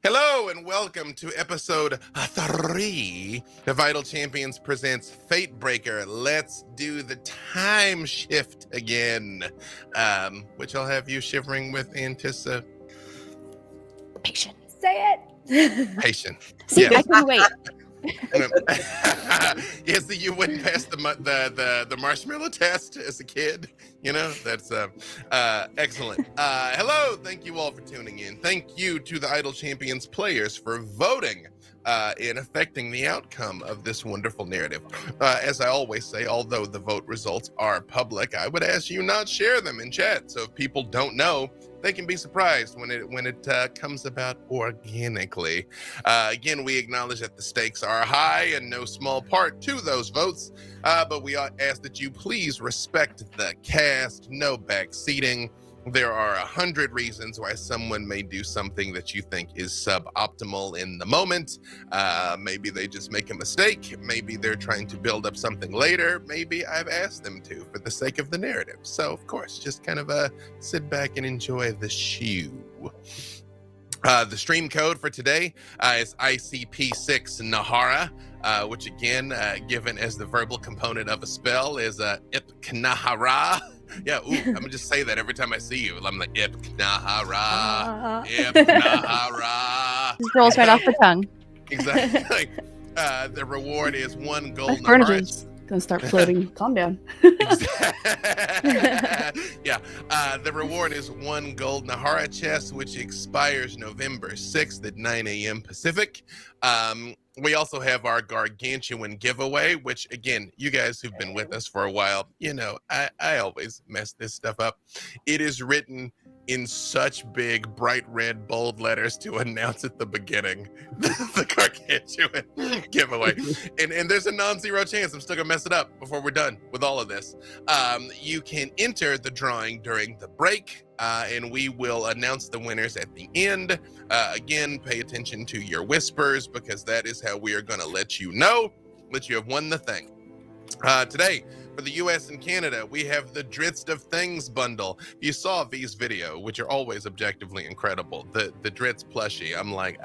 Hello and welcome to episode 3 of Vital Champions Presents Fatebreaker. Let's do the time shift again, which I'll have you shivering with anticipation. Say it. Patient. See, Yes. I can wait. Yes, you wouldn't pass the marshmallow test as a kid. You know, that's excellent. Hello, thank you all for tuning in. Thank you to the Idle Champions players for voting in affecting the outcome of this wonderful narrative. As I always say, although the vote results are public, I would ask you not share them in chat. So if people don't know, they can be surprised when it comes about organically. Again, we acknowledge that the stakes are high and no small part to those votes, but we ask that you please respect the cast, no backseating. There are 100 reasons why someone may do something that you think is suboptimal in the moment. Maybe they just make a mistake. Maybe they're trying to build up something later. Maybe I've asked them to for the sake of the narrative. So, of course, just kind of sit back and enjoy the shoe. The stream code for today is ICP6 Nahara, which again, given as the verbal component of a spell, is Nahara. Yeah, I'm gonna just say that every time I see you. I'm like, Nahara, Nahara. Just rolls right off the tongue. Exactly. The reward is 1 gold Nahara. Furniture's gonna start floating. Calm down. Yeah. The reward is 1 gold Nahara chest, which expires November 6th at 9 a.m. Pacific. We also have our gargantuan giveaway, which, again, you guys who've been with us for a while, you know, I always mess this stuff up. It is written in such big, bright red, bold letters to announce at the beginning the gargantuan giveaway. And there's a non-zero chance I'm still gonna mess it up before we're done with all of this. You can enter the drawing during the break, and we will announce the winners at the end. Again, pay attention to your whispers, because that is how we are gonna let you know that you have won the thing. Today, for the US and Canada, we have the Dritz of Things bundle. You saw V's video, which are always objectively incredible. The Dritz plushie. I'm like,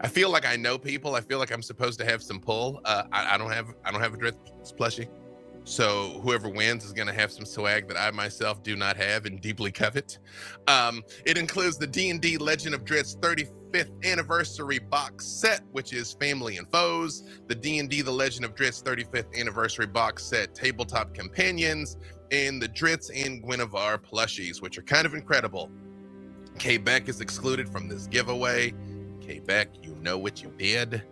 I feel like I know people. I feel like I'm supposed to have some pull. I don't have a Dritz plushie. So whoever wins is going to have some swag that I myself do not have and deeply covet. It includes the D&D Legend of Dritz 35th Anniversary box set, which is Family and Foes, the D&D The Legend of Dritz 35th Anniversary box set Tabletop Companions, and the Dritz and Guinevere plushies, which are kind of incredible. Quebec is excluded from this giveaway. Quebec, you know what you did.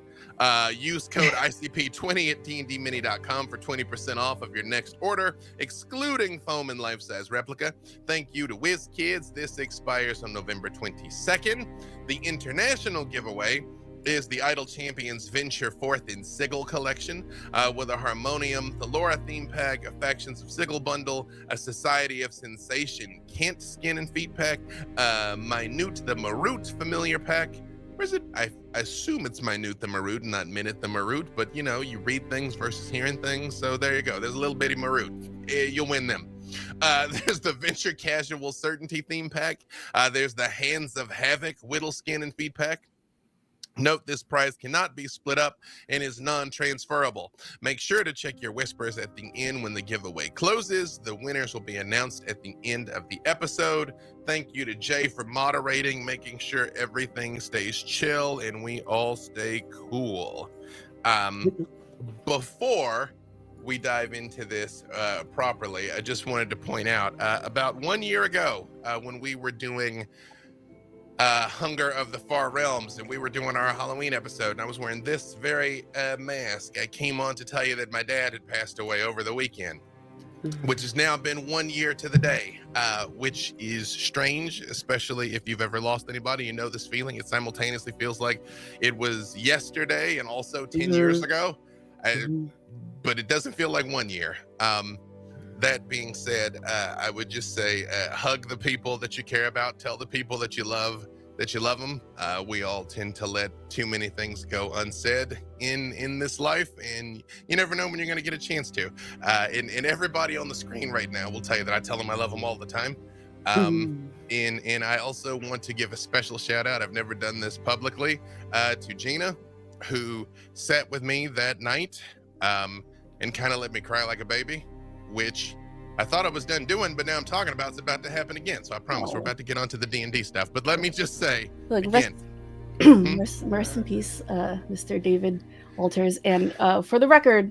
Use code ICP20 at dndmini.com for 20% off of your next order, excluding foam and life-size replica. Thank you to WizKids. This expires on November 22nd. The international giveaway is the Idle Champions Venture Forth in Sigil collection, with a Harmonium Thellora theme pack, a Factions of Sigil bundle, a Society of Sensation Kent skin and feet pack, Minute the Marut familiar pack. Or is it? I assume it's Minute the Marut, not Minute the Marut, but you know, you read things versus hearing things. So there you go. There's a little bitty Marut. You'll win them. There's the Venture Casual Certainty theme pack. There's the Hands of Havoc Widdle skin and feet pack. Note this prize cannot be split up and is non-transferable. Make sure to check your whispers at the end when the giveaway closes. The winners will be announced at the end of the episode. Thank you to Jay for moderating, making sure everything stays chill and we all stay cool. Before we dive into this properly, I just wanted to point out, about 1 year ago, when we were doing Hunger of the Far Realms, and we were doing our Halloween episode, and I was wearing this very mask. I came on to tell you that my dad had passed away over the weekend, which has now been 1 year to the day, which is strange, especially if you've ever lost anybody. You know this feeling. It simultaneously feels like it was yesterday and also 10 years ago, but it doesn't feel like 1 year. That being said, I would just say, hug the people that you care about. Tell the people that you love them. We all tend to let too many things go unsaid in this life, and you never know when you're going to get a chance to. And everybody on the screen right now will tell you that I tell them I love them all the time. And I also want to give a special shout out. I've never done this publicly, to Gina, who sat with me that night and kind of let me cry like a baby, which I thought I was done doing, but now I'm talking about it's about to happen again. So I promise we're about to get onto the D&D stuff. But let me just say again, rest in peace, Mr. David Walters. And for the record,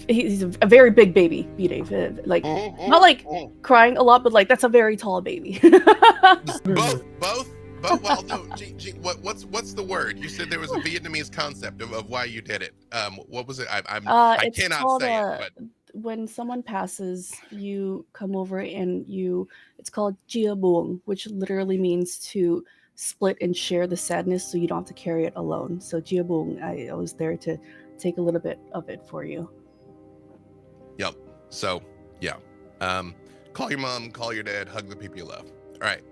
he's a very big baby, B-Dave. Not like crying a lot, but like that's a very tall baby. both. Well, no. What's the word? You said there was a Vietnamese concept of why you did it. What was it? I cannot say it. But when someone passes, you come over and it's called Gia Buong, which literally means to split and share the sadness so you don't have to carry it alone. So Gia Buong, I was there to take a little bit of it for you. Yep. So, yeah. Call your mom, call your dad, hug the people you love. All right.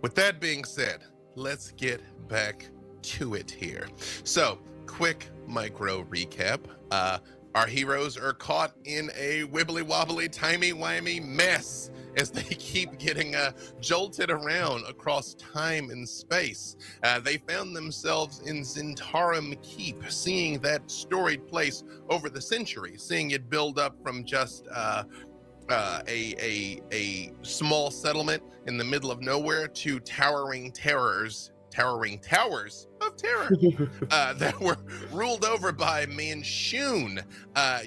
With that being said, let's get back to it here. So, quick micro recap. Our heroes are caught in a wibbly-wobbly, timey-wimey mess as they keep getting jolted around across time and space. They found themselves in Zentarum Keep, seeing that storied place over the centuries, seeing it build up from just a small settlement in the middle of nowhere to towering towers of terror that were ruled over by Manchun.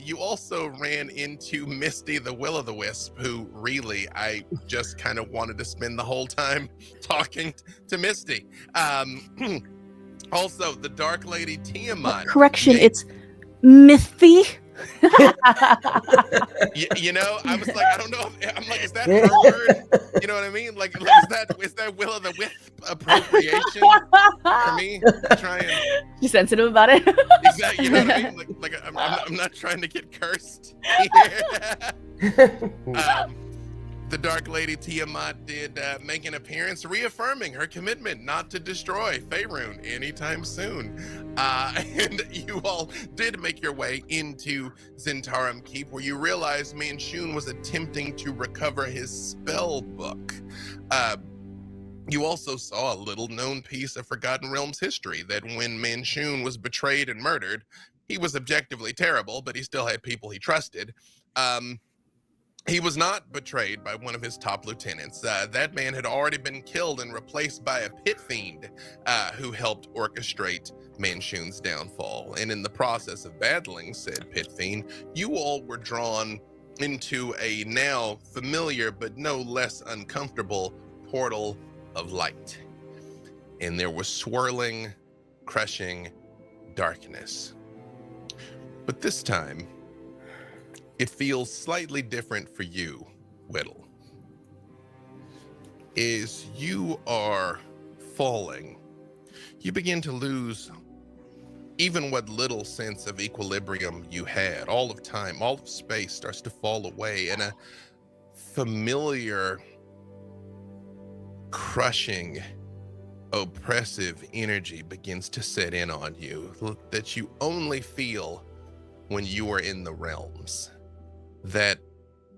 You also ran into Misty the Will-o'-the-Wisp, who really I just kind of wanted to spend the whole time talking to Misty. Also, the Dark Lady Tiamat. Correction, it's Misty. You know, I was like, I don't know. I'm like, is that her word? You know what I mean? Like is that Will-o'-the-Wisp appropriation for me? You sensitive about it? Exactly. You know what I mean? Like I'm not trying to get cursed here. The Dark Lady Tiamat did make an appearance, reaffirming her commitment not to destroy Faerun anytime soon. And you all did make your way into Zentarum Keep, where you realized Manchun was attempting to recover his spell book. You also saw a little-known piece of Forgotten Realms history, that when Manchun was betrayed and murdered, he was objectively terrible, but he still had people he trusted. He was not betrayed by one of his top lieutenants. That man had already been killed and replaced by a pit fiend who helped orchestrate Manchun's downfall. And in the process of battling said pit fiend, you all were drawn into a now familiar but no less uncomfortable portal of light. And there was swirling, crushing darkness. But this time, it feels slightly different for you, Widdle. As you are falling, you begin to lose even what little sense of equilibrium you had. All of time, all of space starts to fall away, and a familiar, crushing, oppressive energy begins to set in on you that you only feel when you are in the realms. That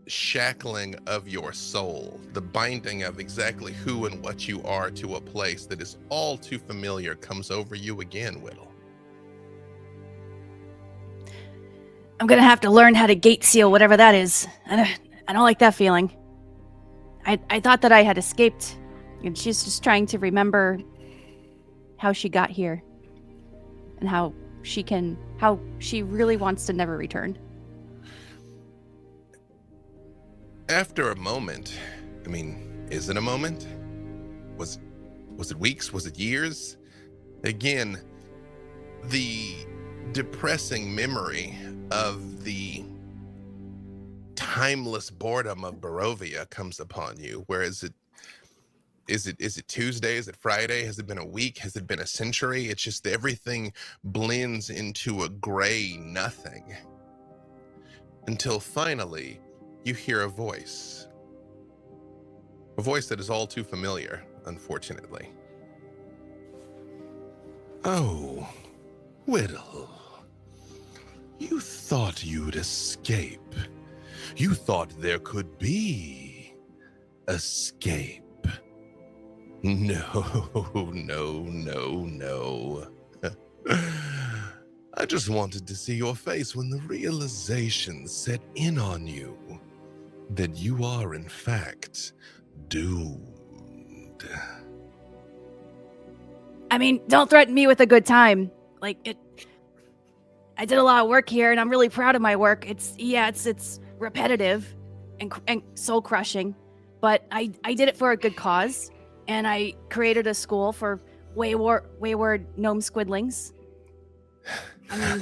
shackling of your soul, the binding of exactly who and what you are to a place that is all too familiar comes over you again, Widdle. I'm gonna have to learn how to gate seal whatever that is. I don't like that feeling. I thought that I had escaped, and she's just trying to remember how she got here and how she really wants to never return. After a moment, I mean, is it a moment? Was it weeks? Was it years? Again, the depressing memory of the timeless boredom of Barovia comes upon you. Where is it Tuesday? Is it Friday? Has it been a week? Has it been a century? It's just everything blends into a gray nothing. Until finally, you hear a voice that is all too familiar, unfortunately. Oh, Widdle, you thought you'd escape. You thought there could be escape. No. I just wanted to see your face when the realization set in on you that you are, in fact, doomed. I mean, don't threaten me with a good time. I did a lot of work here, and I'm really proud of my work. It's repetitive and soul crushing, but I did it for a good cause, and I created a school for wayward gnome squidlings. I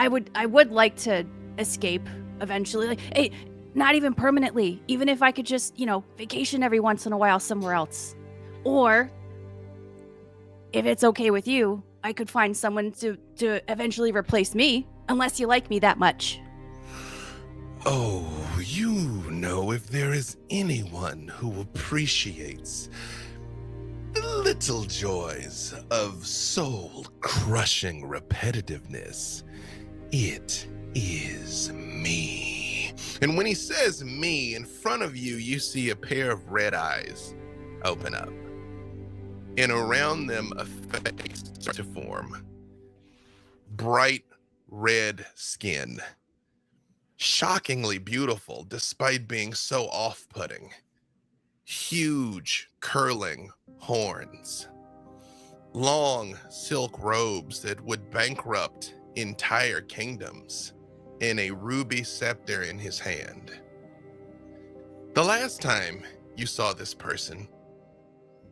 mean, I would like to escape eventually. Hey, not even permanently. Even if I could just, vacation every once in a while somewhere else. Or, if it's okay with you, I could find someone to eventually replace me, unless you like me that much. Oh, you know, if there is anyone who appreciates the little joys of soul-crushing repetitiveness, it is me. And when he says me, in front of you, you see a pair of red eyes open up. And around them, a face starts to form. Bright red skin. Shockingly beautiful, despite being so off-putting. Huge, curling horns. Long silk robes that would bankrupt entire kingdoms. And a ruby scepter in his hand. The last time you saw this person,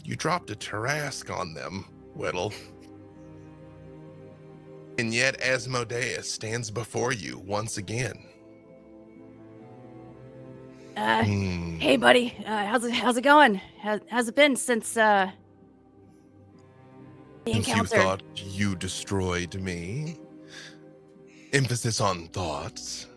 you dropped a Tarrasque on them, Widdle. And yet Asmodeus stands before you once again. Hey, buddy. How's it going? How's it been since the Since encounter? you thought you destroyed me? Emphasis on thoughts.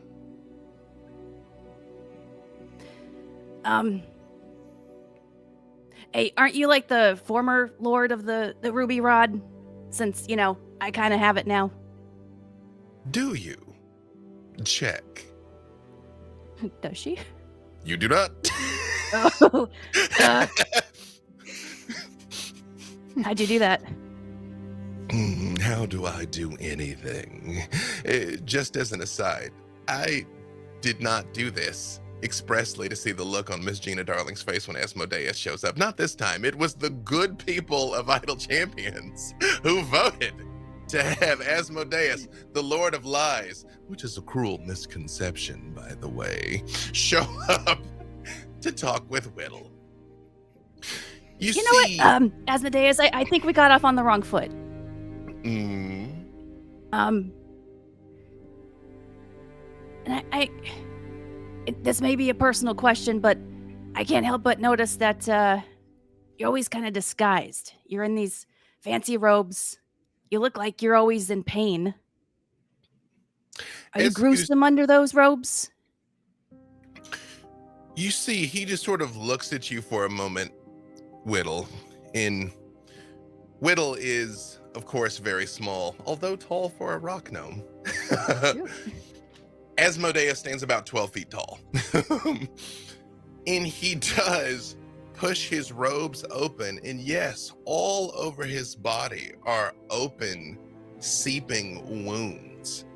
Hey, aren't you like the former lord of the Ruby Rod? Since, I kind of have it now. Do you? Check. Does she? You do not. Oh, how'd you do that? How do I do anything? Just as an aside, I did not do this expressly to see the look on Miss Gina Darling's face when Asmodeus shows up. Not this time. It was the good people of Idle Champions who voted to have Asmodeus, the Lord of Lies, which is a cruel misconception, by the way, show up to talk with Widdle. You see, know what, Asmodeus, I think we got off on the wrong foot. And this may be a personal question, but I can't help but notice that you're always kind of disguised. You're in these fancy robes. You look like you're always in pain. Are you gruesome under those robes? You see, he just sort of looks at you for a moment, Widdle. Widdle is, of course, very small, although tall for a rock gnome. Asmodeus stands about 12 feet tall. And he does push his robes open, and yes, all over his body are open, seeping wounds.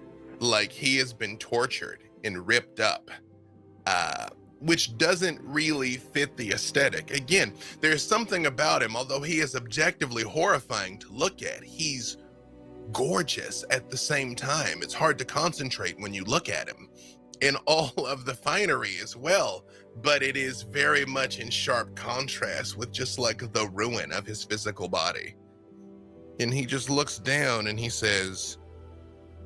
Like he has been tortured and ripped up. Which doesn't really fit the aesthetic. Again, there's something about him, although he is objectively horrifying to look at, he's gorgeous at the same time. It's hard to concentrate when you look at him. And all of the finery as well, but it is very much in sharp contrast with just like the ruin of his physical body. And he just looks down and he says,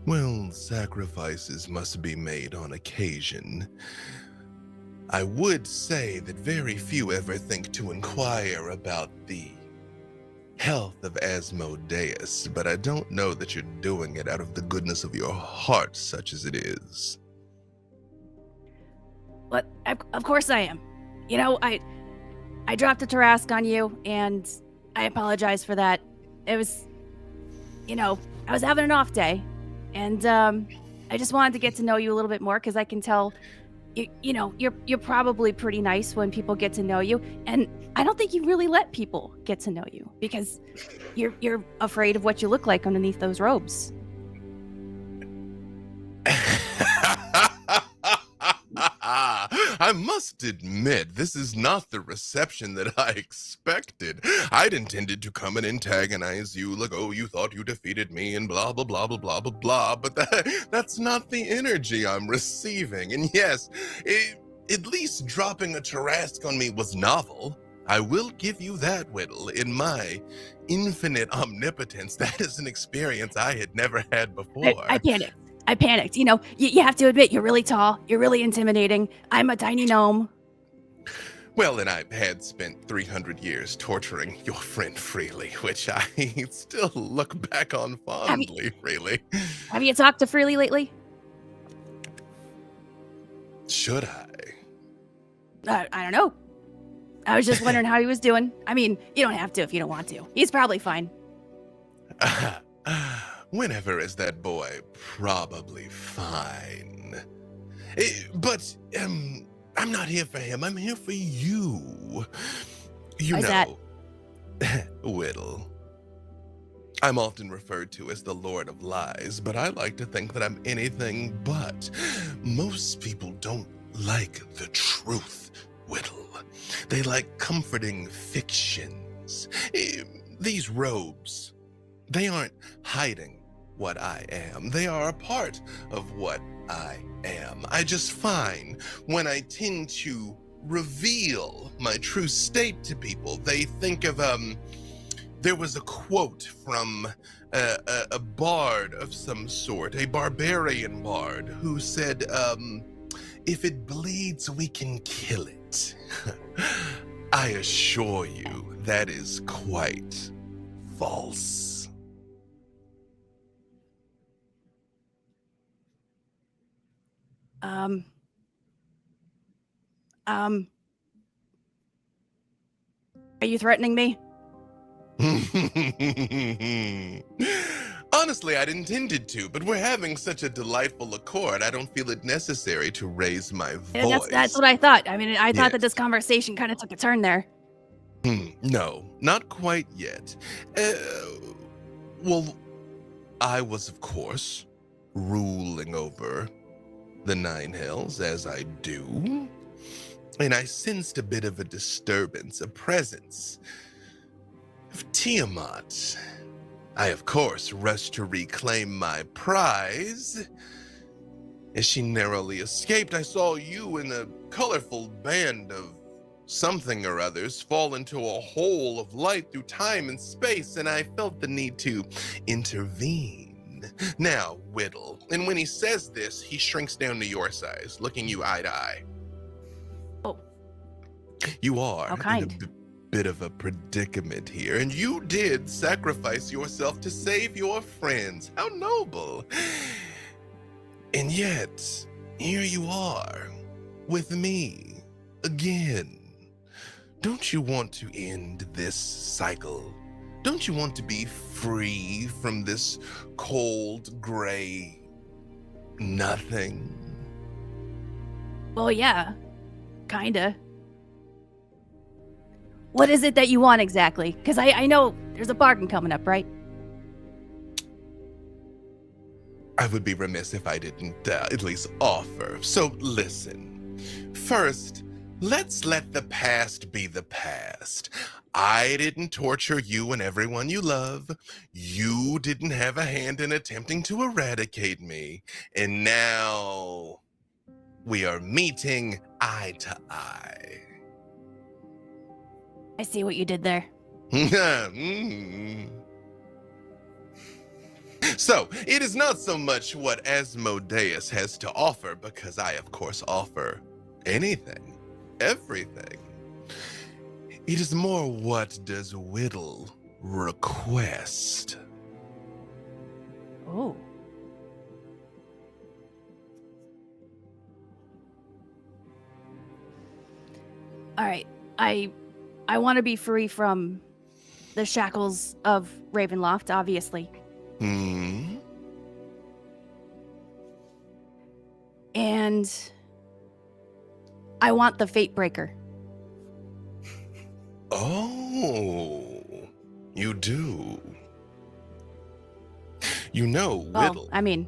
well, sacrifices must be made on occasion. I would say that very few ever think to inquire about the health of Asmodeus, but I don't know that you're doing it out of the goodness of your heart, such as it is. But of course I am. I dropped a Tarrasque on you, and I apologize for that. It was, I was having an off day, and I just wanted to get to know you a little bit more, because I can tell you're probably pretty nice when people get to know you, and I don't think you really let people get to know you because you're afraid of what you look like underneath those robes. I must admit, this is not the reception that I expected. I'd intended to come and antagonize you, like, oh, you thought you defeated me, and blah, blah, blah, blah, blah, blah, blah, but that's not the energy I'm receiving. And yes, at least dropping a Tarrasque on me was novel. I will give you that, Widdle. In my infinite omnipotence, that is an experience I had never had before. I panicked. You have to admit, you're really tall. You're really intimidating. I'm a tiny gnome. Well, and I had spent 300 years torturing your friend Freely, which I still look back on fondly, really. Have you talked to Freely lately? Should I? I don't know. I was just wondering how he was doing. I mean, you don't have to if you don't want to. He's probably fine. Whenever is that boy probably fine? But I'm not here for him. I'm here for you. Why's that? Widdle. I'm often referred to as the Lord of Lies, but I like to think that I'm anything but. Most people don't like the truth, Widdle. They like comforting fictions. These robes, they aren't hiding what I am. They are a part of what I am. I just find when I tend to reveal my true state to people, they think of, there was a quote from a bard of some sort, a barbarian bard, who said, if it bleeds, we can kill it. I assure you, that is quite false. Are you threatening me? Honestly, I'd intended to, but we're having such a delightful accord, I don't feel it necessary to raise my voice. Yeah, that's what I thought. I mean, I thought Yes. that this conversation kind of took a turn there. No, not quite yet. Well, I was, of course, ruling over the Nine Hells, as I do, and I sensed a bit of a disturbance, a presence of Tiamat. I, of course, rushed to reclaim my prize. As she narrowly escaped, I saw you in a colorful band of something or others fall into a hole of light through time and space, and I felt the need to intervene. Now, Widdle, and when he says this, he shrinks down to your size, looking you eye to eye. Oh. You are How kind. in a bit of a predicament here, and you did sacrifice yourself to save your friends. How noble. And yet, here you are, with me, again. Don't you want to end this cycle? Don't you want to be free from this cold, gray nothing? Well, yeah, kinda. What is it that you want exactly? Because I know there's a bargain coming up, right? I would be remiss if I didn't at least offer. So listen, first, let's let the past be the past. I didn't torture you and everyone you love. You didn't have a hand in attempting to eradicate me. And now we are meeting eye to eye. I see what you did there. So, it is not so much what Asmodeus has to offer, because I, of course, offer anything, everything. It is more, what does Widdle request? Oh. All right. I want to be free from the shackles of Ravenloft, obviously. And I want the Fatebreaker. Oh, you do. You know, Well, Widdle. I mean,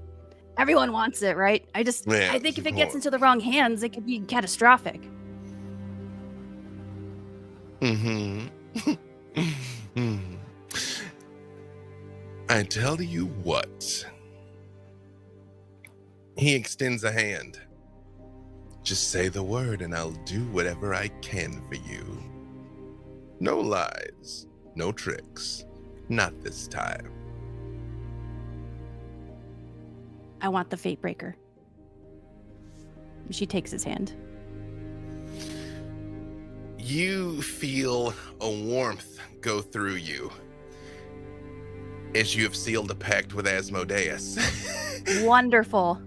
everyone wants it, right? I Yeah, think if it of gets course. into the wrong hands, it could be catastrophic. Mm-hmm. Mhm. I tell you what. He extends a hand. Just say the word and I'll do whatever I can for you. No lies, no tricks. Not this time. I want the Fatebreaker. She takes his hand. You feel a warmth go through you as you have sealed a pact with Asmodeus. Wonderful.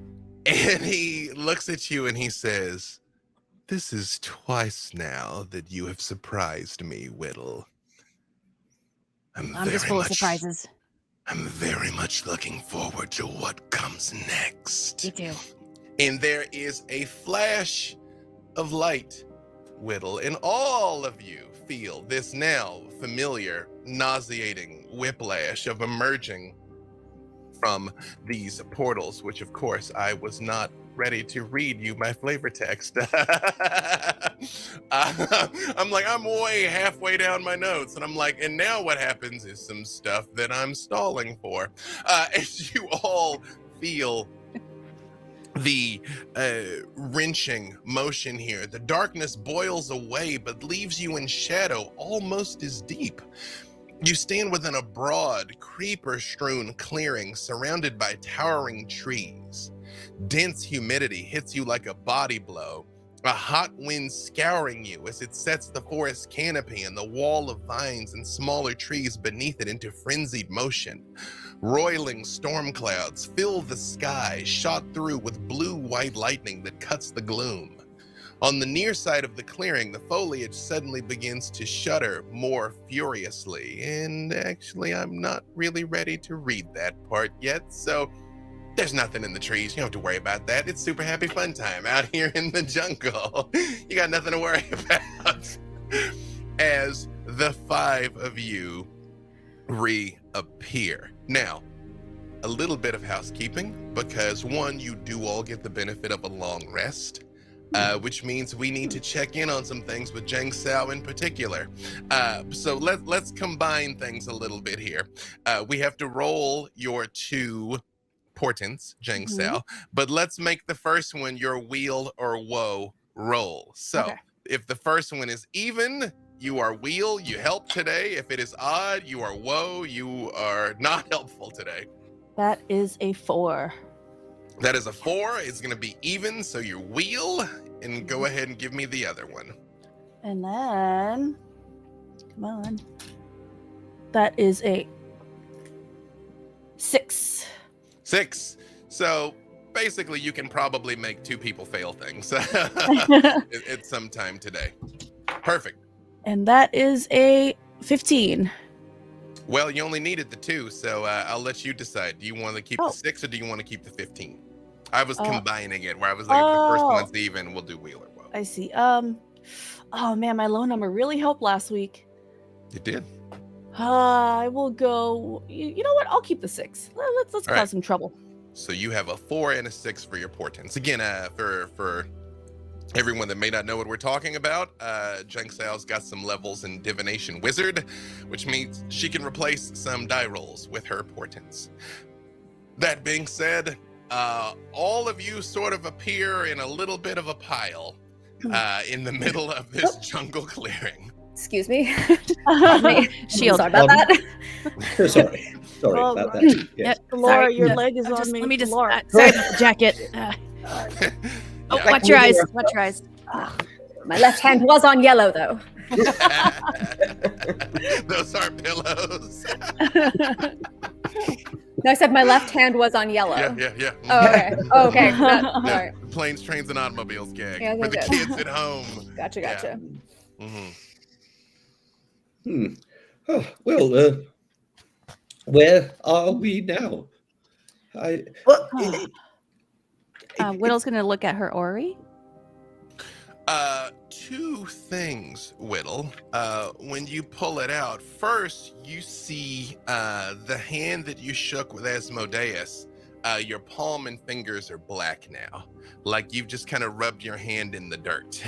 And he looks at you and he says, "This is twice now that you have surprised me, Widdle. I'm just full of surprises. I'm very much looking forward to what comes next." Me too. And there is a flash of light, Widdle, and all of you feel this now familiar, nauseating whiplash of emerging from these portals, which of course I was not ready to read you my flavor text. I'm like, I'm way halfway down my notes, and I'm like, and now what happens is some stuff that I'm stalling for. As you all feel the wrenching motion here, the darkness boils away but leaves you in shadow almost as deep. You stand within a broad, creeper-strewn clearing surrounded by towering trees. Dense humidity hits you like a body blow, a hot wind scouring you as it sets the forest canopy and the wall of vines and smaller trees beneath it into frenzied motion. Roiling storm clouds fill the sky, shot through with blue-white lightning that cuts the gloom. On the near side of the clearing, the foliage suddenly begins to shudder more furiously. And actually, I'm not really ready to read that part yet, so there's nothing in the trees. You don't have to worry about that. It's super happy fun time out here in the jungle. You got nothing to worry about. As the five of you reappear. Now, a little bit of housekeeping, because one, you do all get the benefit of a long rest. Which means we need to check in on some things with Jang Sao in particular. So let's combine things a little bit here. We have to roll your two portents, Jang Sao, but let's make the first one your wheel or woe roll. So Okay. if the first one is even, you are wheel, you help today. If it is odd, you are woe, you are not helpful today. That is a 4. That is a 4. It's going to be even, so you wheel, and go ahead and give me the other one. And then, come on. That is a 6. 6. So basically, you can probably make 2 people fail things at some time today. Perfect. And that is a 15. Well, you only needed the 2, so I'll let you decide. Do you want to keep the 6 or do you want to keep the 15? I was combining it, where I was like, if the first one's even, we'll do wheel or woe. I see. Oh man, my low number really helped last week. It did. I will go. You know what? I'll keep the 6. Let's cause some trouble. So you have a 4 and a 6 for your portents. Again, for everyone that may not know what we're talking about, Jang Sao's got some levels in Divination Wizard, which means she can replace some die rolls with her portents. That being said, all of you sort of appear in a little bit of a pile in the middle of this jungle clearing. Excuse me. Shield. Sorry about that. Sorry about that. Yes. Laura, Sorry. your leg is on me. Let me just. Laura. Sorry about the jacket. Watch your eyes. Watch your eyes. My left hand was on yellow, though. Those aren't pillows. No, I said my left hand was on yellow. Yeah. Oh, okay. Oh, okay. All Yeah, right. Planes, trains, and automobiles gag Yeah, for the good. kids at home. Gotcha. Yeah. Oh, well, where are we now? Widdle's gonna look at her Ori. Two things, Widdle. When you pull it out, first you see the hand that you shook with Asmodeus. Your palm and fingers are black now, like you've just kind of rubbed your hand in the dirt.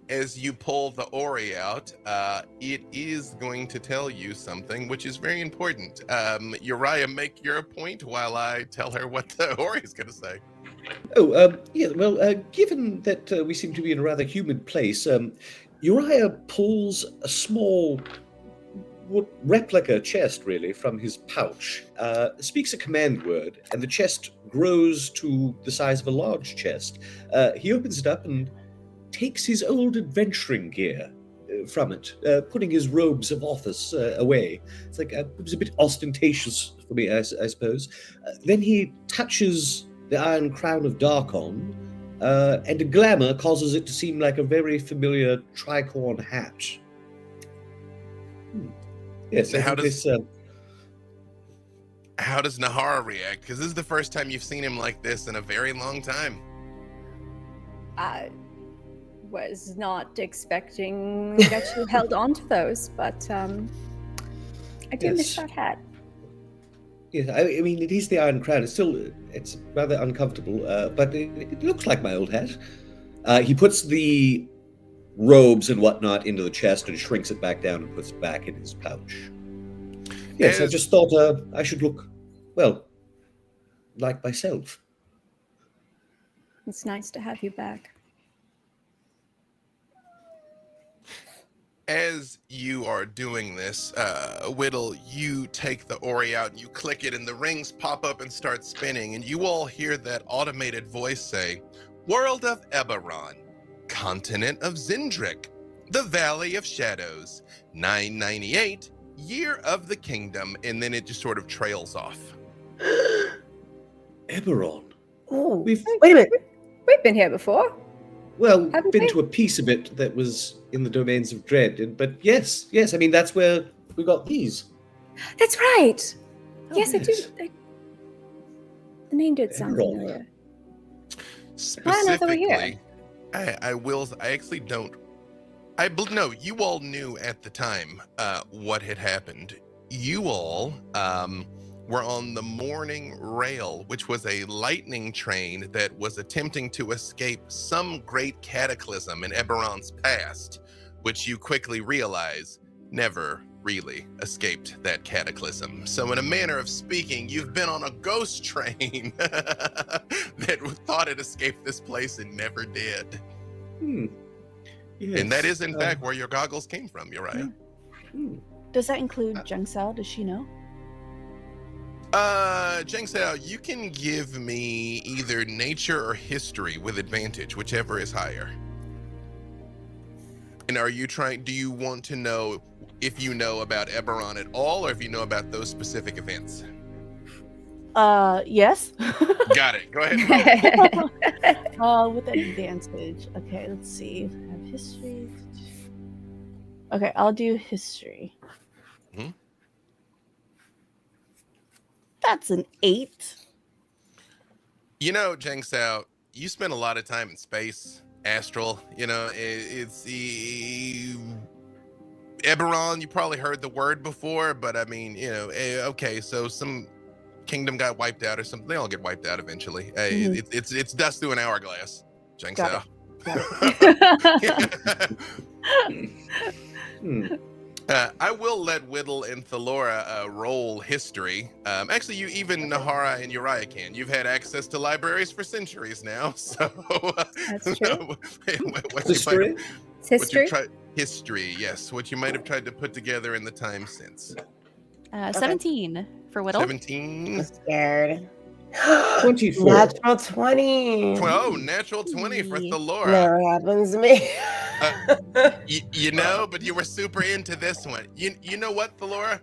As you pull the ori out, it is going to tell you something, which is very important. Uriah, make your point while I tell her what the ori is going to say. Oh, yeah, well, given that we seem to be in a rather humid place, Uriah pulls a small replica chest, really, from his pouch, speaks a command word, and the chest grows to the size of a large chest. He opens it up and takes his old adventuring gear from it, putting his robes of office away. It's like it was a bit ostentatious for me, I suppose. Then he touches the Iron Crown of Darkon, and a glamour causes it to seem like a very familiar tricorn hat. Yes, how does Nahara react? Because this is the first time you've seen him like this in a very long time. I was not expecting that you held on to those, but I do miss that hat. Yeah, I mean, it is the Iron Crown. It's rather uncomfortable, but it looks like my old hat. He puts the robes and whatnot into the chest and shrinks it back down and puts it back in his pouch. Yes, I just thought I should look, well, like myself. It's nice to have you back. As you are doing this, Widdle, you take the ori out and you click it and the rings pop up and start spinning, and you all hear that automated voice say, World of Eberron, Continent of Zindrick, the Valley of Shadows, 998, Year of the Kingdom, and then it just sort of trails off. Eberron. Oh, Wait a minute. We've been here before. Well, Haven't been we? to a piece of it that was in the domains of dread, but yes, I mean, that's where we got these. That's right. Oh, yes, I do. The name did sound Emerald. familiar. Specifically, I actually don't. No, you all knew at the time what had happened. You all were on the Morning Rail, which was a lightning train that was attempting to escape some great cataclysm in Eberron's past, which you quickly realize never really escaped that cataclysm. So in a manner of speaking, you've been on a ghost train that thought it escaped this place and never did. Yes. And that is, in fact, where your goggles came from, Uriah. Does that include Jang Sao? Does she know? Jang Sao, you can give me either nature or history with advantage, whichever is higher. And do you want to know if you know about Eberron at all, or if you know about those specific events? Yes. Got it. Go ahead. With advantage. Okay, let's see. I have history. Okay, I'll do history. Mhm. That's an 8. You know, Jang Sao, you spend a lot of time in space, astral. You know, it's the Eberron. You probably heard the word before, but I mean, you know, okay, so some kingdom got wiped out or something. They all get wiped out eventually. It's dust through an hourglass, Jang Sao. I will let Widdle and Thellora roll history. Actually, you even Nahara and Uriah can. You've had access to libraries for centuries now, so That's true. History? History, yes. What you might have tried to put together in the time since. 17 for Widdle. 17. I'm scared. 24. Natural 20. Oh, natural 20 for Thellora. Never happens to me. You know, but you were super into this one. You know what, Thellora?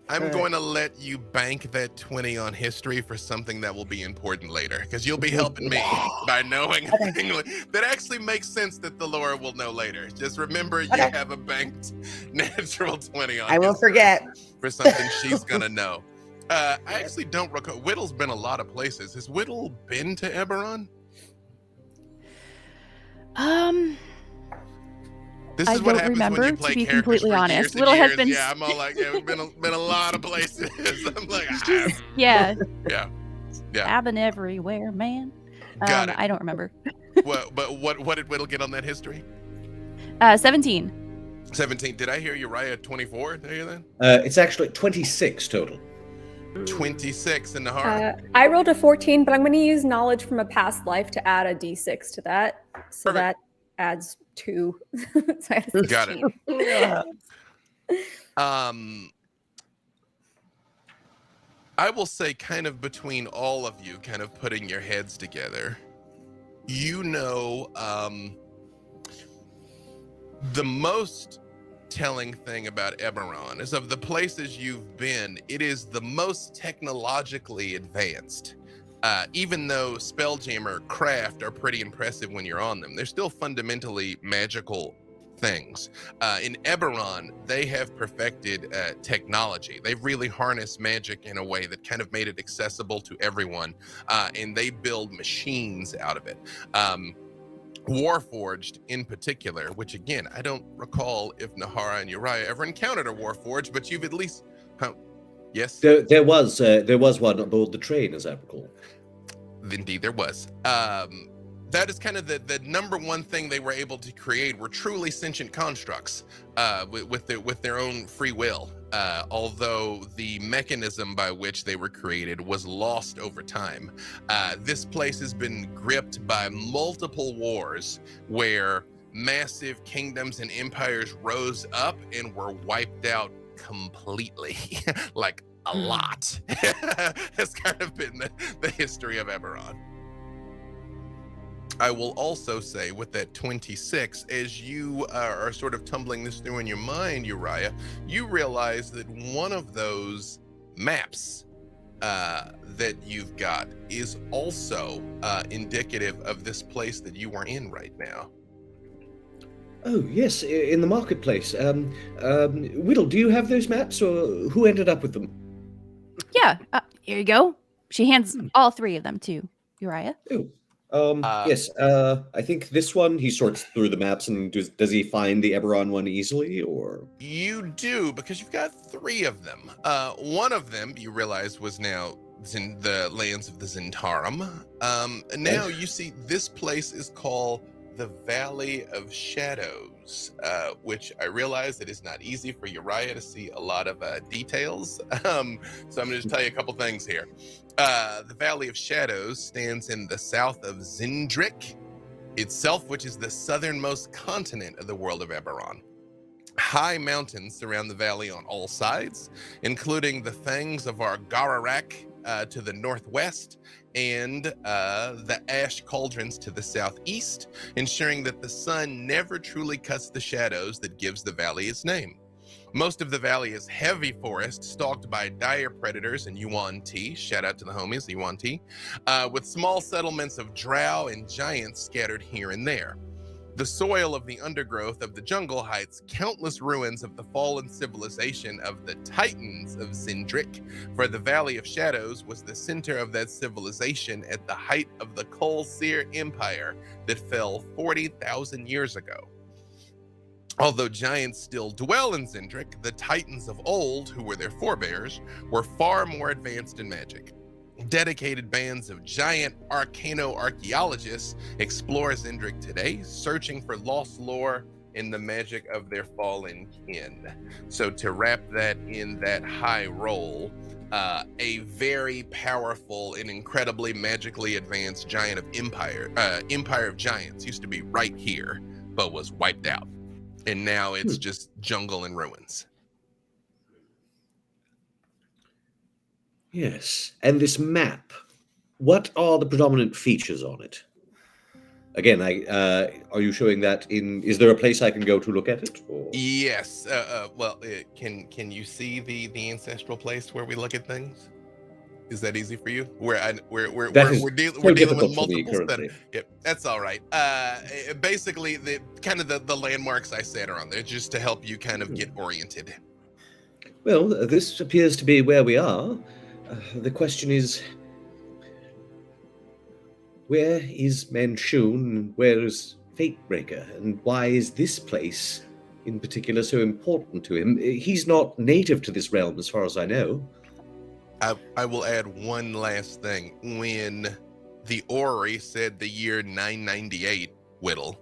I'm going to let you bank that 20 on history for something that will be important later, because you'll be helping me by knowing a thing that actually makes sense that Thellora will know later. Just remember, you have a banked natural 20 on I will history forget. for something she's going to know. I actually don't recall. Widdle's been a lot of places. Has Widdle been to Eberron? This I is what don't happens when remember, you to play be characters completely for honest. years and Widdle has years. been Yeah, I'm all like, yeah, we've been a lot of places. I'm like, yeah, yeah. stabbing everywhere, man. Got it. I don't remember. But what did Widdle get on that history? 17. 17. Did I hear Uriah 24? Did I hear that? It's actually 26 total. 26 in Nahara. I rolled a 14, but I'm going to use knowledge from a past life to add a d6 to that. So Perfect. that adds 2. So I had a Got it. 16. I will say, kind of between all of you, kind of putting your heads together, you know, the most telling thing about Eberron is, of the places you've been, it is the most technologically advanced. Even though Spelljammer craft are pretty impressive when you're on them, they're still fundamentally magical things. In Eberron, they have perfected technology. They've really harnessed magic in a way that kind of made it accessible to everyone, and they build machines out of it. Warforged in particular, which again, I don't recall if Nahara and Uriah ever encountered a Warforged, but you've at least, yes? There was one aboard the train, as I recall. Indeed, there was. That is kind of the number one thing they were able to create, were truly sentient constructs with their own free will. Although the mechanism by which they were created was lost over time. This place has been gripped by multiple wars where massive kingdoms and empires rose up and were wiped out completely, like a lot. Has kind of been the history of Eberron. I will also say, with that 26, as you are sort of tumbling this through in your mind, Uriah, you realize that one of those maps that you've got is also indicative of this place that you are in right now. Oh, yes, in the marketplace. Widdle, do you have those maps, or who ended up with them? Yeah, here you go. She hands all 3 of them to Uriah. Oh. Yes, I think this one, he sorts through the maps, and does he find the Eberron one easily, or? You do, because you've got 3 of them. One of them, you realize, was now in the lands of the Zentarum. Now you see this place is called the Valley of Shadows, which I realize it is not easy for Uriah to see a lot of details. So I'm going to just tell you a couple things here. The Valley of Shadows stands in the south of Zindrick itself, which is the southernmost continent of the world of Eberron. High mountains surround the valley on all sides, including the fangs of our Gararak to the northwest, and the ash cauldrons to the southeast, ensuring that the sun never truly cuts the shadows that gives the valley its name. Most of the valley is heavy forest, stalked by dire predators and Yuan Ti. Shout out to the homies, Yuan Ti. With small settlements of drow and giants scattered here and there. The soil of the undergrowth of the jungle hides countless ruins of the fallen civilization of the Titans of Zindrick, for the Valley of Shadows was the center of that civilization at the height of the Kolseer Empire that fell 40,000 years ago. Although giants still dwell in Zindrick, the Titans of old, who were their forebears, were far more advanced in magic. Dedicated bands of giant arcano-archaeologists explore Zindrick today, searching for lost lore in the magic of their fallen kin. So to wrap that in that high roll, a very powerful and incredibly magically advanced giant of empire of giants used to be right here, but was wiped out. And now it's just jungle and ruins. Yes. And this map, what are the predominant features on it? Again, are you showing that in? Is there a place I can go to look at it? Or? Yes. Can you see the ancestral place where we look at things? Is that easy for you? We're dealing with multiple stuff. Yep, that's all right. Basically, the landmarks I said are on there just to help you kind of get oriented. Well, this appears to be where we are. The question is, where is Manchun? Where is Fatebreaker, and why is this place in particular so important to him? He's not native to this realm, as far as I know. I will add one last thing. When the Ori said the year 998, Widdle,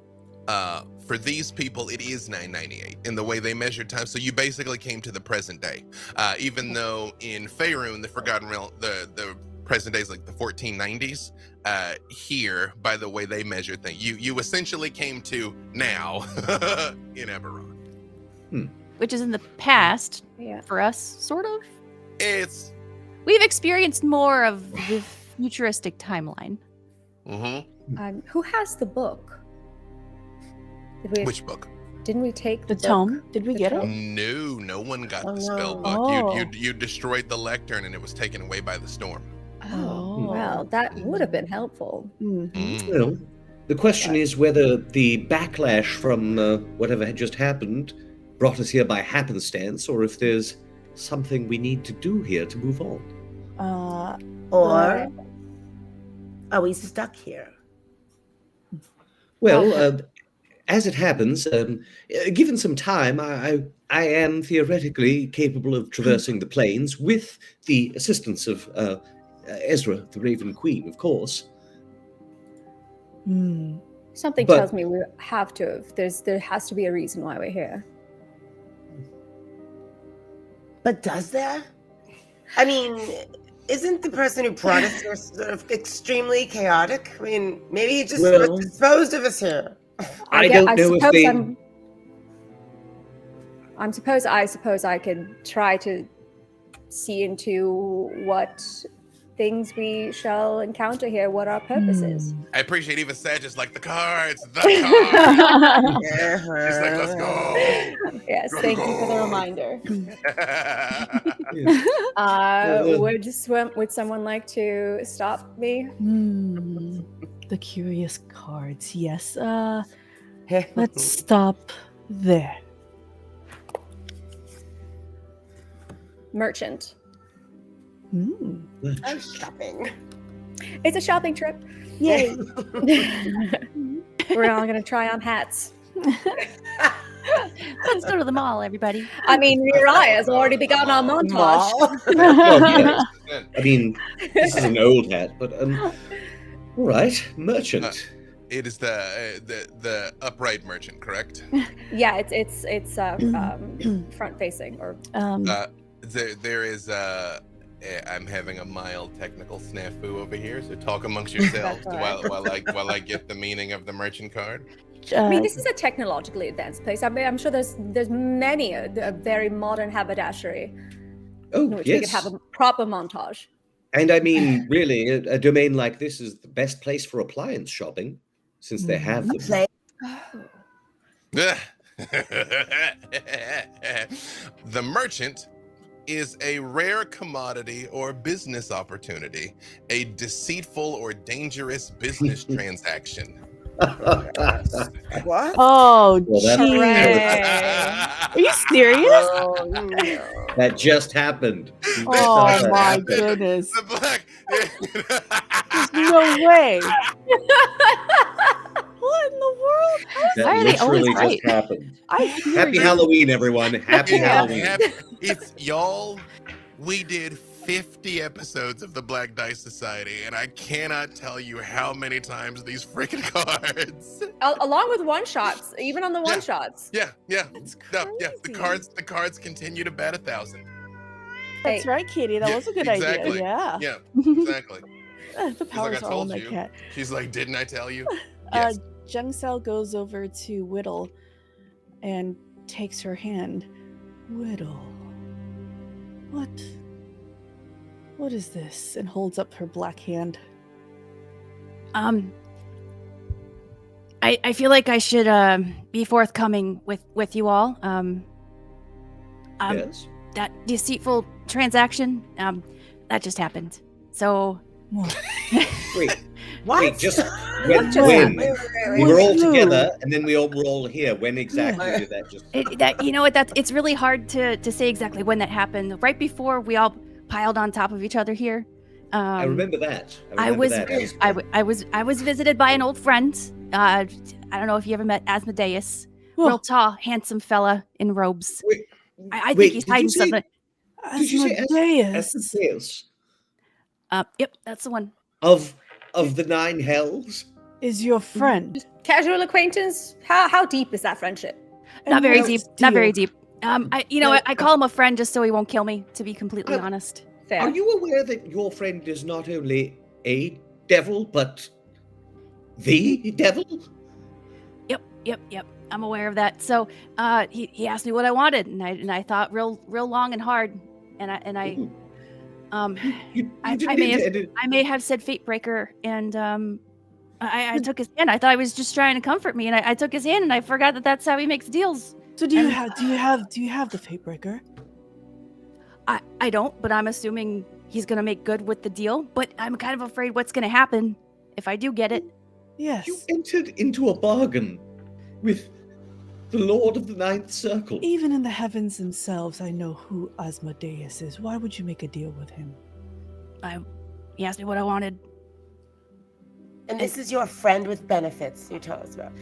for these people, it is 998 in the way they measure time. So you basically came to the present day. Even though in Faerun, the Forgotten Realm, the present day is like the 1490s. Here, by the way they measure things, you essentially came to now in Eberron. Which is in the past Yeah. for us, sort of. We've experienced more of the futuristic timeline. Mm-hmm. Who has the book? Which book? Didn't we take The book? tome? Did we The get it? tome? No one got Oh, the spell no. book. Oh. You destroyed the lectern and it was taken away by the storm. Oh. Well, that would have been helpful. Well, the question is whether the backlash from whatever had just happened brought us here by happenstance, or if there's something we need to do here to move on. Or are we stuck here? Well, as it happens, given some time, I am theoretically capable of traversing the plains with the assistance of Ezra, the Raven Queen, of course. Something But- tells me we have to have. There has to be a reason why we're here. But does there? I mean, isn't the person who brought us here sort of extremely chaotic? I mean, maybe he just Well- disposed of us here. I don't know if they... I suppose I could try to see into what things we shall encounter here, what our purpose is. I appreciate even Sag is like the cards. She's like, let's go. Yes, thank you for the reminder. Yeah. Would someone like to stop me? The curious cards. Yes. Let's stop there. Merchant. I'm shopping. It's a shopping trip. Yay. We're all gonna try on hats. Let's go to the mall, everybody. I mean, Uriah has already begun our montage. Mall. Well, yes. I mean, this is an old hat, but all right, merchant. It is the upright merchant, correct? Yeah, it's front facing or There is I'm having a mild technical snafu over here, so talk amongst yourselves That's all right. while I get the meaning of the merchant card. I mean, this is a technologically advanced place. I mean, I'm sure there's many a very modern haberdashery Oh, in which we could yes. have a proper montage. And I mean, really, a domain like this is the best place for appliance shopping, since they have them. Play. The merchant is a rare commodity or business opportunity, a deceitful or dangerous business transaction. What? Oh, Well, that- jeez. Are you serious? Oh, no. That just happened. You saw Oh that my happen. goodness. The black. No way. What in the world? That Why are they always literally right? just happened. I hear Happy you. Halloween, everyone. Happy Halloween. It's y'all. We did 50 episodes of the Black Dice Society, and I cannot tell you how many times these freaking cards. Along with one shots, even on the one shots. Yeah. That's No, yeah. The crazy. cards continue to bat 1,000. That's right, Katie. That Yeah, was a good exactly. idea. Yeah, exactly. The She's like, powers I are all in told that you. cat. She's like, didn't I tell you? Yes. Jang Sao goes over to Widdle and takes her hand. Widdle, what is this? And holds up her black hand. I feel like I should be forthcoming with you all. Yes. That deceitful transaction, that just happened. So Wait, What? wait, just What just when? happened? We were all Who? together, and then we all were all here. When exactly Yeah. did that just... you know what? It's really hard to say exactly when that happened. Right before we all piled on top of each other here, I remember that. I was visited by an old friend. I don't know if you ever met Asmodeus. Real tall, handsome fella in robes. Wait, I think he's hiding something. Did you say Asmodeus. Asmodeus? Yep, that's the one. Of the 9 hells? Is your friend. Casual acquaintance? How deep is that friendship? Not very deep. Not very deep. deep. I call him a friend just so he won't kill me, to be completely honest. Fair. Are you aware that your friend is not only a devil, but the devil? Yep. I'm aware of that. So, he asked me what I wanted, and I thought real long and hard, and I may have said Fatebreaker, and I took his hand. I thought he was just trying to comfort me, and I took his hand, and I forgot that that's how he makes deals. So do you have the Fatebreaker? I don't, but I'm assuming he's gonna make good with the deal. But I'm kind of afraid what's gonna happen if I do get it. Yes. You entered into a bargain with the Lord of the Ninth Circle. Even in the heavens themselves, I know who Asmodeus is. Why would you make a deal with him? He asked me what I wanted. And this is your friend with benefits you told us about.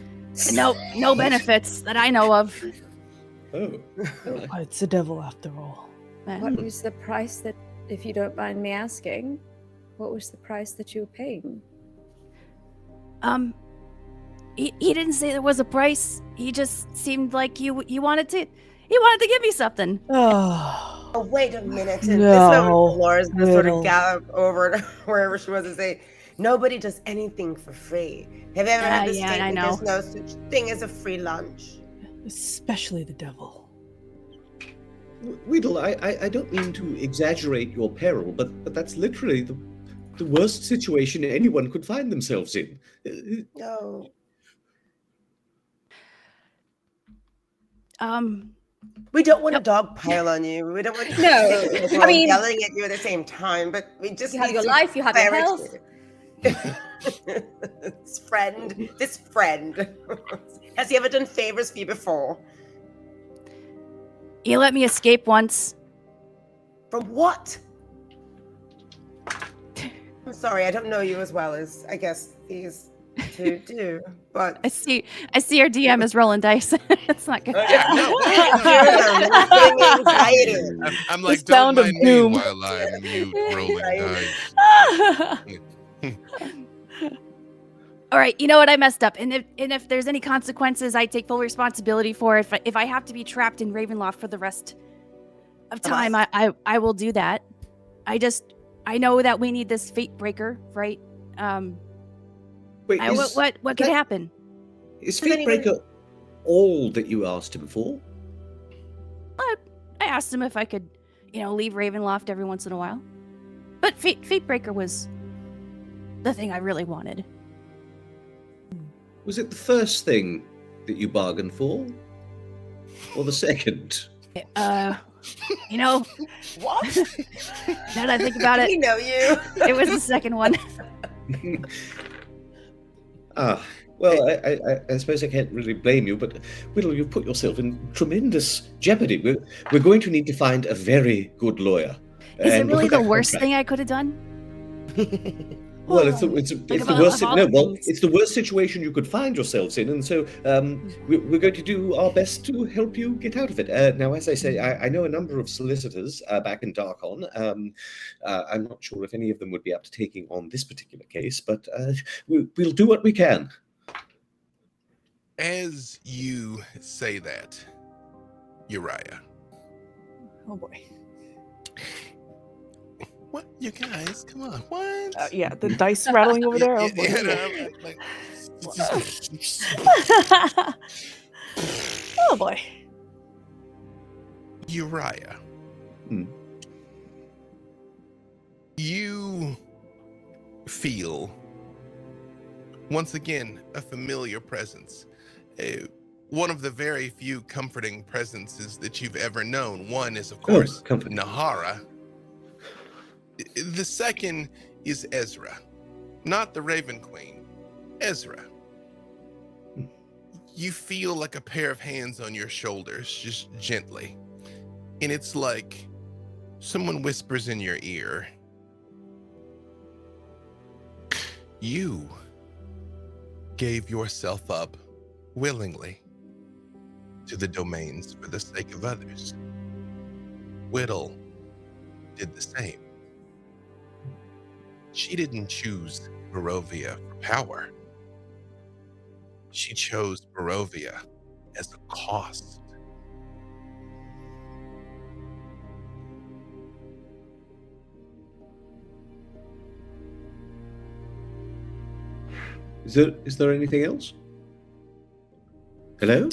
No benefits that I know of. Oh. It's the devil after all. What was the price that, if you don't mind me asking, what was the price that you were paying? He didn't say there was a price. He just seemed like he wanted to give me something. Oh, wait a minute. And no, this is when Laura's gonna sort of Widdle. gallop over to wherever she was and say, nobody does anything for free. Have you ever heard the yeah, I statement, know. there's no such thing as a free lunch? especially the devil. Widdle, I don't mean to exaggerate your peril, but that's literally the worst situation anyone could find themselves in. No. We don't want a dog pile on you. We don't want No, people I mean- yelling at you at the same time, but we just You have need your some life, you have your clarity. health. This friend. Has he ever done favors for you before? He let me escape once. From what? I'm sorry, I don't know you as well as I guess these two do, but I see our DM is rolling dice. It's not good. I'm like, The don't sound of mind me doom. while I mute rolling dice. All right, you know what? I messed up, and if there's any consequences, I take full responsibility for it. If I have to be trapped in Ravenloft for the rest of time, I will do that. I know that we need this Fatebreaker, right? Wait, What could happen? is Does anyone- Fatebreaker all that you asked him for? I asked him if I could, leave Ravenloft every once in a while, but Fatebreaker was the thing I really wanted. Was it the first thing that you bargained for? Or the second? what? Now that I think about We it, know you. it was the second one. Well, I suppose I can't really blame you, but Widdle, you've put yourself in tremendous jeopardy. We're going to need to find a very good lawyer. Is it and really look at the that worst contract. thing I could have done? Well, it's the worst. of all No, well, things. it's the worst situation you could find yourselves in, and so we're going to do our best to help you get out of it. Now, as I say, I know a number of solicitors back in Darkon. I'm not sure if any of them would be up to taking on this particular case, but we'll do what we can. As you say that, Uriah, Oh boy. what? You guys, come on, what? Yeah, the dice rattling over there. Oh boy. Oh boy. Uriah. Hmm. You feel, once again, a familiar presence. One of the very few comforting presences that you've ever known. One is, of course, comforting. Nahara. The second is Ezra. Not the Raven Queen, Ezra. You feel like a pair of hands on your shoulders, just gently. And it's like someone whispers in your ear, You gave yourself up willingly to the domains for the sake of others. Widdle did the same. She didn't choose Barovia for power. She chose Barovia as a cost. Is there anything else? Hello?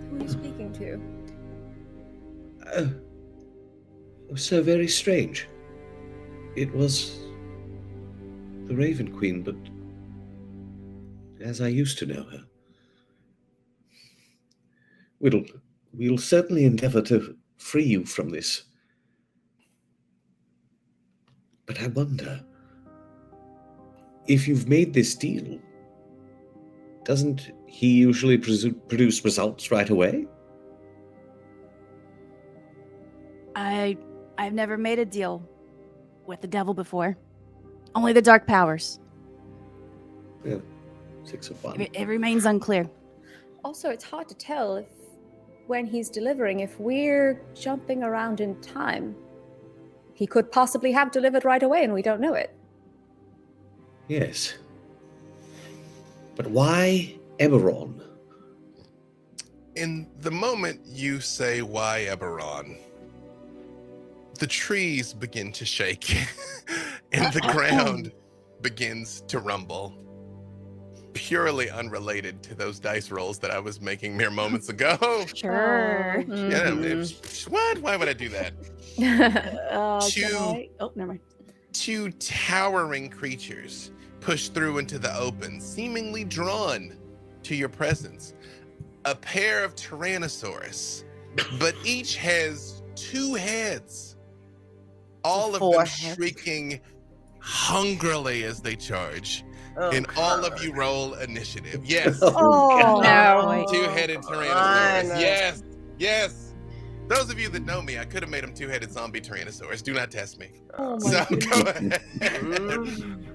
Who are you speaking to? It was so very strange. It was the Raven Queen, but as I used to know her. Widdle, we'll certainly endeavor to free you from this. But I wonder, if you've made this deal, doesn't he usually produce results right away? I've never made a deal with the devil before. Only the dark powers. Yeah, 6 of 1. It remains unclear. Also, it's hard to tell if when he's delivering, if we're jumping around in time. He could possibly have delivered right away and we don't know it. Yes. But why Eberron? In the moment you say why Eberron, the trees begin to shake and the ground begins to rumble. Purely unrelated to those dice rolls that I was making mere moments ago. Sure. What? Why would I do that? Oh, never mind. 2 towering creatures push through into the open, seemingly drawn to your presence. A pair of Tyrannosaurs, but each has 2 heads. All of 4 them heads. shrieking hungrily as they charge. Oh, And all of you roll initiative. Yes. Oh, no. 2-headed I Tyrannosaurs. know. Yes. Yes. Those of you that know me, I could have made them 2-headed zombie Tyrannosaurs. Do not test me. Oh So my go goodness. ahead.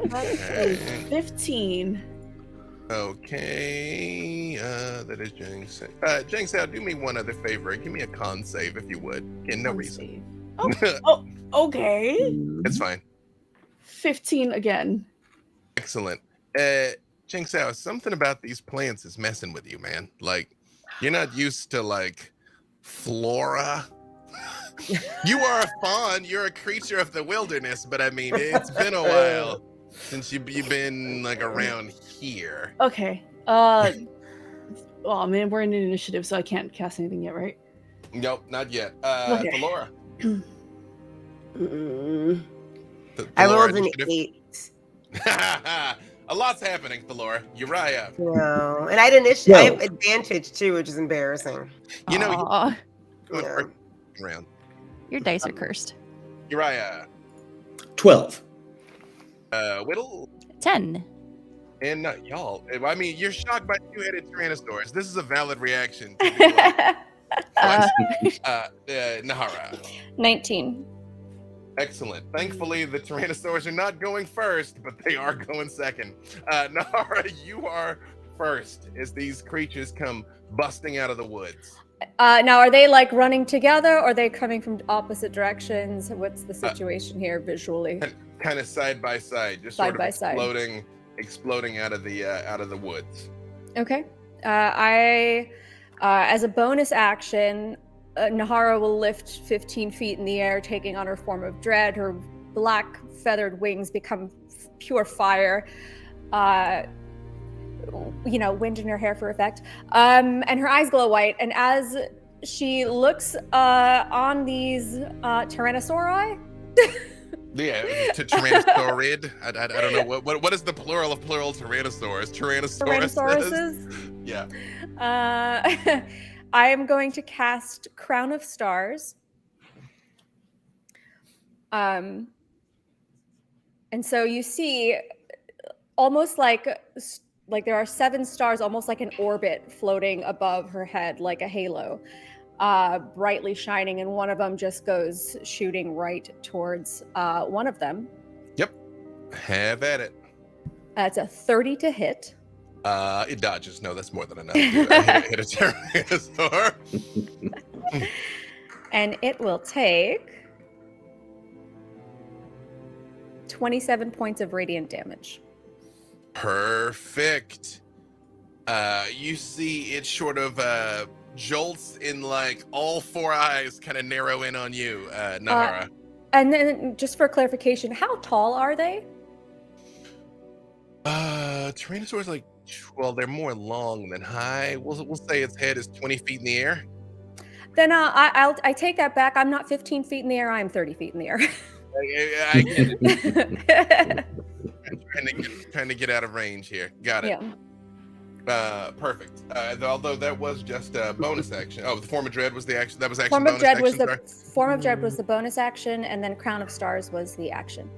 That's a 15. Okay. That is Jang Sao. Jang Sao, do me one other favor. Give me a con save if you would. Again, no reason. Oh, okay. It's fine. 15 again. Excellent. Jang Sao, something about these plants is messing with you, man. Like, you're not used to, like, flora. You are a fawn. You're a creature of the wilderness, but I mean, it's been a while since you've been, like, around here. Okay. Oh man, we're in an initiative, so I can't cast anything yet, right? Nope, not yet. Okay. Thellora. I Thellora rolled an initiative. 8. A lot's happening, Thellora. Uriah. No, and I had I have advantage too, which is embarrassing. You know, Aw, Yeah. round. your dice are cursed. Uriah. 12. Widdle. 10. And y'all, I mean, you're shocked by 2-headed Tyrannosaurs. This is a valid reaction. To the, Nahara. 19. Excellent. Thankfully, the Tyrannosaurs are not going first, but they are going second. Nahara, you are first as these creatures come busting out of the woods. Now, are they like running together or are they coming from opposite directions? What's the situation here visually? Kind of side by side, just Side sort of by side. exploding out of the woods. Okay. I, as a bonus action, Nahara will lift 15 feet in the air, taking on her form of dread. Her black feathered wings become pure fire. Wind in her hair for effect. And her eyes glow white. And as she looks on these Tyrannosauri, Yeah, to Tyrannosaurid. I don't know what is the plural of plural Tyrannosaurs? Tyrannosauruses. Yeah. I am going to cast Crown of Stars. And so you see almost like there are 7 stars, almost like an orbit floating above her head, like a halo, brightly shining, and one of them just goes shooting right towards one of them. Yep. Have at it. It's a 30 to hit. It dodges. No, that's more than enough. Hit a Tyrannosaur. And it will take 27 points of radiant damage. Perfect. You see it sort of jolts in like all four eyes kind of narrow in on you, Nahara. And then just for clarification, how tall are they? Tyrannosaur's like, well, they're more long than high. We'll say its head is 20 feet in the air. Then I take that back. I'm not 15 feet in the air. I'm 30 feet in the air. I get it. Trying to get out of range here. Got it. Yeah. Perfect. Although that was just a bonus action. Oh, the Form of Dread was the action. That was action. Form of bonus Dread action, was the sorry. Form of Dread was the bonus action, and then Crown of Stars was the action.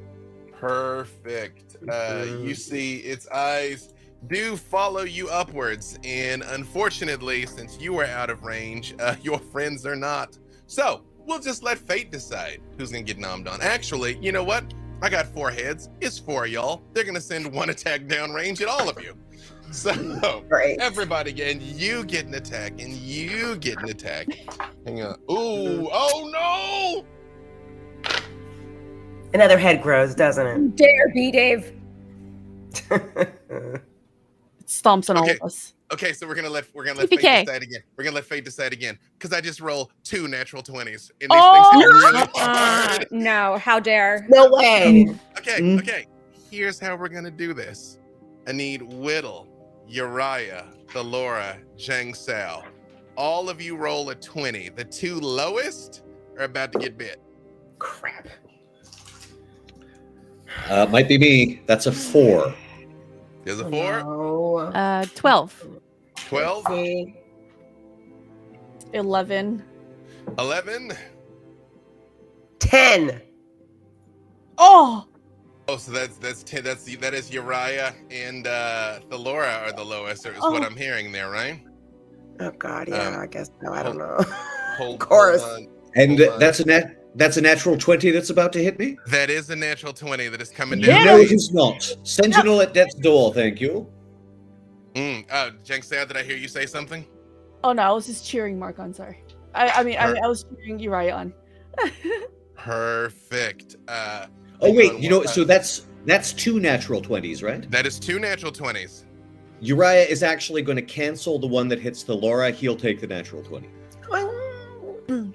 Perfect. You see its eyes do follow you upwards, and unfortunately, since you are out of range, your friends are not. So we'll just let fate decide who's gonna get nommed on. Actually, you know what? I got 4 heads. It's 4 of y'all. They're gonna send 1 attack down range at all of you. So Great. everybody get, and you get an attack, and you get an attack. Hang on. Ooh! Oh no! Another head grows, doesn't Dare be, Dave. it? It stomps on all of us. Okay, so we're gonna let fate TPK. decide again. We're gonna let fate decide again because I just roll 2 natural 20s, and these Oh! things are really hard. No, how dare. No way. Okay. Here's how we're gonna do this. I need Widdle, Uriah, Thellora, Jang Sao. All of you roll a 20. The 2 lowest are about to get bit. Crap. Might be me. That's a 4. There's a 4, No. 12. 12, See? 11. 11. 10. Oh! Oh, so that's 10. That is Uriah and Thellora are the lowest, is what I'm hearing there, right? Oh God, yeah, I guess so. I don't know. Hold, Of course. hold on. And Hold on. that's a natural 20 that's about to hit me? That is a natural 20 that is coming You down. know it is not. Sentinel at death's door, thank you. Jang Sao, did I hear you say something? Oh no, I was just cheering Mark on, sorry. I was cheering Uriah on. Perfect. Oh wait, on, you know, what- so that's 2 natural 20s, right? That is 2 natural 20s. Uriah is actually going to cancel the one that hits Thellora. He'll take the natural 20.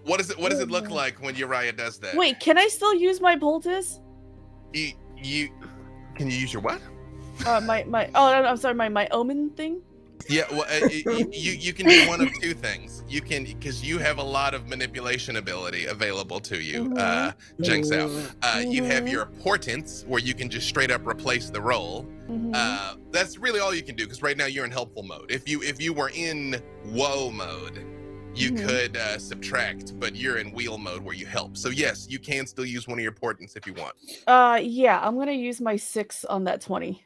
What does it look like when Uriah does that? Wait, can I still use my poultice? You can you use your what? I'm sorry, my omen thing? Yeah, well, you can do one of 2 things. You can, because you have a lot of manipulation ability available to you, Jang Sao. You have your portents, where you can just straight up replace the roll. That's really all you can do, because right now you're in helpful mode. If you were in woe mode, you could subtract, but you're in wheel mode where you help. So yes, you can still use one of your portents if you want. Yeah, I'm gonna use my 6 on that 20.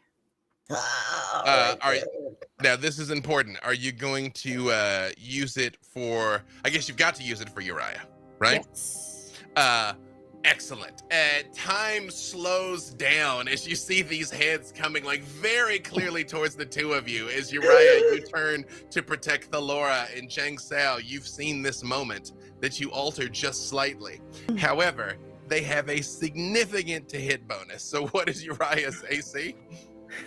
Now this is important. Are you going to use it for? I guess you've got to use it for Uriah, right? Yes. Excellent. Time slows down as you see these heads coming like very clearly towards the 2 of you. As Uriah, you turn to protect Thellora, and Jang Sao, you've seen this moment that you alter just slightly. However, they have a significant to hit bonus. So what is Uriah's AC?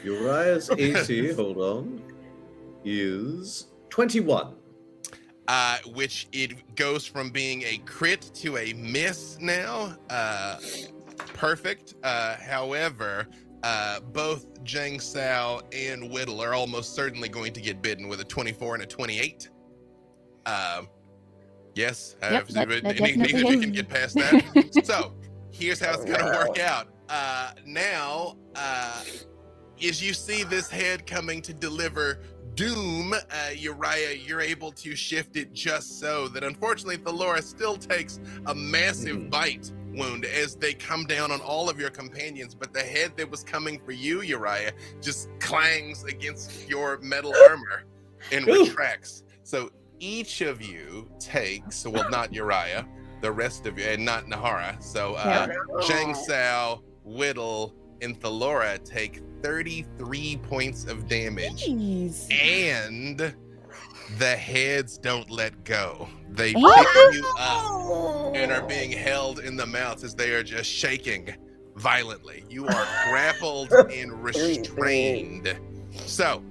Uriah's AC, hold on, is 21. Which it goes from being a crit to a miss now. Perfect. However, both Jang Sao and Widdle are almost certainly going to get bitten with a 24 and a 28. Yes, Yep, that Meagan, definitely you can get past that. So here's how it's gonna work out. Now, as you see this head coming to deliver doom, Uriah, you're able to shift it just so that unfortunately Thellora still takes a massive bite wound as they come down on all of your companions, but the head that was coming for you, Uriah, just clangs against your metal armor and retracts. So each of you takes, well, not Uriah, the rest of you, and not Nahara. So Jang Sao, Widdle, and Thellora take 33 points of damage. Jeez. And the heads don't let go. They pick What? you up and are being held in the mouths as they are just shaking violently. You are grappled and restrained. So,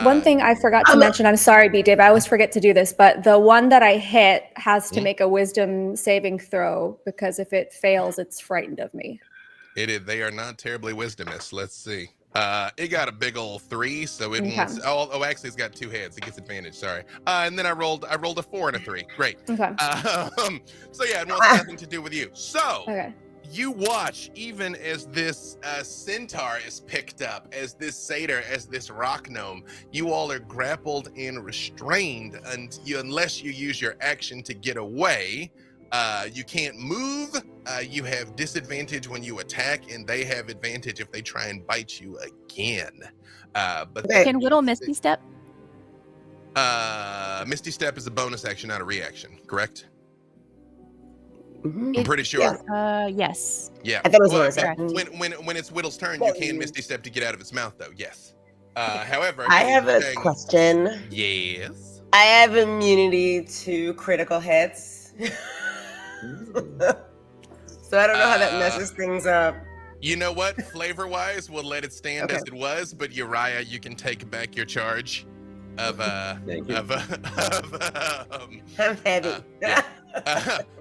One thing I forgot to mention, I'm sorry, B-Dave, I always forget to do this, but the one that I hit has to make a wisdom saving throw because if it fails, it's frightened of me. They are not terribly wisdomous. Let's see. It got a big old 3, so it Okay. won't. Oh, actually, it's got 2 heads. It gets advantage. Sorry. And then I rolled a 4 and a 3. Great. Okay. So yeah, it wants nothing to do with you. So Okay. you watch even as this centaur is picked up, as this satyr, as this rock gnome. You all are grappled and restrained, and unless you use your action to get away. You can't move. You have disadvantage when you attack, and they have advantage if they try and bite you again. But Okay. Can Widdle Misty Step? Misty Step is a bonus action, not a reaction, correct? Mhm. I'm pretty sure. Yeah. Yes. Yeah. I thought it was Well, bonus but action. when it's Whittle's turn, Well, you can Misty Step to get out of its mouth, though. Yes. However, I have a Jang- question. Yes. I have immunity to critical hits. So I don't know how that messes things up. You know what? Flavor-wise, we'll let it stand Okay. as it was. But Uriah, you can take back your charge of Thank you. I'm heavy. yeah.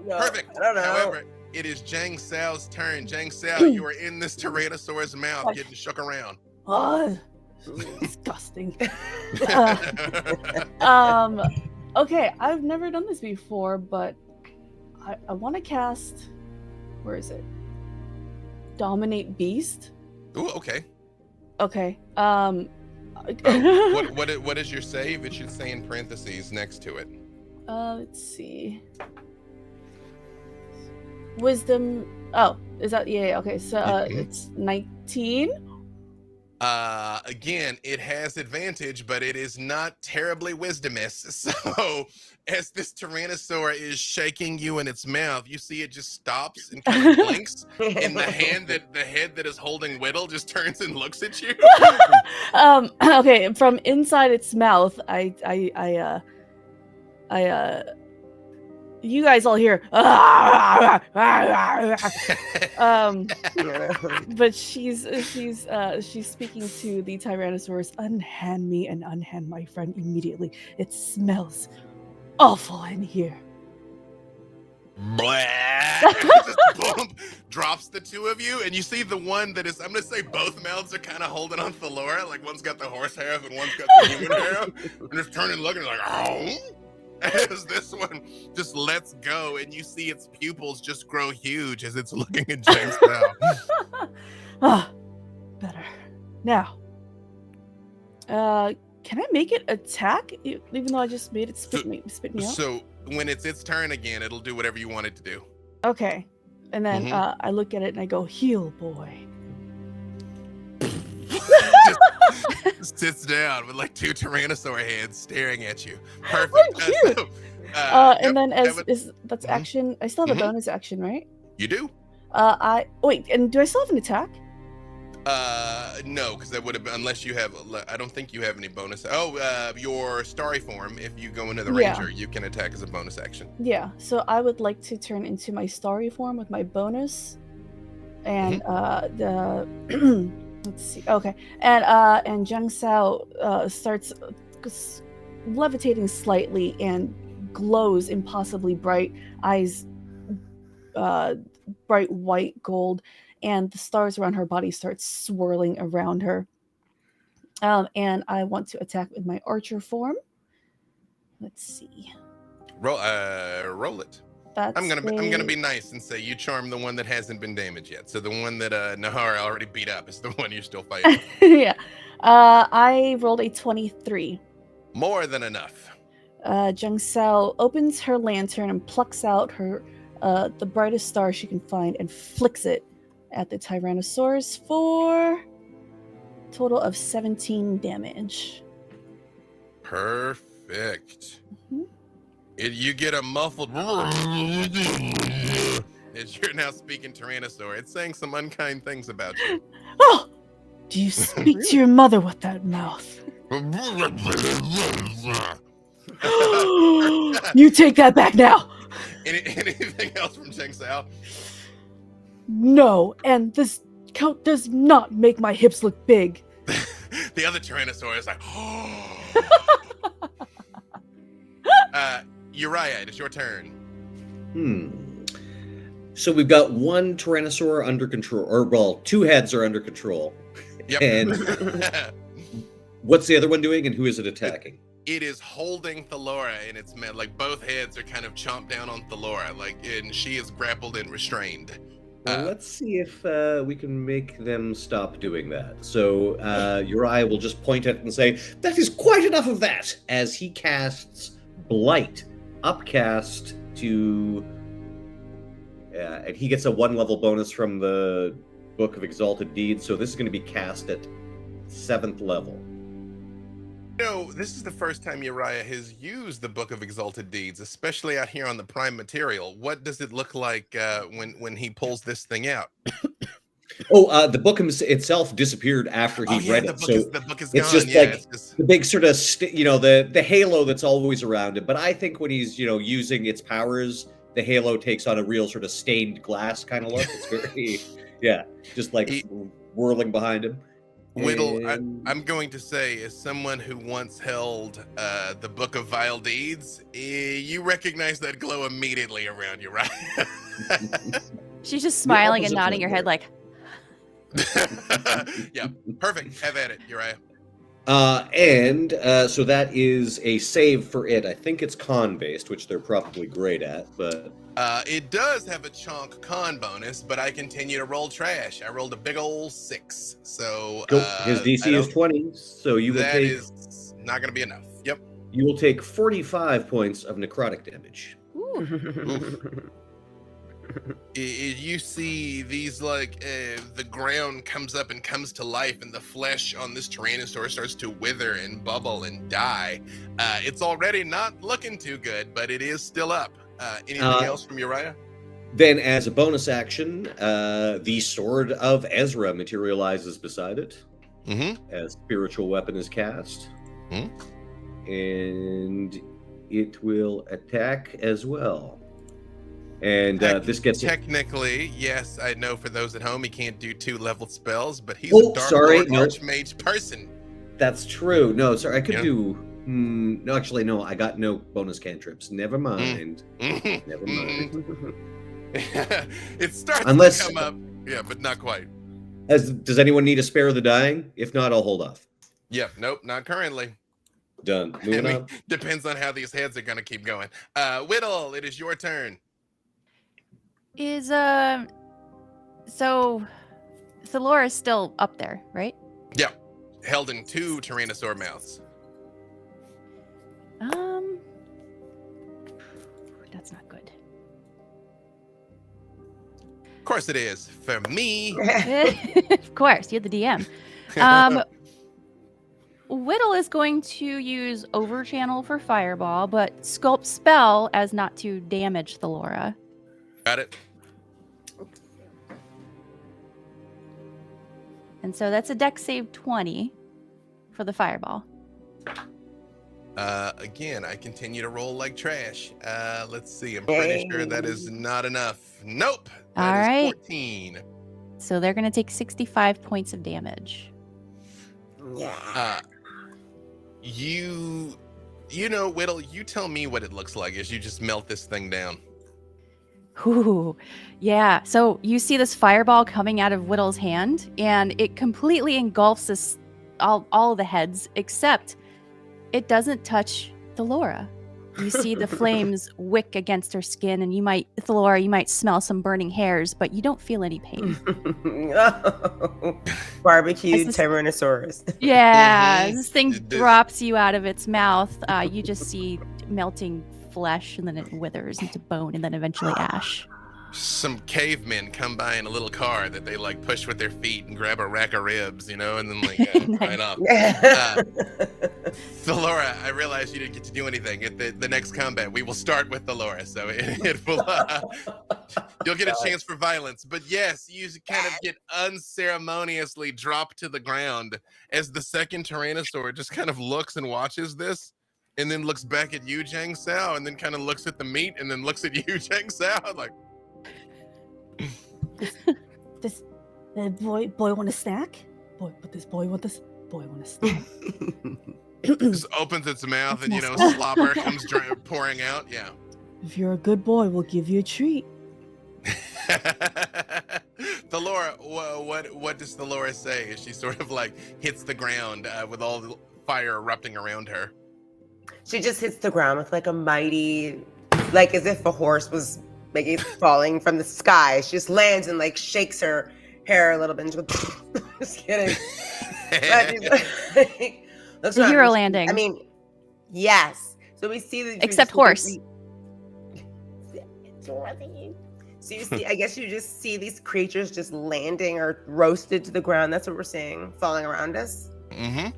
No, Perfect. I don't know. However, it is Jang Sao's turn. Jang Sao, you are in this Tyrannosaur's mouth, getting shook around. Oh, disgusting. Okay, I've never done this before, but I want to cast. Where is it? Dominate Beast. Ooh, okay. Okay. What is your save? It should say in parentheses next to it. Let's see. Wisdom. Oh, is that yeah? Okay, so it's 19. Again, it has advantage, but it is not terribly wisdomous. So, as this Tyrannosaur is shaking you in its mouth, you see it just stops and kind of blinks, and the head that is holding Widdle just turns and looks at you. Okay, from inside its mouth, you guys all hear but she's speaking to the Tyrannosaurus. Unhand me and unhand my friend immediately. It smells awful in here. Blah. Just bump, drops the two of you, and you see the one that is, I'm gonna say both mouths are kind of holding on Thellora, like one's got the horse half and one's got the human half, and just turning and looking like, oh. As this one just lets go, and you see its pupils just grow huge as it's looking at Jang Sao. Better. Now, can I make it attack, even though I just made it spit me out? So when it's its turn again, it'll do whatever you want it to do. Okay. And then I look at it and I go, heal, boy. Just sits down with like 2 Tyrannosaur heads staring at you. Perfect. Cute. And then that's action. I still have a bonus action, right? You do? Wait, and do I still have an attack? No, because that would have been, unless you have, I don't think you have any bonus. Your starry form, if you go into the ranger, you can attack as a bonus action. Yeah, so I would like to turn into my starry form with my bonus. And let's see. Okay. And Jang Sao starts levitating slightly and glows impossibly bright, eyes bright white gold, and the stars around her body start swirling around her. And I want to attack with my archer form. Let's see. Roll it. That's I'm gonna be nice and say you charm the one that hasn't been damaged yet. So the one that Nahara already beat up is the one you're still fighting. Yeah. I rolled a 23. More than enough. Jang Sao opens her lantern and plucks out her the brightest star she can find and flicks it at the Tyrannosaurus for a total of 17 damage. Perfect. You get a muffled as you're now speaking Tyrannosaur. It's saying some unkind things about you. Oh, do you speak to your mother with that mouth? You take that back now. Anything else from Jang Sao? No, and this coat does not make my hips look big. The other Tyrannosaur is like, Uriah, it is your turn. So we've got one Tyrannosaur under control, or well, two heads are under control. Yep. And what's the other one doing, and who is it attacking? It is holding Thellora in its mouth. Like both heads are kind of chomped down on Thellora, and she is grappled and restrained. Well, let's see if we can make them stop doing that. So Uriah will just point at it and say, "That is quite enough of that," as he casts Blight, upcast to... and he gets a 1-level bonus from the Book of Exalted Deeds, so this is going to be cast at 7th level. No, this is the first time Uriah has used the Book of Exalted Deeds, especially out here on the Prime material. What does it look like when he pulls this thing out? The book itself disappeared after he read it. The book is gone. It's just the big sort of, the halo that's always around it. But I think when he's, using its powers, the halo takes on a real sort of stained glass kind of look. It's very, just like whirling behind him. Widdle, I'm going to say, as someone who once held the Book of Vile Deeds, you recognize that glow immediately around you, right? She's just smiling and nodding her head like... Yeah, perfect. Have at it, Uriah. So that is a save for it. I think it's con-based, which they're probably great at, but... it does have a chunk con bonus, but I continue to roll trash. I rolled a big old 6, so... his DC is 20, so you will take... That is not going to be enough. Yep. You will take 45 points of necrotic damage. Ooh. You see these, the ground comes up and comes to life, and the flesh on this Tyrannosaur starts to wither and bubble and die. It's already not looking too good, but it is still up. Anything else from Uriah? Then, as a bonus action, the Sword of Ezra materializes beside it. As spiritual weapon is cast. And it will attack as well. And this gets... Technically, yes, I know for those at home, he can't do 2-level spells, but he's a Dark Lord Archmage person. That's true. No, sorry, I could do... no, actually, no, I got no bonus cantrips. Never mind. Never mind. It starts to come up, but not quite. Does anyone need a spare of the dying? If not, I'll hold off. Yep, nope, not currently. Done. Moving on. Depends on how these heads are going to keep going. Widdle, it is your turn. So Thellora is still up there, right? Yeah, held in 2 Tyrannosaur mouths. That's not good. Of course it is. For me. Of course, you're the DM. Widdle is going to use Overchannel for Fireball, but Sculpt Spell as not to damage Thellora. Got it. And so that's a Dex save 20 for the Fireball. Again, I continue to roll like trash. Let's see. I'm pretty sure that is not enough. Nope. That is 14. So they're going to take 65 points of damage. Yeah. You know, Widdle, you tell me what it looks like as you just melt this thing down. Ooh, yeah. So you see this fireball coming out of Widdle's hand, and it completely engulfs all the heads, except it doesn't touch Thellora. You see the flames wick against her skin, and Thellora, you might smell some burning hairs, but you don't feel any pain. Barbecued Tyrannosaurus. Yeah, this thing drops you out of its mouth. You just see melting flesh, and then it withers into bone, and then eventually ash. Some cavemen come by in a little car that they push with their feet and grab a rack of ribs, and then right off. Thellora, I realize you didn't get to do anything at the next combat. We will start with Thellora, so it will. You'll get a God. chance for violence. But yes, you kind of get unceremoniously dropped to the ground as the second Tyrannosaur just kind of looks and watches this, and then looks back at you, Jang Sao, and then kind of looks at the meat, and then looks at you, Jang Sao, like, This boy want a snack? Boy, but this boy want this. Boy want a snack. just opens its mouth, and slobber comes pouring out. Yeah. If you're a good boy, we'll give you a treat. Thellora, what does Thellora say as she sort of like hits the ground with all the fire erupting around her? She just hits the ground with like a mighty, like as if a horse was maybe falling from the sky. She just lands and like shakes her hair a little bit. And she goes, just kidding. That's The hero landing. I mean, yes. So we see the Except horse. So you see, I guess you just see these creatures just landing or roasted to the ground. That's what we're seeing, falling around us. Mm-hmm.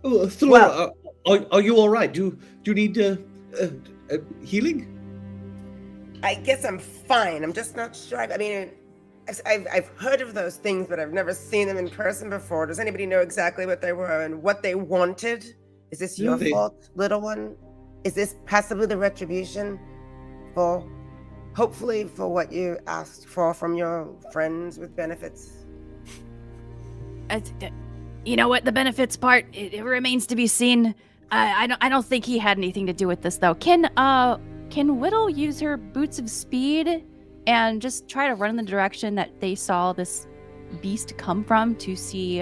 Oh, Thellora, are you all right? Do you need healing? I guess I'm fine. I'm just not sure. I mean, I've heard of those things, but I've never seen them in person before. Does anybody know exactly what they were and what they wanted? Is this your fault, little one? Is this possibly the retribution for, hopefully, for what you asked for from your friends with benefits? You know what? The benefits part, it remains to be seen. I don't think he had anything to do with this, though. Can Widdle use her boots of speed and just try to run in the direction that they saw this beast come from to see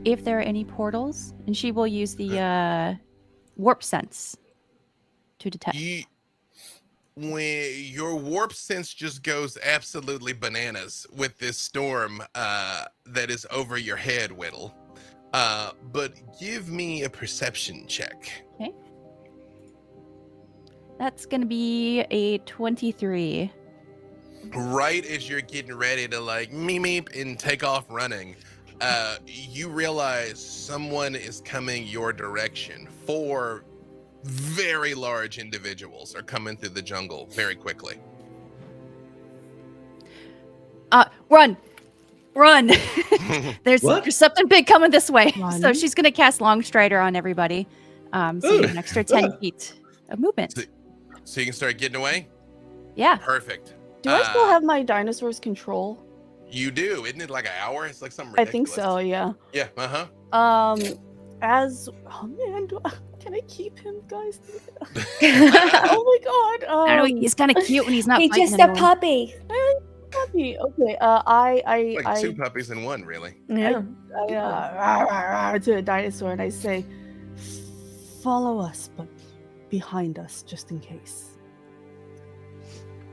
if there are any portals? And she will use the warp sense to detect. When your warp sense just goes absolutely bananas with this storm that is over your head, Widdle. But give me a perception check. Okay. That's going to be a 23. Right as you're getting ready to like meep and take off running, you realize someone is coming your direction. 4 very large individuals are coming through the jungle very quickly. Run! There's What? something big coming this way. Run. So she's going to cast Long Strider on everybody. So you have an extra 10 feet of movement. So you can start getting away? Yeah. Perfect. Do I still have my dinosaur's control? You do. Isn't it like an hour? It's like something I ridiculous. think so, yeah. Yeah, uh-huh. Oh man, can I keep him, guys? Oh my god. I don't know, he's kind of cute when he's not He's fighting just a anyone. puppy. Puppy. Okay. I Like 2 puppies in 1, really. Yeah. to a dinosaur and I say, follow us, but behind us, just in case.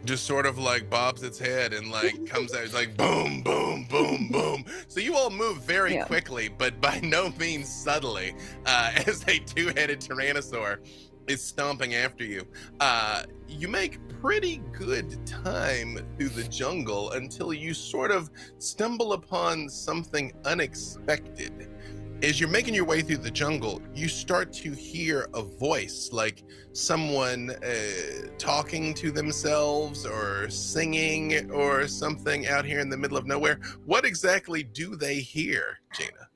Just sort of like bobs its head and like comes out. It's like boom, boom, boom, boom. So you all move very quickly, but by no means subtly, as a 2-headed Tyrannosaur is stomping after you. You make pretty good time through the jungle until you sort of stumble upon something unexpected. As you're making your way through the jungle, you start to hear a voice, like someone talking to themselves or singing or something out here in the middle of nowhere. What exactly do they hear, Gina?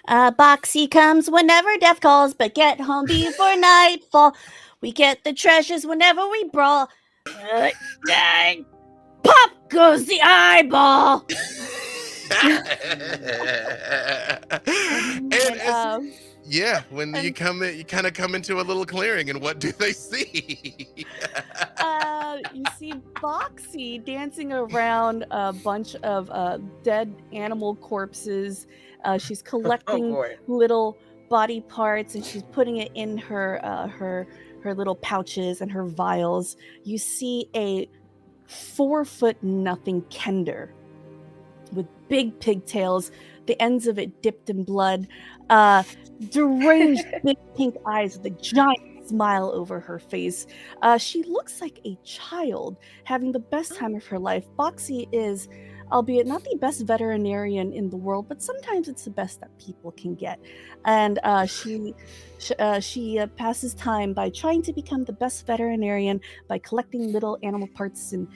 Boxy comes whenever death calls, but get home before nightfall. We get the treasures whenever we brawl. Dang. Pop goes the eyeball. When you come in, you kind of come into a little clearing, and what do they see? You see Boxy dancing around a bunch of dead animal corpses. She's collecting little body parts and she's putting it in her little pouches and her vials. You see a 4'0" kender with big pigtails, the ends of it dipped in blood, deranged big pink eyes with a giant smile over her face. She looks like a child having the best time of her life. Boxy is albeit not the best veterinarian in the world, but sometimes it's the best that people can get. And she passes time by trying to become the best veterinarian by collecting little animal parts and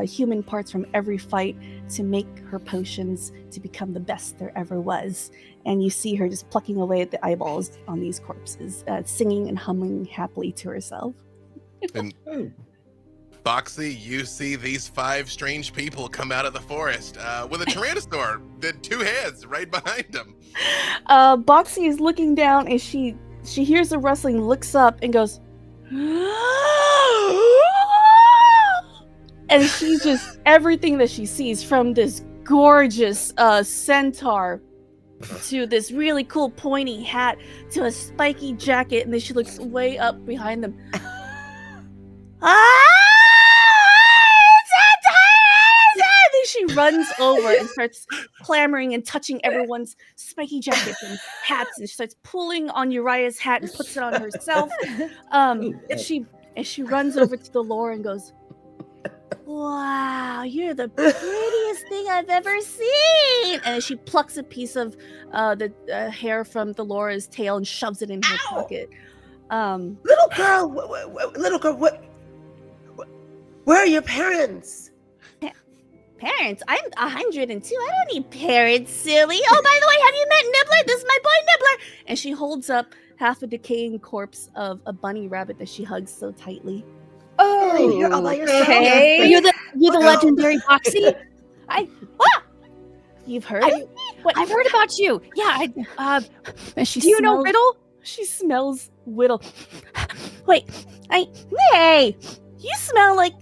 human parts from every fight to make her potions to become the best there ever was. And you see her just plucking away at the eyeballs on these corpses, singing and humming happily to herself. And Boxy, you see these 5 strange people come out of the forest with a Tyrannosaur, the 2 heads right behind them. Boxy is looking down and she hears the rustling, looks up and goes, and she's just everything that she sees, from this gorgeous centaur to this really cool pointy hat to a spiky jacket, and then she looks way up behind them. She runs over and starts clamoring and touching everyone's spiky jackets and hats, and she starts pulling on Uriah's hat and puts it on herself. And she runs over to Thellora and goes, "Wow, you're the prettiest thing I've ever seen!" And she plucks a piece of the hair from Thellora's tail and shoves it in her pocket. Little girl, where are your parents? Parents? I'm 102. I don't need parents, silly. Oh, by the way, have you met Nibbler? This is my boy Nibbler. And she holds up half a decaying corpse of a bunny rabbit that she hugs so tightly. Oh, you're all by yourself. Okay. You're the legendary Boxy. You've heard I- of me? What? I've heard about you. Yeah. And she Do you know smells- Widdle? She smells Widdle. Wait, hey, you smell like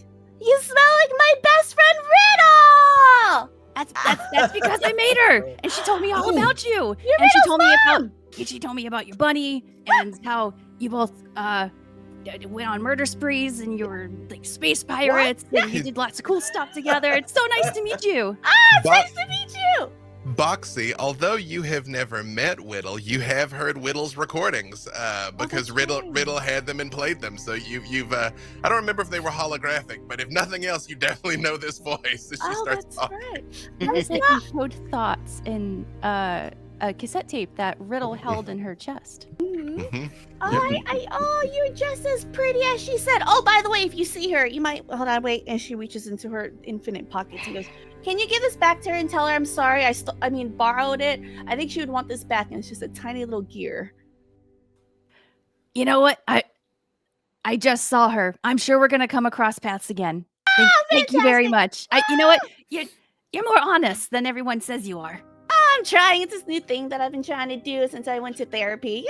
my best friend Riddle. That's because I made her, and she told me all about you. You're And she Riddle's told me mom. she told me about your bunny and how you both went on murder sprees, and you were like space pirates, and you did lots of cool stuff together. It's so nice to meet you. It's nice to meet you. Boxy, although you have never met Widdle, you have heard Widdle's recordings because Riddle had them and played them. So you've I don't remember if they were holographic, but if nothing else, you definitely know this voice. As she starts that's talking. right. That was like encode thoughts in a cassette tape that Riddle held in her chest. Mhm. Oh, you're just as pretty as she said. Oh, by the way, if you see her, you might hold on, wait. And she reaches into her infinite pockets and goes, "Can you give this back to her and tell her I'm sorry? I borrowed it. I think she would want this back." And it's just a tiny little gear. You know what? I just saw her. I'm sure we're gonna come across paths again. Thank you very much. You know what? You're more honest than everyone says you are. I'm trying. It's this new thing that I've been trying to do since I went to therapy.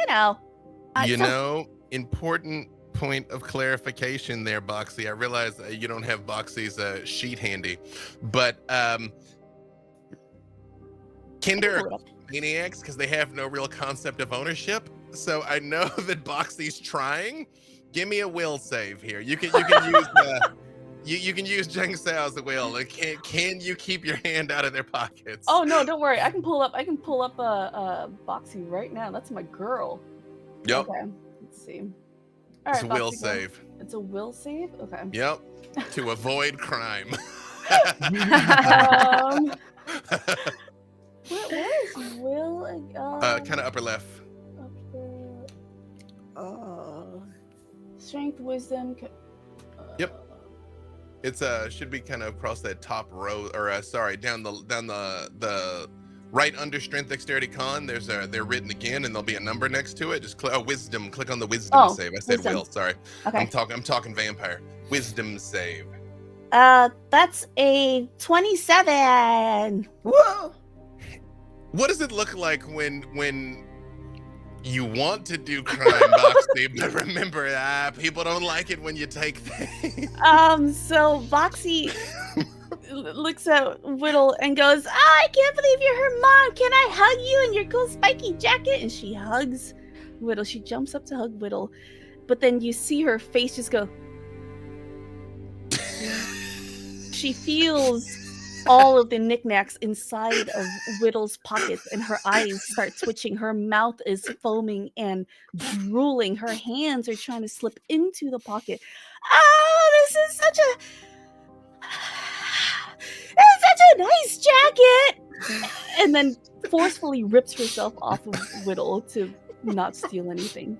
Important point of clarification there, Boxy. I realize you don't have Boxy's sheet handy, but Kinder are maniacs because they have no real concept of ownership. So I know that Boxy's trying. Give me a will save here. You can use you can use Jang Sao as a will. Can you keep your hand out of their pockets? Oh no, don't worry. I can pull up a Boxy right now. That's my girl. Yep. Okay. Let's see. All It's a right, will Boxy, go. save. It's a will save. Okay. Yep. To avoid crime. Where is will? Kind of upper left. Oh. Strength, wisdom. Yep. It's should be kind of across that top row, or down the right under strength, dexterity, con. They're written again, and there'll be a number next to it. Just wisdom. Click on the wisdom save. I said wisdom. will. Sorry. Okay. I'm talking vampire. Wisdom save. That's a 27. Whoa. What does it look like when you want to do crime, Boxy, but remember, people don't like it when you take things. So Boxy looks at Widdle and goes, "Oh, I can't believe you're her mom. Can I hug you in your cool spiky jacket?" And she hugs Widdle. She jumps up to hug Widdle, but then you see her face just go. She feels all of the knickknacks inside of Widdle's pockets, and her eyes start twitching. Her mouth is foaming and drooling. Her hands are trying to slip into the pocket. Oh, this is such a nice jacket. and then forcefully rips herself off of Widdle to not steal anything.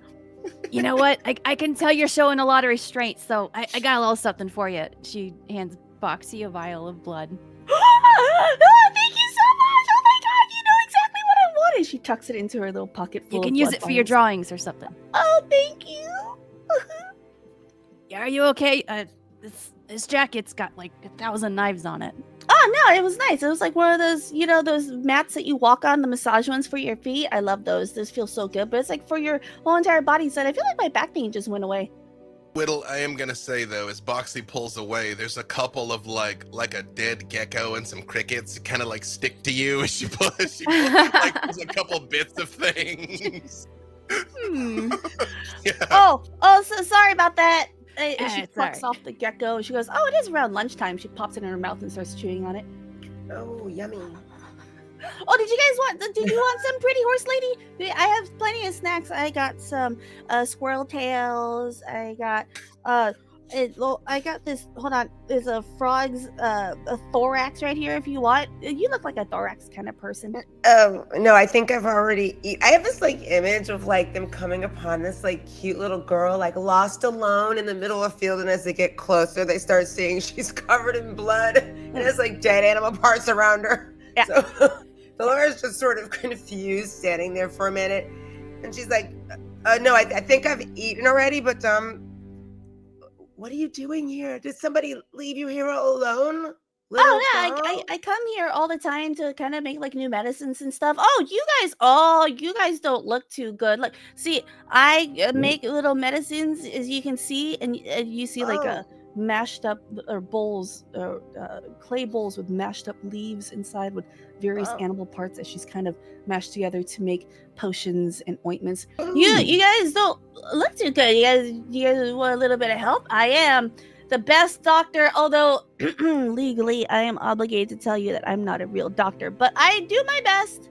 You know what? I can tell you're showing a lot of restraint, so I got a little something for you. She hands Boxy a vial of blood. Oh, thank you so much! Oh my god, you know exactly what I wanted! She tucks it into her little pocket full You of can use blood it for your vials. drawings or something. Oh, thank you! Yeah, are you okay? This jacket's got like 1,000 knives on it. Oh no, it was nice. It was like one of those, you know, those mats that you walk on, the massage ones for your feet. I love those. Those feel so good. But it's like for your whole entire body. So I feel like my back pain just went away. Widdle, I am gonna say though, as Boxy pulls away, there's a couple of like a dead gecko and some crickets kind of like stick to you as she pulls like there's a couple bits of things. Yeah. Oh, so sorry about that. She it's plucks alright. off the gecko. She goes, oh, it is around lunchtime. She pops it in her mouth and starts chewing on it. Oh, yummy. Oh, did you want some, pretty horse lady? I have plenty of snacks. I got some squirrel tails. I got I got this. Hold on, there's a frog's a thorax right here if you want. You look like a thorax kind of person. Oh, no, I think I've already I have this like image of like them coming upon this like cute little girl like lost alone in the middle of a field, and as they get closer they start seeing she's covered in blood and has like dead animal parts around her. Yeah. So Thellora's just sort of confused, standing there for a minute, and she's like, no, I think I've eaten already, but what are you doing here? Did somebody leave you here all alone? Oh yeah, girl? I come here all the time to kind of make like new medicines and stuff. You guys don't look too good. Like, see, I make little medicines, as you can see, and you see like Oh. mashed up or bowls, clay bowls with mashed up leaves inside with various Oh. animal parts that she's kind of mashed together to make potions and ointments. Oh. You guys don't look too good. You guys want a little bit of help? I am the best doctor, although legally I am obligated to tell you that I'm not a real doctor, but I do my best.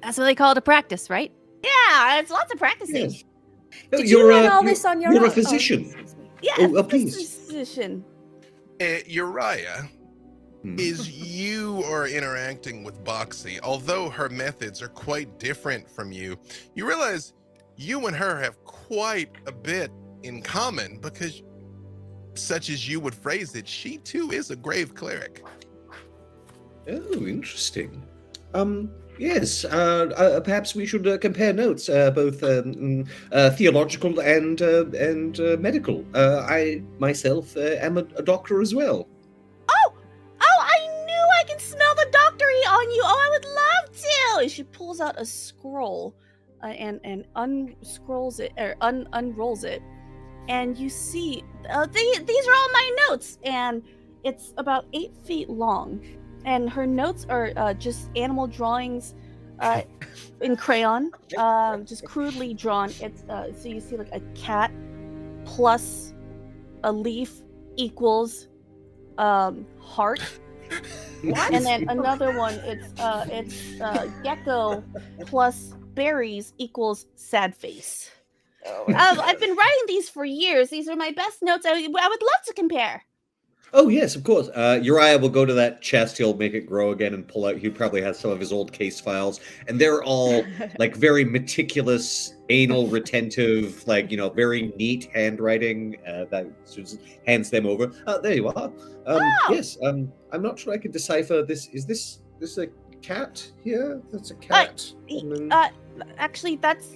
That's what they call it, a practice, right? Yeah, it's lots of practicing. Yes. Did you learn all this on your You're own? a physician. Excuse me. Yeah, Oh, please. physician. Uriah, Hmm. is you are interacting with Boxy, although her methods are quite different from you, you realize you and her have quite a bit in common because, such as you would phrase it, she too is a grave cleric. Oh, interesting. Yes. Perhaps we should compare notes, both theological and medical. I myself am a doctor as well. Oh, I knew I can smell the doctory on you. Oh, I would love to. And she pulls out a scroll and unscrolls it or unrolls it, and you see these are all my notes, and it's about 8 feet long, and her notes are just animal drawings in crayon, just crudely drawn. It's so you see like a cat plus a leaf equals heart. What? And then another one, it's gecko plus berries equals sad face. Oh, I've been writing these for years. These are my best notes. I would love to compare. Oh yes, of course. Uriah will go to that chest. He'll make it grow again and pull out. He probably has some of his old case files, and they're all like very meticulous, anal retentive, like very neat handwriting. That Susan hands them over. There you are. Yes. I'm not sure I can decipher this. Is this a cat here? That's a cat. Actually, that's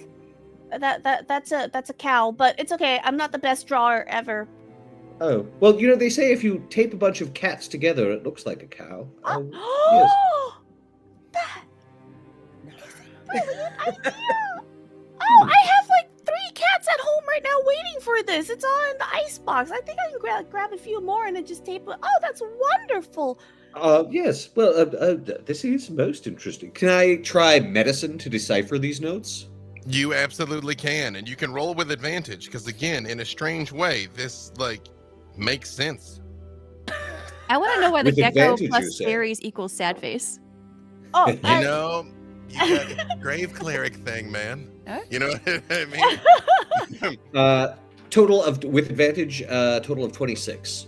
a cow, but it's okay. I'm not the best drawer ever. Oh well, they say if you tape a bunch of cats together, it looks like a cow. Yes. That brilliant idea. Oh, I have like 3 cats at home right now waiting for this. It's all in the icebox. I think I can grab a few more and then just tape it. Oh, that's wonderful. Yes. Well, this is most interesting. Can I try medicine to decipher these notes? You absolutely can, and you can roll with advantage because, again, in a strange way, this makes sense. I want to know why the With gecko advantage, you plus say. berries equals sad face. Oh, You got the grave cleric thing, man. Huh? You know what I mean? Total of with advantage. Total of 26.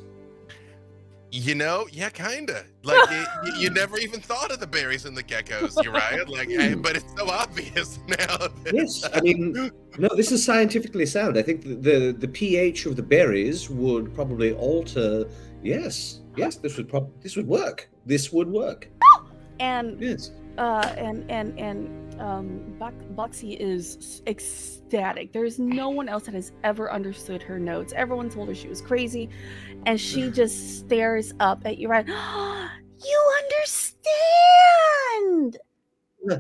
Yeah, kinda. Like you never even thought of the berries and the geckos, Uriah. But it's so obvious now. Yes, I mean, no, this is scientifically sound. I think the pH of the berries would probably alter. Yes, this would work. This would work. And Yes. Boxy is ecstatic. There's no one else that has ever understood her notes. Everyone told her she was crazy, and she just stares up at Uriah. You understand?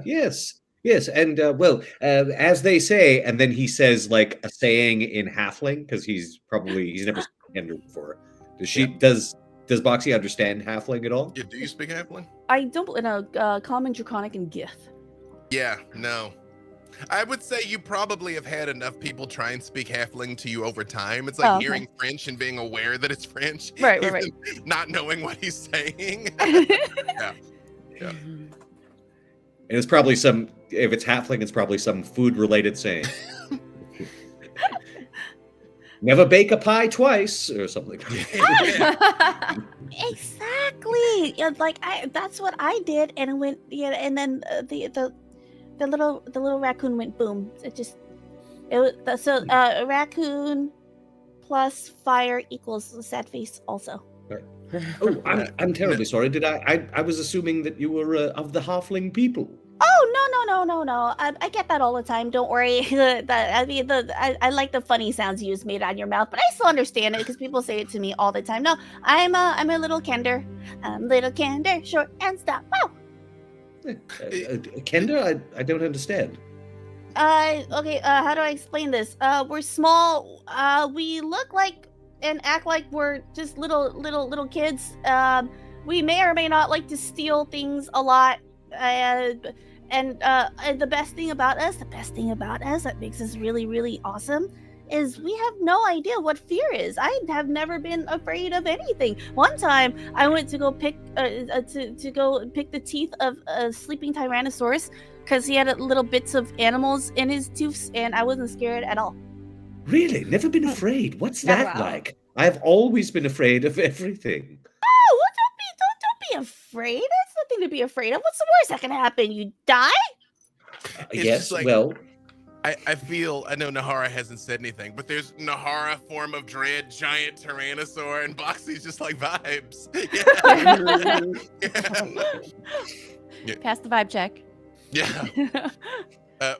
Yes, and as they say, and then he says like a saying in Halfling because he's never spoken to before. Does Boxy understand Halfling at all? Yeah, do you speak Halfling? I don't in a common, draconic, and Gith. Yeah, no. I would say you probably have had enough people try and speak Halfling to you over time. It's like hearing French and being aware that it's French. Right. Not knowing what he's saying. Yeah. And it's probably if it's Halfling, it's probably some food-related saying. Never bake a pie twice, or something. Exactly. That's what I did, and it went. Yeah, and then the little raccoon went boom. A raccoon plus fire equals a sad face. Also. Oh, I'm terribly sorry. Did I was assuming that you were of the Halfling people. Oh no. I get that all the time. Don't worry. I like the funny sounds you just made on your mouth, but I still understand it because people say it to me all the time. No, I'm a little Kender. Little Kender, short and stout. Wow. Kender, I don't understand. Okay. How do I explain this? We're small. We look like and act like we're just little kids. We may or may not like to steal things a lot. And the best thing about us that makes us really, really awesome is we have no idea what fear is. I have never been afraid of anything. One time I went to go pick the teeth of a sleeping Tyrannosaurus because he had little bits of animals in his teeth, and I wasn't scared at all. Really? Never been afraid? What's that like? I've always been afraid of everything. Oh, well, don't be afraid. That's nothing to be afraid of. What's the worst that can happen? You die? Yes, like, well... I feel, I know Nahara hasn't said anything, but there's Nahara, form of dread, giant Tyrannosaur, and Boxy's just like vibes. Yeah. Pass the vibe check. Yeah.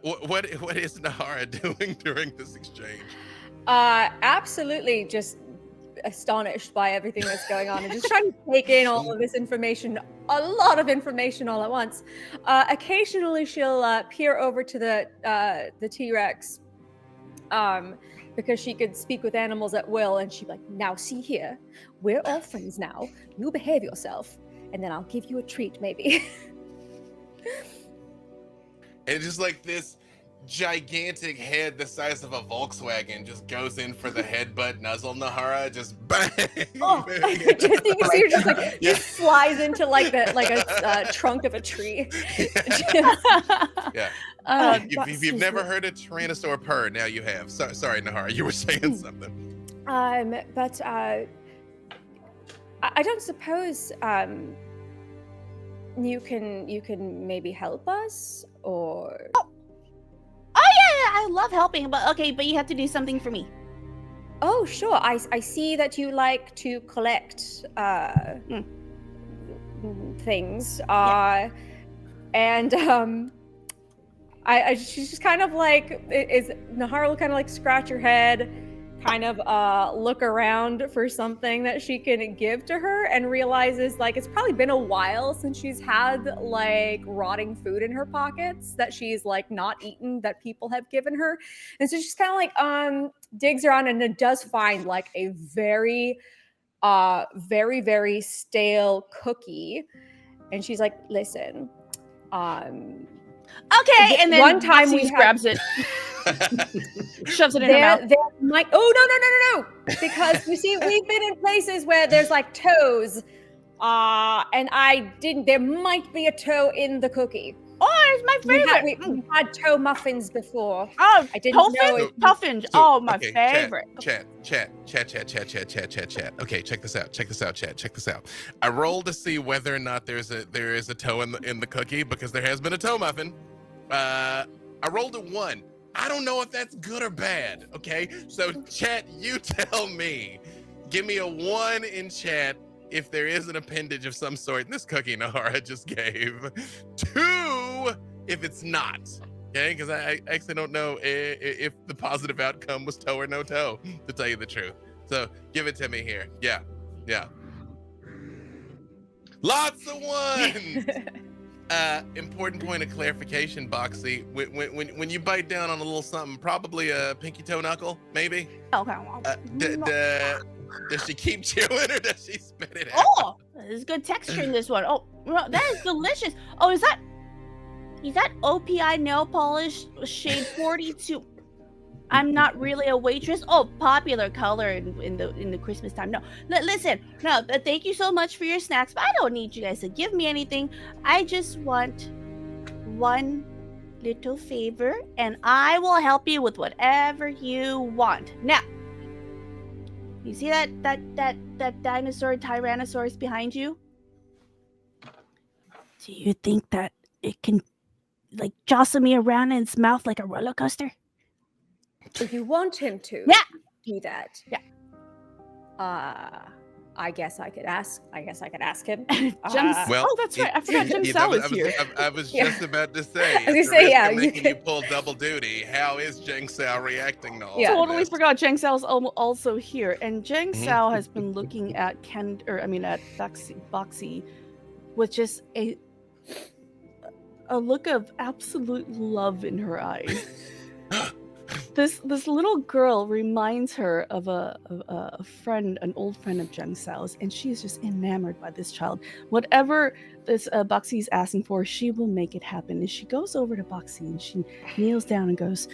What is Nahara doing during this exchange? Absolutely just astonished by everything that's going on and just trying to take in all of this information, a lot of information all at once. Occasionally she'll peer over to the T-Rex because she could speak with animals at will, and she'd be like, now see here, we're all friends now, you behave yourself, and then I'll give you a treat maybe. And just like this gigantic head the size of a Volkswagen just goes in for the headbutt nuzzle. Nahara just bang. Oh, just you can see her just like just flies into like a trunk of a tree. Yeah. You've never heard a Tyrannosaur purr. Now you have. Sorry, Nahara, you were saying something. But I don't suppose you can maybe help us, or. Oh yeah, I love helping, but you have to do something for me. Oh sure, I see that you like to collect things. Yeah. And she's just kind of like, Nahara will kind of like scratch her head, kind of look around for something that she can give to her, and realizes like it's probably been a while since she's had like rotting food in her pockets that she's like not eaten that people have given her. And so she's kind of like digs around and it does find like a very very, very stale cookie. And she's like, listen, okay, and then one time Boxy we grabs it. Shoves it in her mouth. No. Because you see, we've been in places where there's like toes, and there might be a toe in the cookie. Oh, it's my favorite. We had toe muffins before. Oh, I didn't know toffins? it. Puffins. So, Oh, my okay, favorite. Chat. Okay, check this out, chat. Check this out. I rolled to see whether or not there is a toe in the cookie because there has been a toe muffin. I rolled a 1. I don't know if that's good or bad. Okay, so chat, you tell me. Give me a 1 in chat if there is an appendage of some sort in this cookie Nahara just gave. 2 if it's not. Okay, because I actually don't know if the positive outcome was toe or no toe, to tell you the truth. So give it to me here. Yeah. Lots of 1s. Important point of clarification, Boxy. When you bite down on a little something, probably a pinky toe knuckle, maybe. Okay. Does she keep chewing or does she spit it out? Oh, there's good texture in this one. Oh, that is delicious. Oh, is that OPI nail polish shade 42? I'm not really a waitress. Oh, popular color in the Christmas time. No, listen. No, thank you so much for your snacks, but I don't need you guys to give me anything. I just want one little favor, and I will help you with whatever you want. Now, you see that dinosaur Tyrannosaurus behind you? Do you think that it can like jostle me around in its mouth like a roller coaster? If you want him to do that. Yeah. I guess I could ask him. Well, that's right. I forgot Jang Sao is here. I was just about to say. I was gonna say, yeah, You you pull double duty. How is Jang Sao reacting to all Yeah. Totally this? forgot Jang Sao's also here, and Jang Sao has been looking at Boxy with just a look of absolute love in her eyes. This little girl reminds her of a friend, an old friend of Jang Sao's, and she's just enamored by this child. Whatever this Boxy's asking for, she will make it happen. And she goes over to Boxy and she kneels down and goes,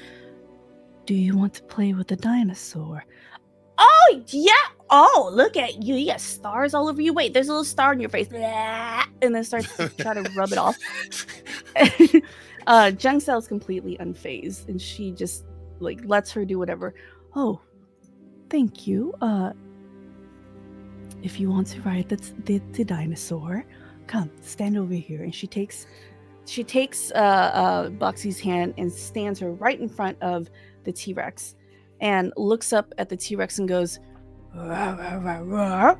"Do you want to play with the dinosaur?" Oh, yeah. Oh, look at you. You got stars all over you. Wait, there's a little star in your face. And then starts to try to rub it off. Jang Sao's completely unfazed, and she just lets her do whatever. Oh, thank you. If you want to ride the dinosaur, come stand over here. And she takes Boxy's hand and stands her right in front of the T-Rex, and looks up at the T-Rex and goes, "Rah, rah, rah, rah.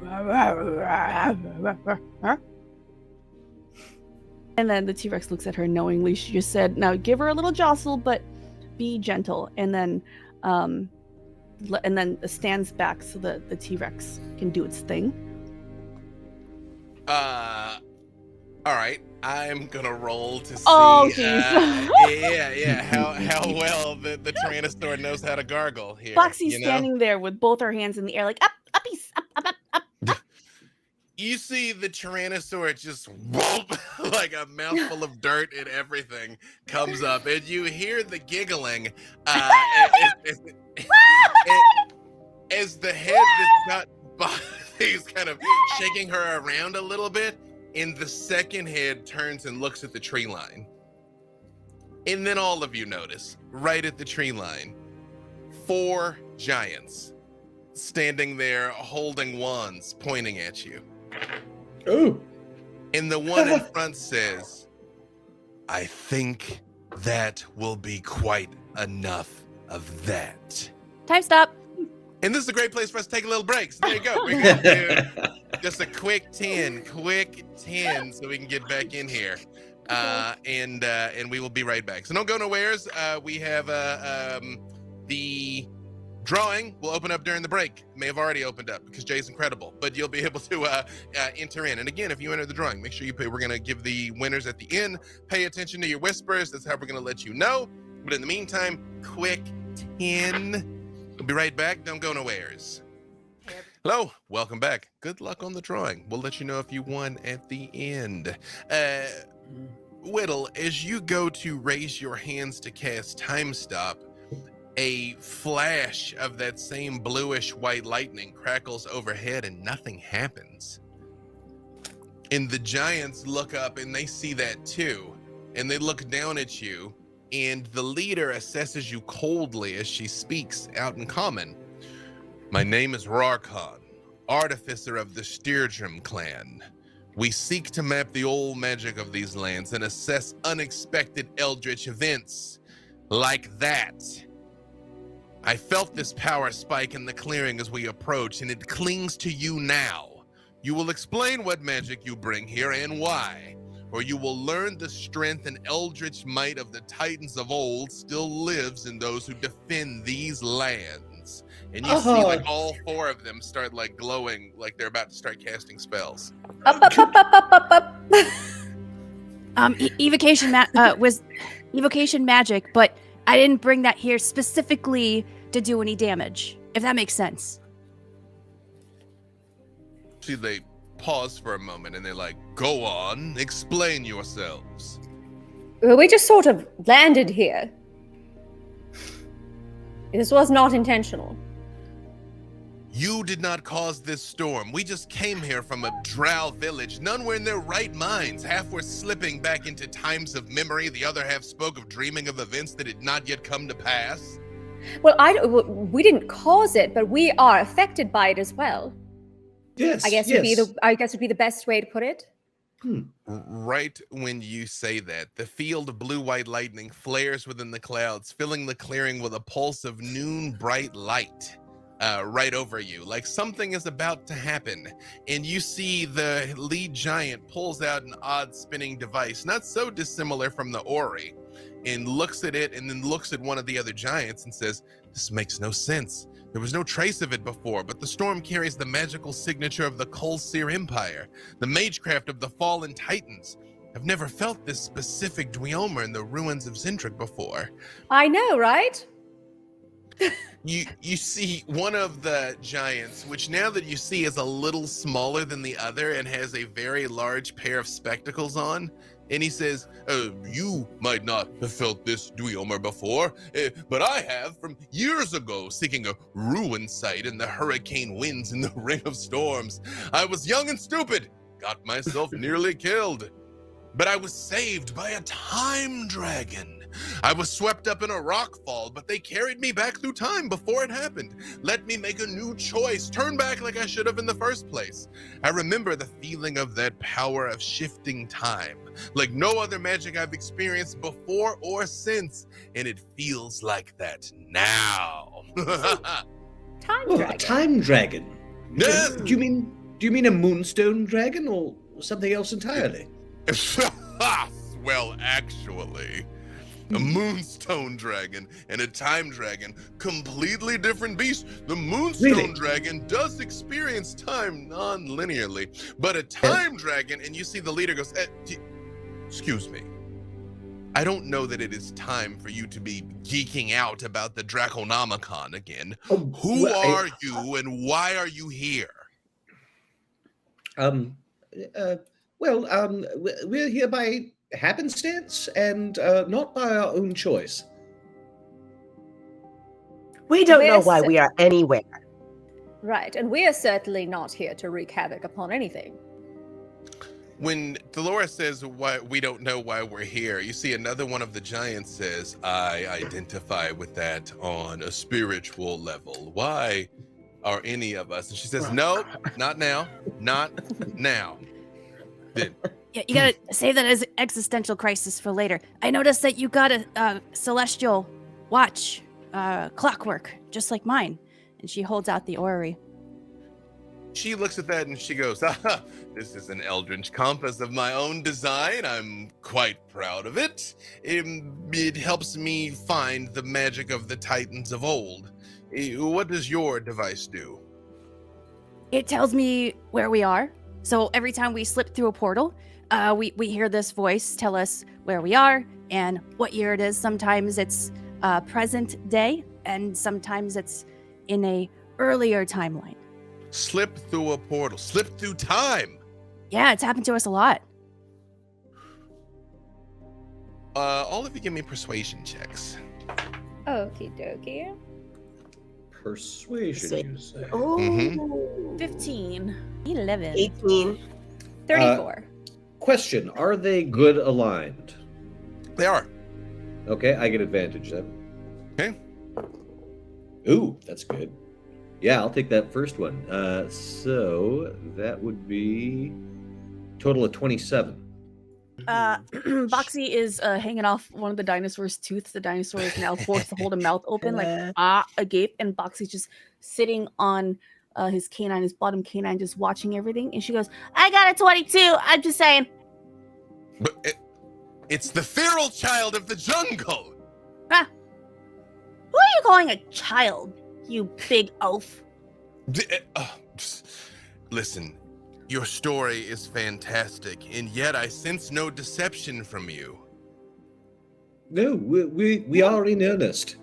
Rah, rah, rah, rah, rah, rah." And then the T-Rex looks at her knowingly. She just said, "Now give her a little jostle, but be gentle." And then stands back so that the T-Rex can do its thing. All right. I'm gonna roll to see. Oh, geez. How well the Tyrannosaur knows how to gargle here. Boxy's you know? standing there with both her hands in the air, like up, uppies, up. You see the Tyrannosaur just whoop, like a mouthful of dirt and everything comes up, and you hear the giggling as the head that's got Boxy's kind of shaking her around a little bit, and the second head turns and looks at the tree line. And then all of you notice, right at the tree line, 4 giants standing there holding wands pointing at you. Oh. And the one in front says, "I think that will be quite enough of that." Time stop. And this is a great place for us to take a little break. So there you go. We're going to do just a quick 10 so we can get back in here. And we will be right back. So don't go nowheres. We have the drawing will open up during the break. It may have already opened up because Jay's incredible, but you'll be able to enter in. And again, if you enter the drawing, make sure you pay. We're going to give the winners at the end. Pay attention to your whispers. That's how we're going to let you know. But in the meantime, quick 10. We'll be right back. Don't go nowheres. Hello, welcome back. Good luck on the drawing. We'll let you know if you won at the end. Widdle, as you go to raise your hands to cast Time Stop, a flash of that same bluish white lightning crackles overhead and nothing happens. And the giants look up and they see that too. and they look down at you, and the leader assesses you coldly as she speaks out in common. My name is Rarkhan, artificer of the Steerdrum clan. We seek to map the old magic of these lands and assess unexpected eldritch events like that. I felt this power spike in the clearing as we approach, and it clings to you now. You will explain what magic you bring here and why, or you will learn the strength and eldritch might of the Titans of old still lives in those who defend these lands. And you see like all 4 of them start like glowing, like they're about to start casting spells. Up. Was evocation magic, but I didn't bring that here specifically to do any damage, if that makes sense. See, they pause for a moment and they're like, go on, explain yourselves. Well, we just sort of landed here. This was not intentional. You did not cause this storm. We just came here from a drow village. None were in their right minds. Half were slipping back into times of memory. The other half spoke of dreaming of events that had not yet come to pass. Well, we didn't cause it, but we are affected by it as well. Yes, I guess would be the best way to put it. Right when you say that, the field of blue-white lightning flares within the clouds, filling the clearing with a pulse of noon-bright light right over you, like something is about to happen. And you see the lead giant pulls out an odd spinning device, not so dissimilar from the Ori, and looks at it and then looks at one of the other giants and says, "This makes no sense. There was no trace of it before, but the storm carries the magical signature of the Kolseer Empire, the magecraft of the fallen titans. I've never felt this specific Dweomer in the ruins of Zentrik before." I know, right? You see one of the giants, which now that you see is a little smaller than the other and has a very large pair of spectacles on. And he says, you might not have felt this Dweomer before, but I have from years ago, seeking a ruin site in the hurricane winds in the ring of storms. I was young and stupid, got myself nearly killed. But I was saved by a time dragon. I was swept up in a rock fall, but they carried me back through time before it happened. Let me make a new choice, turn back like I should have in the first place. I remember the feeling of that power of shifting time, like no other magic I've experienced before or since, and it feels like that now. Dragon. Time dragon? Yes. Do you mean a moonstone dragon or something else entirely? Well, actually, a moonstone dragon and a time dragon, completely different beasts. The moonstone dragon does experience time non-linearly, but a time dragon, and you see the leader goes, excuse me. I don't know that it is time for you to be geeking out about the Draconomicon again. Who are you and why are you here? We're here by happenstance and not by our own choice. We don't know why we are anywhere. Right, and we are certainly not here to wreak havoc upon anything. When Thellora says why we don't know why we're here, you see another one of the giants says, I identify with that on a spiritual level. Why are any of us? And she says, no, not now, not now. Then. Yeah, you gotta save that as existential crisis for later. I noticed that you got a celestial watch, clockwork, just like mine. And she holds out the orrery. She looks at that and she goes, this is an eldritch compass of my own design. I'm quite proud of it. It helps me find the magic of the Titans of old. What does your device do? It tells me where we are. So every time we slip through a portal, we hear this voice tell us where we are and what year it is. Sometimes it's present day, and sometimes it's in a earlier timeline. Slip through a portal, slip through time. Yeah, it's happened to us a lot. All of you give me persuasion checks. Okie dokie. Persuasion, you say? Oh, 15. 18. 34. Question, are they good aligned? They are. Okay, I get advantage then. Okay. Ooh, that's good. Yeah, I'll take that first one. So that would be total of 27. Boxy is hanging off one of the dinosaur's tooth. The dinosaur is now forced to hold a mouth open, like agape, and Boxy's just sitting on his canine, his bottom canine, just watching everything. And she goes, "I got a 22. I'm just saying." But it's the feral child of the jungle. Who are you calling a child, you big oaf? Listen, your story is fantastic, and yet I sense no deception from you. No, we are in earnest.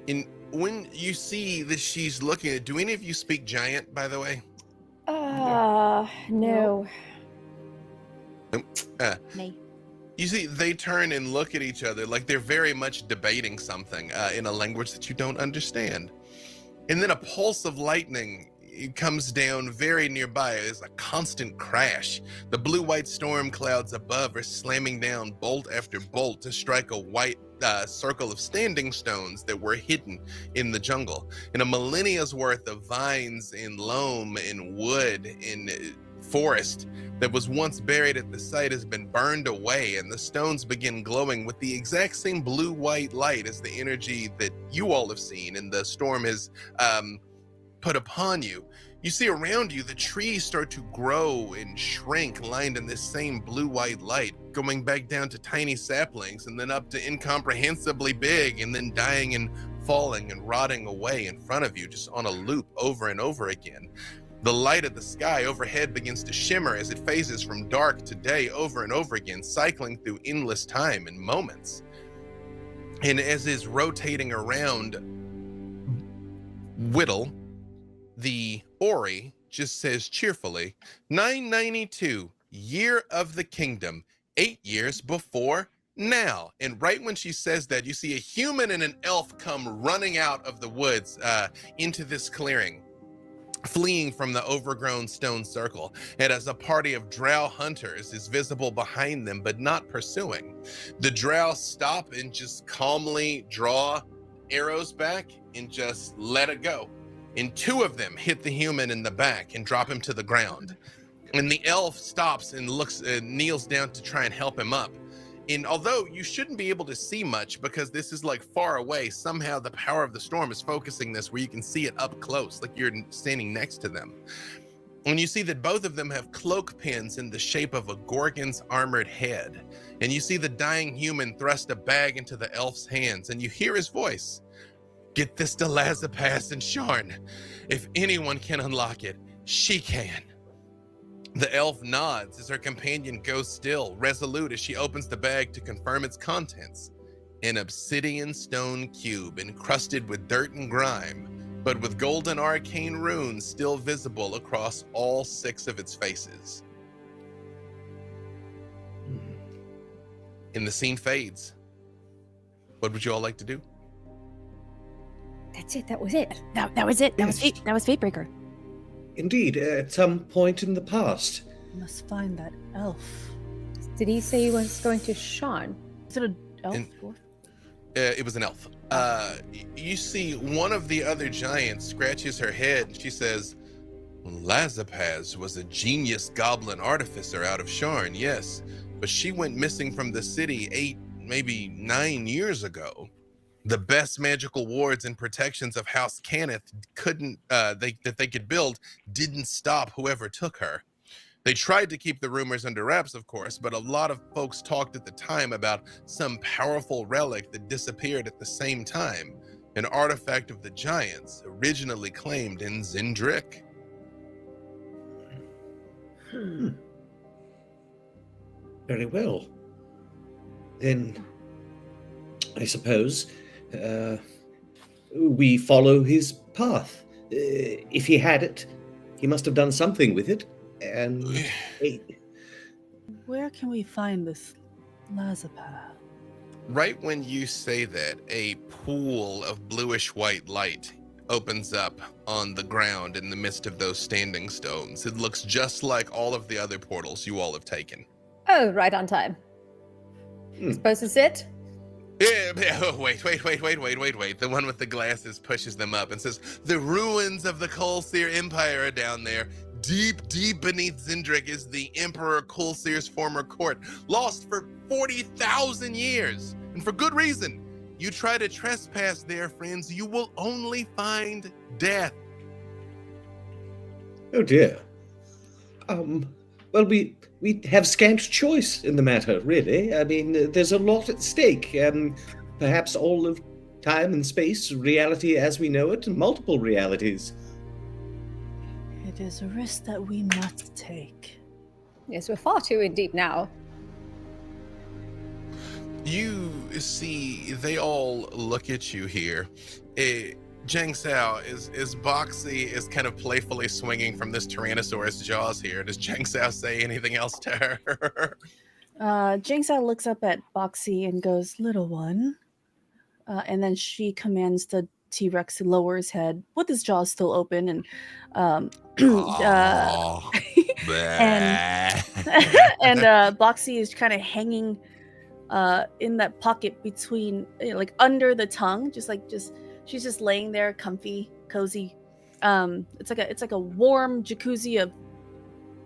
And when you see that she's looking at, do any of you speak giant, by the way? No. Me. You see, they turn and look at each other like they're very much debating something in a language that you don't understand. And then a pulse of lightning comes down very nearby. It's a constant crash. The blue-white storm clouds above are slamming down bolt after bolt to strike a white circle of standing stones that were hidden in the jungle. And a millennia's worth of vines and loam and wood and forest that was once buried at the site has been burned away, and the stones begin glowing with the exact same blue-white light as the energy that you all have seen and the storm has put upon you. You see around you the trees start to grow and shrink, lined in this same blue-white light, going back down to tiny saplings and then up to incomprehensibly big and then dying and falling and rotting away in front of you, just on a loop over and over again. The light of the sky overhead begins to shimmer as it phases from dark to day over and over again, cycling through endless time and moments. And as is rotating around, Widdle, the Ori, just says cheerfully, 992, year of the kingdom, 8 years before now. And right when she says that, you see a human and an elf come running out of the woods into this clearing, fleeing from the overgrown stone circle. And as a party of drow hunters is visible behind them, but not pursuing. The drow stop and just calmly draw arrows back and just let it go. And 2 of them hit the human in the back and drop him to the ground. And the elf stops and looks, kneels down to try and help him up. And although you shouldn't be able to see much because this is like far away, somehow the power of the storm is focusing this where you can see it up close, like you're standing next to them. And you see that both of them have cloak pins in the shape of a Gorgon's armored head. And you see the dying human thrust a bag into the elf's hands, and you hear his voice. Get this to Lazapaz and Sharn. If anyone can unlock it, she can. The elf nods as her companion goes still, resolute as she opens the bag to confirm its contents. An obsidian stone cube encrusted with dirt and grime, but with golden arcane runes still visible across all 6 of its faces. And the scene fades. What would you all like to do? That's it. That was it. That was it. That was Yes. That was Fatebreaker. Indeed, at some point in the past. We must find that elf. Did he say he was going to Sean? Is it an elf? And- Dwarf? It was an elf. You see one of the other giants scratches her head and she says, Lazapaz was a genius goblin artificer out of Sharn, yes, but she went missing from the city 8, maybe 9 years ago. The best magical wards and protections of House Cannith that they could build didn't stop whoever took her. They tried to keep the rumors under wraps, of course, but a lot of folks talked at the time about some powerful relic that disappeared at the same time, an artifact of the giants originally claimed in Zindrik. Very well. Then, I suppose, we follow his path. If he had it, he must have done something with it. And Where can we find this Lazapaz? Right when you say that, a pool of bluish-white light opens up on the ground in the midst of those standing stones. It looks just like all of the other portals you all have taken. Oh, right on time. Suppose it's it? Yeah, oh, wait. The one with the glasses pushes them up and says, the ruins of the Colseer Empire are down there. Deep beneath Zindrik is the Emperor Colseer's former court, lost for 40,000 years. And for good reason. You try to trespass there, friends, you will only find death. Oh dear. Well, we have scant choice in the matter, really. I mean, there's a lot at stake. Perhaps all of time and space, reality as we know it, and multiple realities. It is a risk that we must take. Yes, we're far too in deep now. You see, they all look at you here. Jang Sao, is Boxy is kind of playfully swinging from this Tyrannosaurus jaws here. Does Jang Sao say anything else to her? Jang Sao looks up at Boxy and goes, "Little one," and then she commands the T-Rex to lower his head with his jaws still open, and Oh, and Boxy is kind of hanging in that pocket between, like under the tongue, she's just laying there, comfy, cozy. It's like a warm jacuzzi of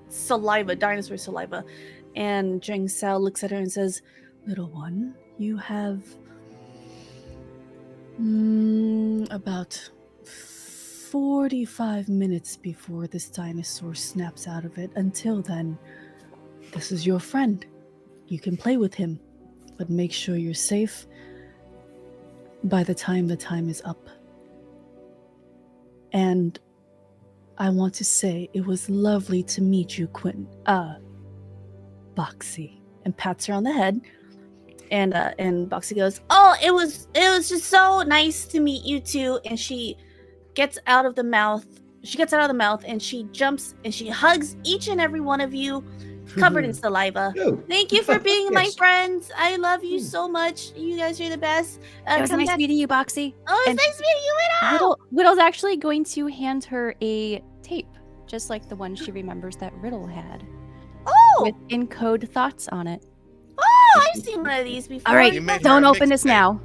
saliva, dinosaur saliva. And Jang Sao looks at her and says, "Little one, you have about 45 minutes before this dinosaur snaps out of it. Until then, this is your friend. You can play with him, but make sure you're safe by the time is up. And I want to say it was lovely to meet you, Boxy," and pats her on the head. And Boxy goes, "Oh, it was just so nice to meet you too." And she gets out of the mouth and she jumps and she hugs each and every one of you, covered in saliva. Oh. Thank you for being my Yes. friends. I love you so much. You guys are the best. It was Come nice back- meeting you, Boxy. Oh, it's and nice meeting you, Widdle. Widdle's actually going to hand her a tape, just like the one she remembers that Riddle had, Oh, with encode thoughts on it. I've seen one of these before. All right, You made her don't a open this mixtape. now.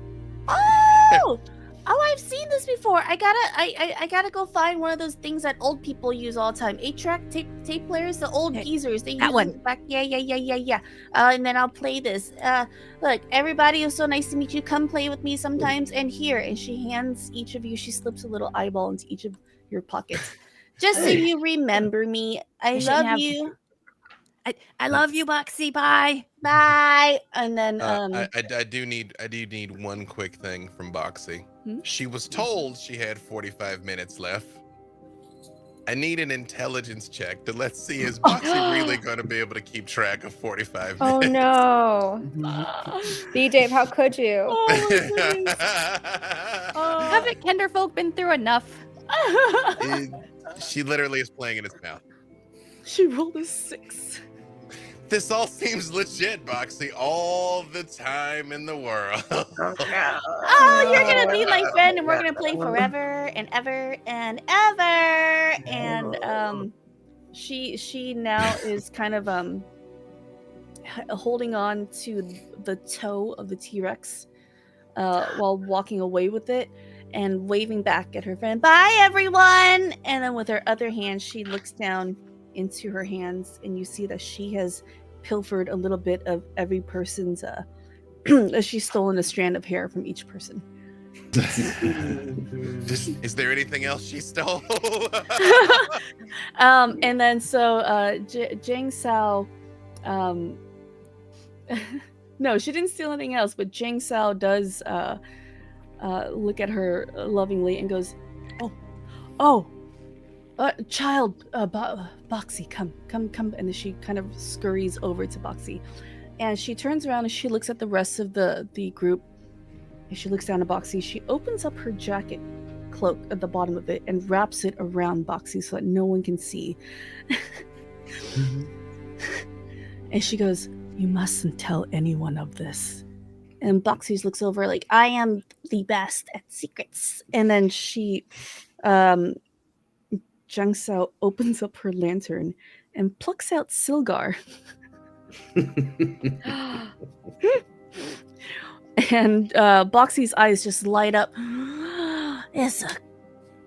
Oh, I've seen this before. I gotta go find one of those things that old people use all the time. 8-track tape players, the old Hey, geezers. They that use one. it back. Yeah. And then I'll play this. Look, everybody, it was so nice to meet you. Come play with me sometimes. And here, and she hands each of you. She slips a little eyeball into each of your pockets, just so you remember me. I You shouldn't love have- you. I love you, Boxy. Bye. Bye. And then I do need one quick thing from Boxy. Hmm? She was told she had 45 minutes left. I need an intelligence check to let's see, is Boxy really going to be able to keep track of 45 Oh minutes? no. B Dave, how could you? oh my goodness. Haven't Kenderfolk been through enough? She literally is playing in his mouth. She rolled a 6. This all seems legit, Boxy. All the time in the world. Oh, you're gonna be my friend, and we're gonna play forever and ever and ever. And she now is kind of holding on to the toe of the T-Rex while walking away with it and waving back at her friend. "Bye, everyone!" And then with her other hand, she looks down into her hands, and you see that she has pilfered a little bit of every person's she's stolen a strand of hair from each person. Is there anything else she stole? And then so Jang Sao no, she didn't steal anything else, but Jang Sao does look at her lovingly and goes, oh, child, Boxy, come. And then she kind of scurries over to Boxy. And she turns around and she looks at the rest of the group. And she looks down at Boxy. She opens up her jacket cloak at the bottom of it and wraps it around Boxy so that no one can see. And she goes, "You mustn't tell anyone of this." And Boxy looks over like, "I am the best at secrets." And then she, Jang Sao opens up her lantern and plucks out Silgar. And Boxy's eyes just light up. It's a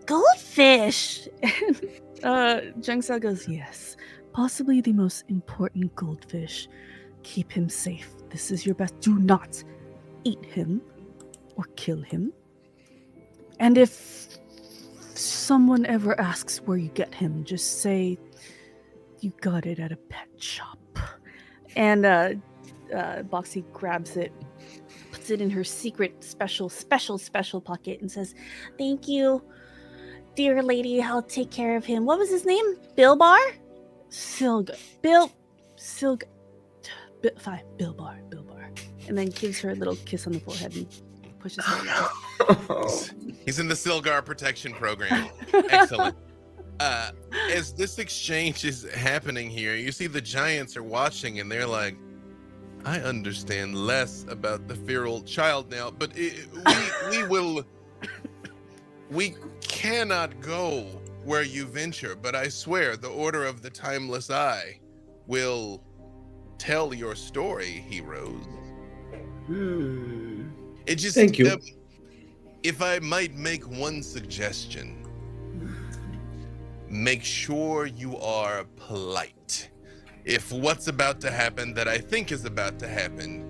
goldfish. And Jang Sao goes, yes, possibly the most important goldfish. Keep him safe. This is your best. Do not eat him or kill him. And if someone ever asks where you get him, just say you got it at a pet shop. And Boxy grabs it, puts it in her secret special pocket and says, Thank you, dear lady. I'll take care of him. What was his name? Bilbar? Silga. Fine, Bilbar. And then gives her a little kiss on the forehead and pushes her away. He's in the Silgar protection program. Excellent. As this exchange is happening here, you see the giants are watching and they're like, I understand less about the feral child now, but we cannot go where you venture, but I swear the Order of the Timeless Eye will tell your story, heroes. It just, Thank you. If I might make one suggestion, make sure you are polite. If what's about to happen that I think is about to happen,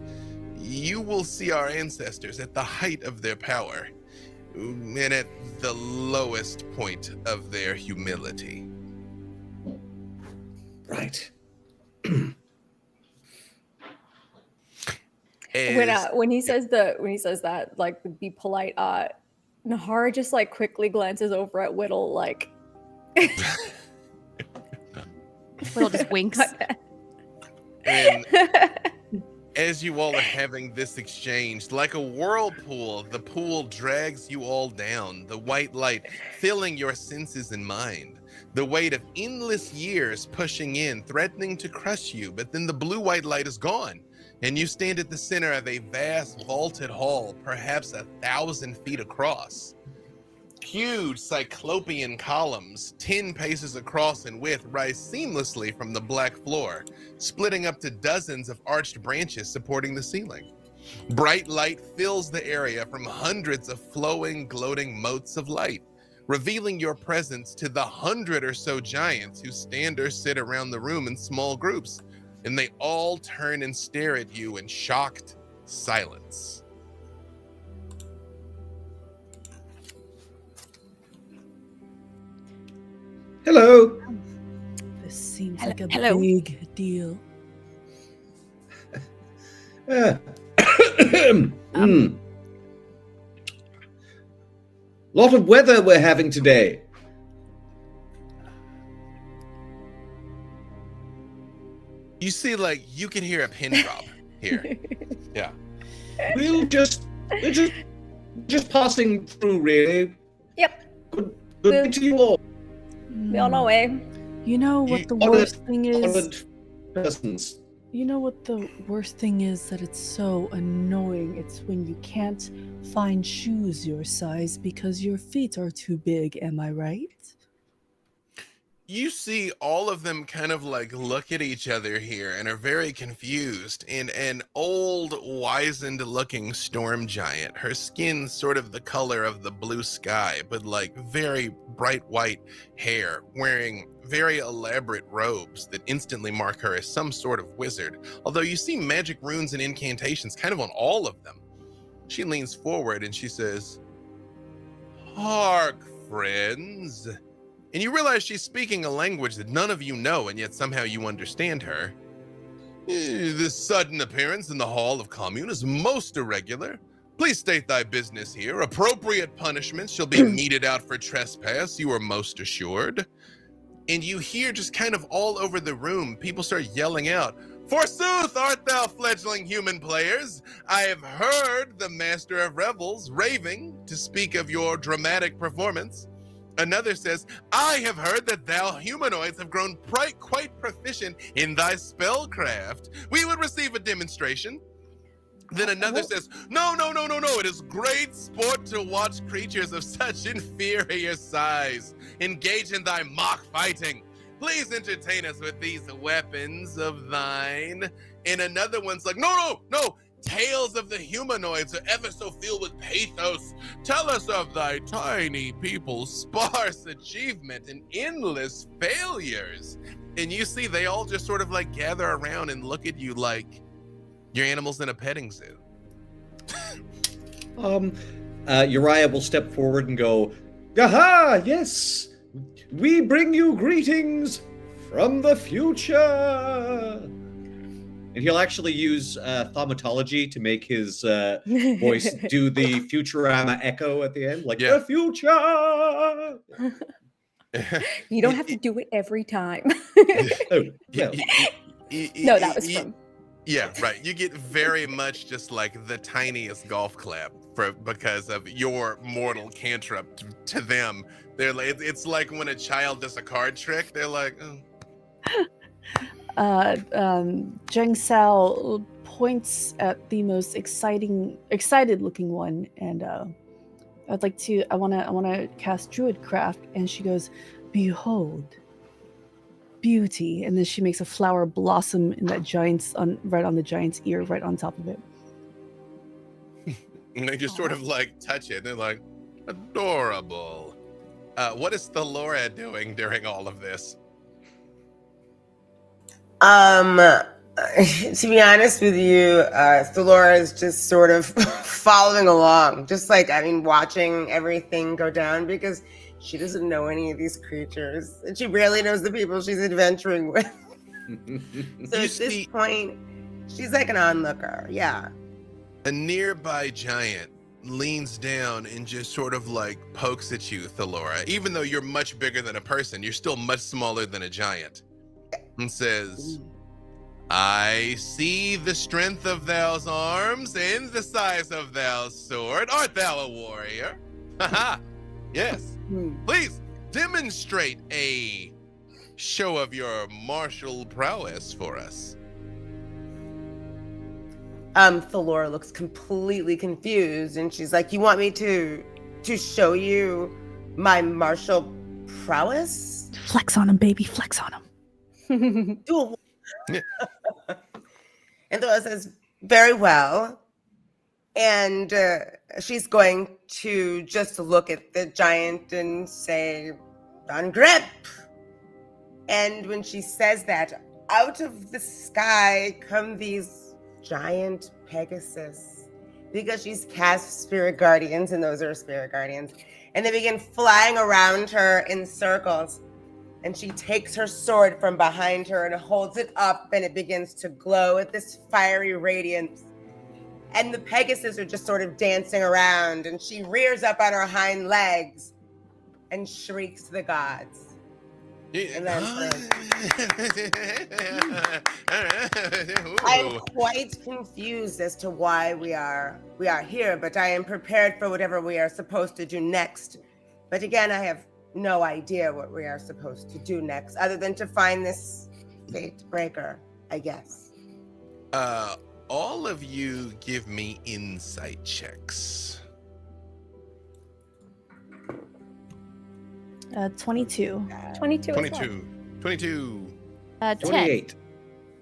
you will see our ancestors at the height of their power and at the lowest point of their humility. Right. When he says that, like, be polite, Nahara just like quickly glances over at Widdle, like Widdle just winks. And as you all are having this exchange, like a whirlpool, the pool drags you all down, the white light filling your senses and mind. The weight of endless years pushing in, threatening to crush you, but then the blue-white light is gone, and you stand at the center of a vast vaulted hall, perhaps 1,000 feet across. Huge cyclopean columns, 10 paces across in width, rise seamlessly from the black floor, splitting up to dozens of arched branches supporting the ceiling. Bright light fills the area from hundreds of flowing, gloating motes of light, revealing your presence to the 100 or so giants who stand or sit around the room in small groups, and they all turn and stare at you in shocked silence. Hello. This seems Hello- like a hello. big deal. Lot of weather we're having today. You see, like, you can hear a pin drop here. Yeah. We're just passing through, really. Yep. Good day to you all. We on our way. You know what You the honored- worst thing is? Honored persons. You know what the worst thing is? That it's so annoying. It's when you can't find shoes your size because your feet are too big. Am I right? You see all of them kind of like look at each other here and are very confused. And an old, wizened looking storm giant, her skin sort of the color of the blue sky, but like very bright white hair, wearing very elaborate robes that instantly mark her as some sort of wizard. Although you see magic runes and incantations kind of on all of them. She leans forward and she says, "Hark, friends." And you realize she's speaking a language that none of you know, and yet somehow you understand her. This sudden appearance in the Hall of Commun is most irregular. Please state thy business here. Appropriate punishments shall be meted out for trespass, you are most assured. And you hear just kind of all over the room, people start yelling out, "Forsooth art thou, fledgling human players! I have heard the Master of Revels raving to speak of your dramatic performance." Another says, "I have heard that thou humanoids have grown quite proficient in thy spellcraft. We would receive a demonstration." Then another says, No, it is great sport to watch creatures of such inferior size engage in thy mock fighting. Please entertain us with these weapons of thine." And another one's like, No, Tales of the humanoids are ever so filled with pathos. Tell us of thy tiny people's sparse achievement and endless failures. And you see they all just sort of like gather around and look at you like your animals in a petting zoo. Uriah will step forward and go, "Aha, yes! We bring you greetings from the future!" And he'll actually use thaumatology to make his voice do the Futurama echo at the end, like, Yeah. "The future!" You don't have to do it every time. Oh, no. No, that was from. Yeah, right. You get very much just like the tiniest golf clap because of your mortal cantrip to them. They're like, it's like when a child does a card trick. They're like, oh. Jang Sao points at the most excited looking one, and I want to cast Druidcraft, and she goes, "Behold, beauty," and then she makes a flower blossom in that right on the giant's ear, right on top of it. And they just sort of like touch it. They're like, adorable. What is Thellora doing during all of this? To be honest with you, Thellora is just sort of following along, just like, watching everything go down, because she doesn't know any of these creatures, and she barely knows the people she's adventuring with. So at this point, she's like an onlooker, yeah. A nearby giant leans down and just sort of like pokes at you, Thellora. Even though you're much bigger than a person, you're still much smaller than a giant. And says, "I see the strength of thou's arms and the size of thou's sword. Art thou a warrior? Haha, yes. Please demonstrate a show of your martial prowess for us." Thellora looks completely confused, and she's like, "You want me to show you my martial prowess?" Flex on him, baby. Flex on him. Yeah. And Thellora says, "Very well." And she's going to just look at the giant and say, "On grip." And when she says that, out of the sky come these giant Pegasus, because she's cast Spirit Guardians, and those are Spirit Guardians. And they begin flying around her in circles. And she takes her sword from behind her and holds it up, and it begins to glow with this fiery radiance. And the Pegasus are just sort of dancing around, and she rears up on her hind legs and shrieks to the gods. And then I'm quite confused as to why we are here, but I am prepared for whatever we are supposed to do next. But again, I have no idea what we are supposed to do next, other than to find this Fatebreaker, I guess. All of you give me insight checks. 22. 22. 22. 22. 10. 28.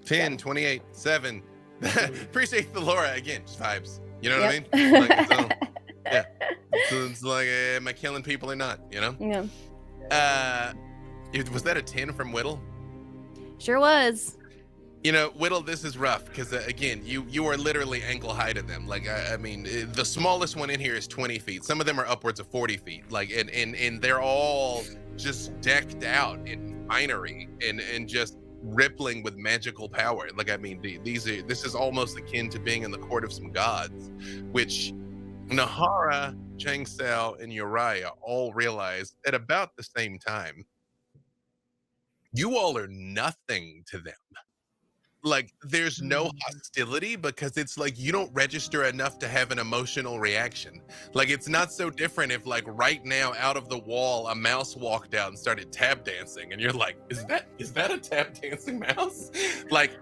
10, 28, 7. Appreciate Thellora again, just vibes. You know Yep. what I mean? Like, so, yeah. So it's like, am I killing people or not? You know? Yeah. Was that a 10 from Widdle? Sure was. You know, Widdle, this is rough because again, you are literally ankle high to them. Like, I mean, the smallest one in here is 20 feet. Some of them are upwards of 40 feet. Like, and they're all just decked out in finery and just rippling with magical power. Like, I mean, this is almost akin to being in the court of some gods, which Nahara, Jang Sao, and Uriah all realized at about the same time. You all are nothing to them. Like, there's no hostility because it's like you don't register enough to have an emotional reaction. Like, it's not so different if, like, right now out of the wall a mouse walked out and started tap dancing and you're like, is that a tap dancing mouse? Like,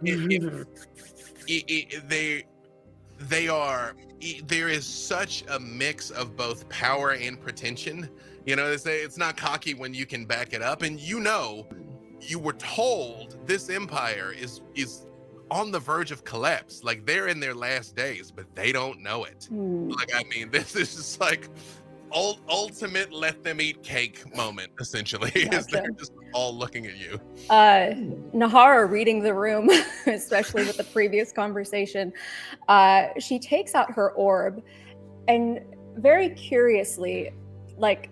there is such a mix of both power and pretension. You know, they say it's not cocky when you can back it up, and you know, you were told this empire is on the verge of collapse. Like they're in their last days, but they don't know it. Like, I mean, this is just like ultimate let them eat cake moment, essentially. Is they're just all looking at you. Nahara, reading the room, especially with the previous conversation, she takes out her orb and very curiously, like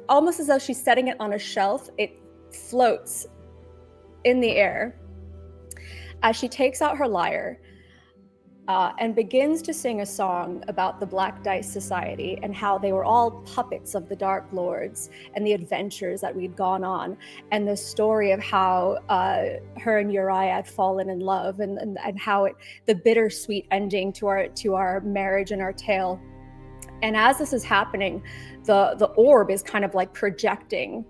almost as though she's setting it on a shelf, it floats in the air as she takes out her lyre and begins to sing a song about the Black Dice Society and how they were all puppets of the Dark Lords and the adventures that we'd gone on, and the story of how her and Uriah had fallen in love, and how the bittersweet ending to our marriage and our tale. And as this is happening, the orb is kind of like projecting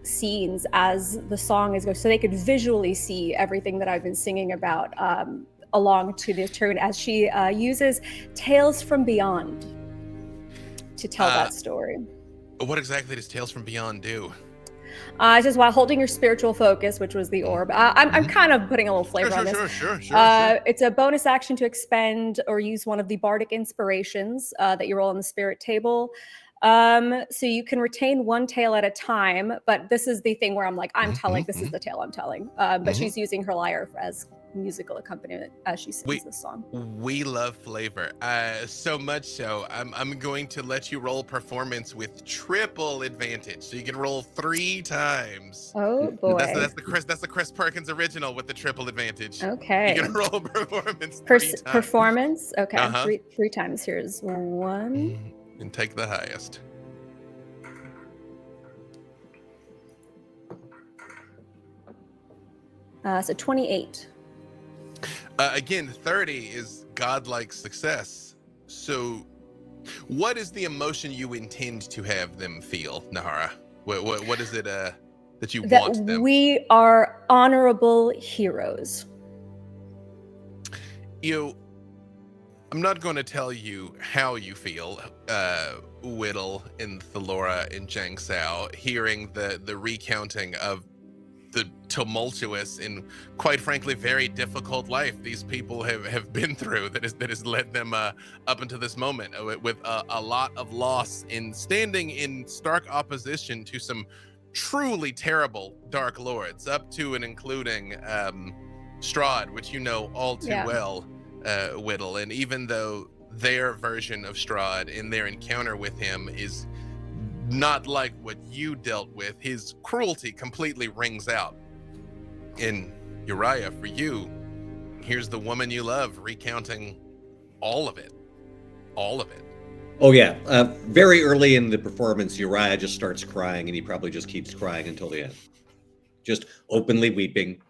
scenes as the song is going, so they could visually see everything that I've been singing about along to the tune as she uses Tales from Beyond to tell that story. What exactly does Tales from Beyond do? Just while holding your spiritual focus, which was the orb. I'm kind of putting a little flavor on this. Sure. It's a bonus action to expend or use one of the bardic inspirations that you roll on the spirit table. So you can retain one tale at a time, but this is the thing where I'm like, this is the tale I'm telling. But she's using her lyre as musical accompaniment as she sings this song. We love flavor, so much so I'm going to let you roll performance with triple advantage, so you can roll 3 times. Oh boy, that's the Chris Perkins original with the triple advantage. Okay, you can roll performance 3 times. Performance. Okay, three times. Here's 1. And take the highest. So 28. Again, 30 is godlike success. So what is the emotion you intend to have them feel, Nahara? What is it that you want them? We are honorable heroes. I'm not going to tell you how you feel, Widdle and Thellora and Jang Sao, hearing the recounting of the tumultuous and, quite frankly, very difficult life these people have been through that has led them up until this moment, with a lot of loss and standing in stark opposition to some truly terrible Dark Lords, up to and including Strahd, which you know all too well, Widdle. And even though their version of Strahd in their encounter with him is not like what you dealt with, his cruelty completely rings out. In Uriah, for you, here's the woman you love recounting all of it. Oh yeah, very early in the performance, Uriah just starts crying, and he probably just keeps crying until the end, just openly weeping.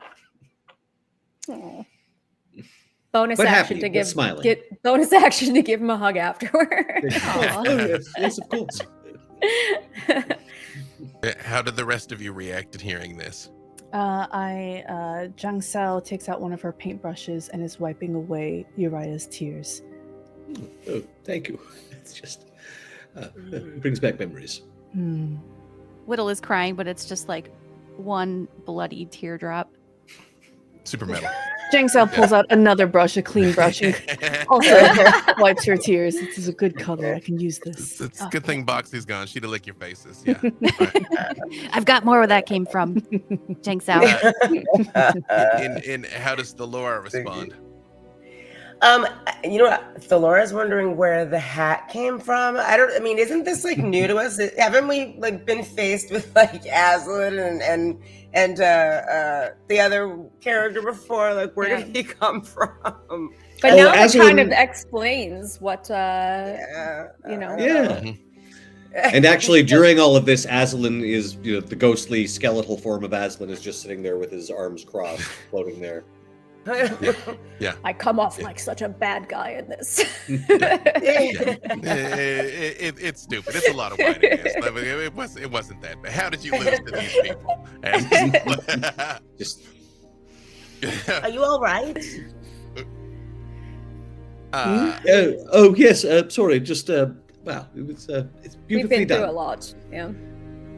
Aww. Bonus But action happy, to but give smiling. Bonus action to give him a hug afterward. Yes, of course. How did the rest of you react at hearing this? Jang Sao takes out one of her paintbrushes and is wiping away Uriah's tears. Oh, thank you. It's just brings back memories. Widdle is crying, but it's just like one bloody teardrop. Super metal. Jang Sao pulls out another brush, a clean brush, and also wipes her tears. This is a good color. I can use this. It's a good thing Boxy's gone. She'd have licked your faces. Yeah. I've got more where that came from. Jang Sao. And how does Thellora respond? Thellora's wondering where the hat came from. Isn't this like new to us? Haven't we like been faced with like Aslan and the other character before? Like, where did he come from? But now it kind of explains what Yeah. And actually, during all of this, Aslan is, the ghostly skeletal form of Aslan is just sitting there with his arms crossed, floating there. Yeah. I come off like such a bad guy in this. It's stupid. It's a lot of whining. It wasn't that bad. How did you lose to these people? Just. Are you all right? Yes. Sorry. Just wow. It was. It's beautifully We've been done. through a lot. Yeah.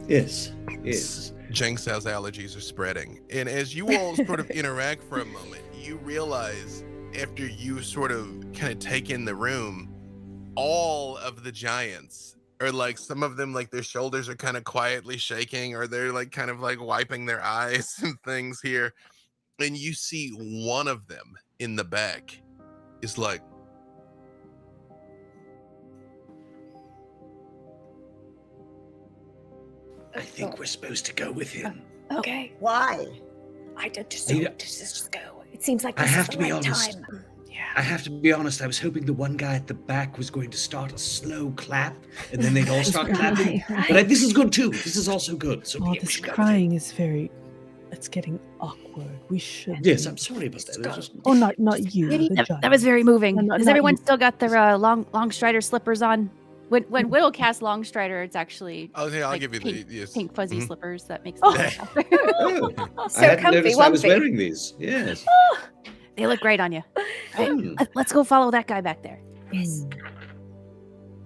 Yes. Jang Sao's allergies are spreading. And as you all sort of interact for a moment, you realize after you sort of kind of take in the room, all of the giants are like, some of them, like their shoulders are kind of quietly shaking, or they're like kind of like wiping their eyes and things here. And you see one of them in the back is like, I think we're supposed to go with him. Okay. Why? Just go. It seems like I this have is to the be right honest. time. I have to be honest, I was hoping the one guy at the back was going to start a slow clap, and then they'd all start clapping. But this is good too. This is also good. So Oh, yeah, we this should go with crying is very... It's getting awkward. We should... him. Yes, I'm sorry about that. It was just- Oh, not you, the That was very moving. No, Has not everyone you. still got their long strider slippers on? When Widdle casts long strider, it's actually oh yeah, I'll like give you pink, the yes. pink fuzzy Mhm. slippers that makes Oh. them Oh, So I hadn't comfy, noticed I was wumpy. wearing these. Yes. They look great on you. Hmm. Let's go follow that guy back there. Yes. We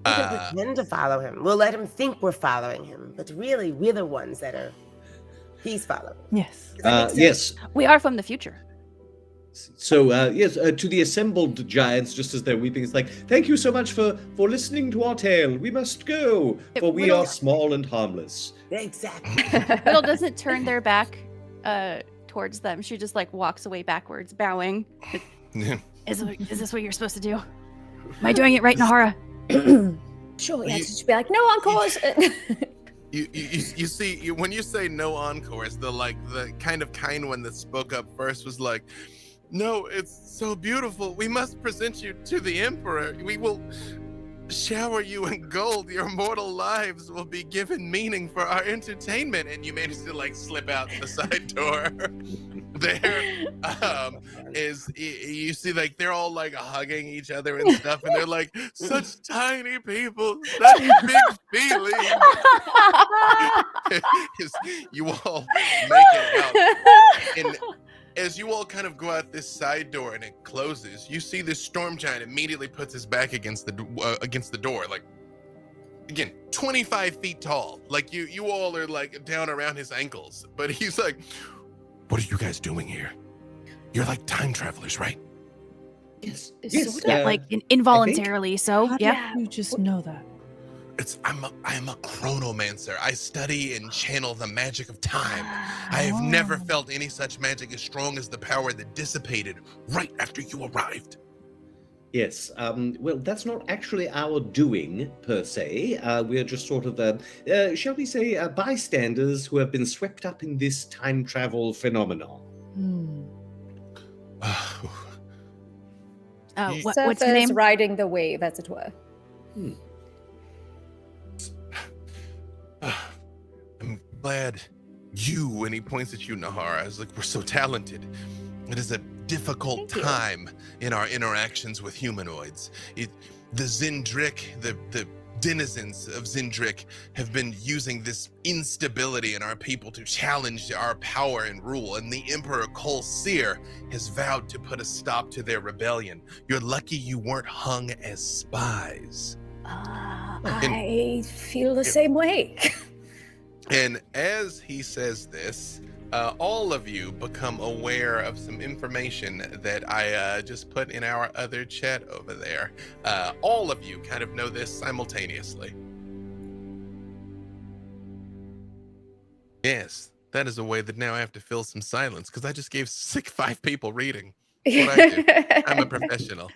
can pretend to follow him. We'll let him think we're following him, but really, we're the ones that are. He's following. Yes. Does that make sense? Yes. We are from the future. So, to the assembled giants, just as they're weeping, it's like, thank you so much for listening to our tale. We must go, for we Widdle- are small and harmless. Exactly. Widdle doesn't turn their back towards them. She just like walks away backwards, bowing. Is this what you're supposed to do? Am I doing it right, Nahara? Sure, yeah, yeah, just be like, no encores. You see, when you say no encores, the kind one that spoke up first was like, no, it's so beautiful. We must present you to the Emperor. We will shower you in gold. Your mortal lives will be given meaning for our entertainment. And you managed to like slip out the side door. There is, you see, like they're all like hugging each other and stuff, and they're like, such tiny people, such big feelings. You all make it out, and as you all kind of go out this side door and it closes, you see this storm giant immediately puts his back against the door, like, again, 25 feet tall. Like you all are like down around his ankles, but he's like, what are you guys doing here? You're like time travelers, right? Yes. Yes, Yeah, like involuntarily. So How yeah. do you just know that? I am a chronomancer. I study and channel the magic of time. I have never felt any such magic as strong as the power that dissipated right after you arrived. Yes. Well, that's not actually our doing, per se. We're just sort of, shall we say, bystanders who have been swept up in this time travel phenomenon. What's your Surface name? riding the wave, as it were. I'm glad you, and he points at you, Nahara, is like, we're so talented. It is a difficult time in our interactions with humanoids. The Zindrick, the denizens of Zindrick have been using this instability in our people to challenge our power and rule, and the Emperor Kol Seer has vowed to put a stop to their rebellion. You're lucky you weren't hung as spies. I feel the same way. And as he says this, all of you become aware of some information that I just put in our other chat over there. All of you kind of know this simultaneously. Yes, that is a way that now I have to fill some silence, because I just gave 5 people reading. What I do. I'm a professional.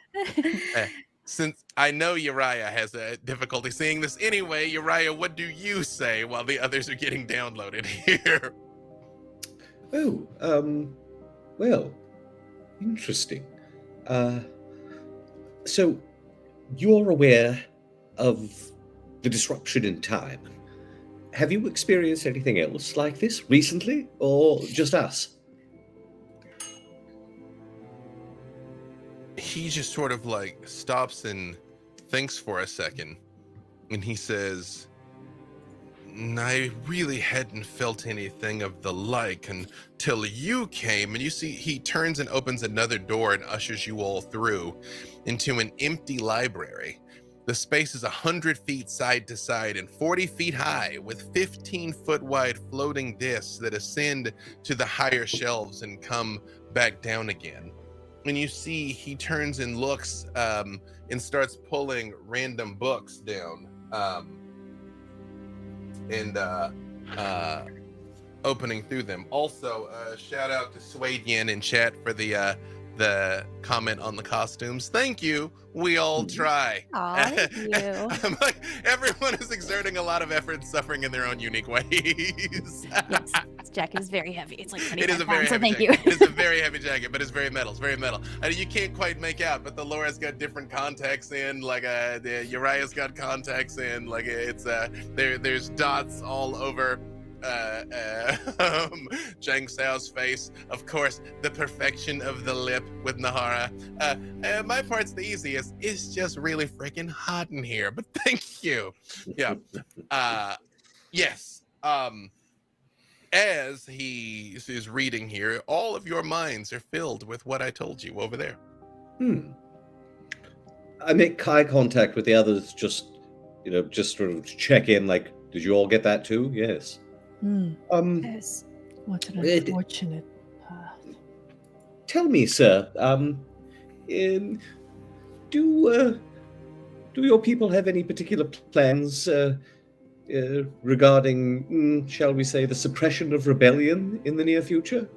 Since I know Uriah has a difficulty seeing this anyway, Uriah, what do you say while the others are getting downloaded here? Oh, well, interesting. So, you're aware of the disruption in time. Have you experienced anything else like this recently, or just us? He just sort of like stops and thinks for a second, and he says, I really hadn't felt anything of the like until you came. And you see, he turns and opens another door and ushers you all through into an empty library. The space is 100 feet side to side and 40 feet high, with 15-foot wide floating discs that ascend to the higher shelves and come back down again. And you see he turns and looks and starts pulling random books down and opening through them. Also, shout out to Suede Yen in chat for the comment on the costumes. Thank you. We all try. Aw, thank you. I'm like, everyone is exerting a lot of effort and suffering in their own unique ways. Yes, this jacket is very heavy. It's like 25 It is a very pounds, so heavy thank you. jacket. It is a very heavy jacket, but it's very metal. It's very metal. You can't quite make out, but Thellora's got different contacts in. Like the Uriah's got contacts in. Like it's there's dots all over Jang Sao's face. Of course, the perfection of the lip with Nahara. My part's the easiest. It's just really freaking hot in here, but thank you. Yeah. Yes. As he is reading here, all of your minds are filled with what I told you over there. I make eye contact with the others, just sort of check in, like, did you all get that too? Yes. Yes. What an unfortunate path. Tell me, sir, do your people have any particular plans regarding, shall we say, the suppression of rebellion in the near future?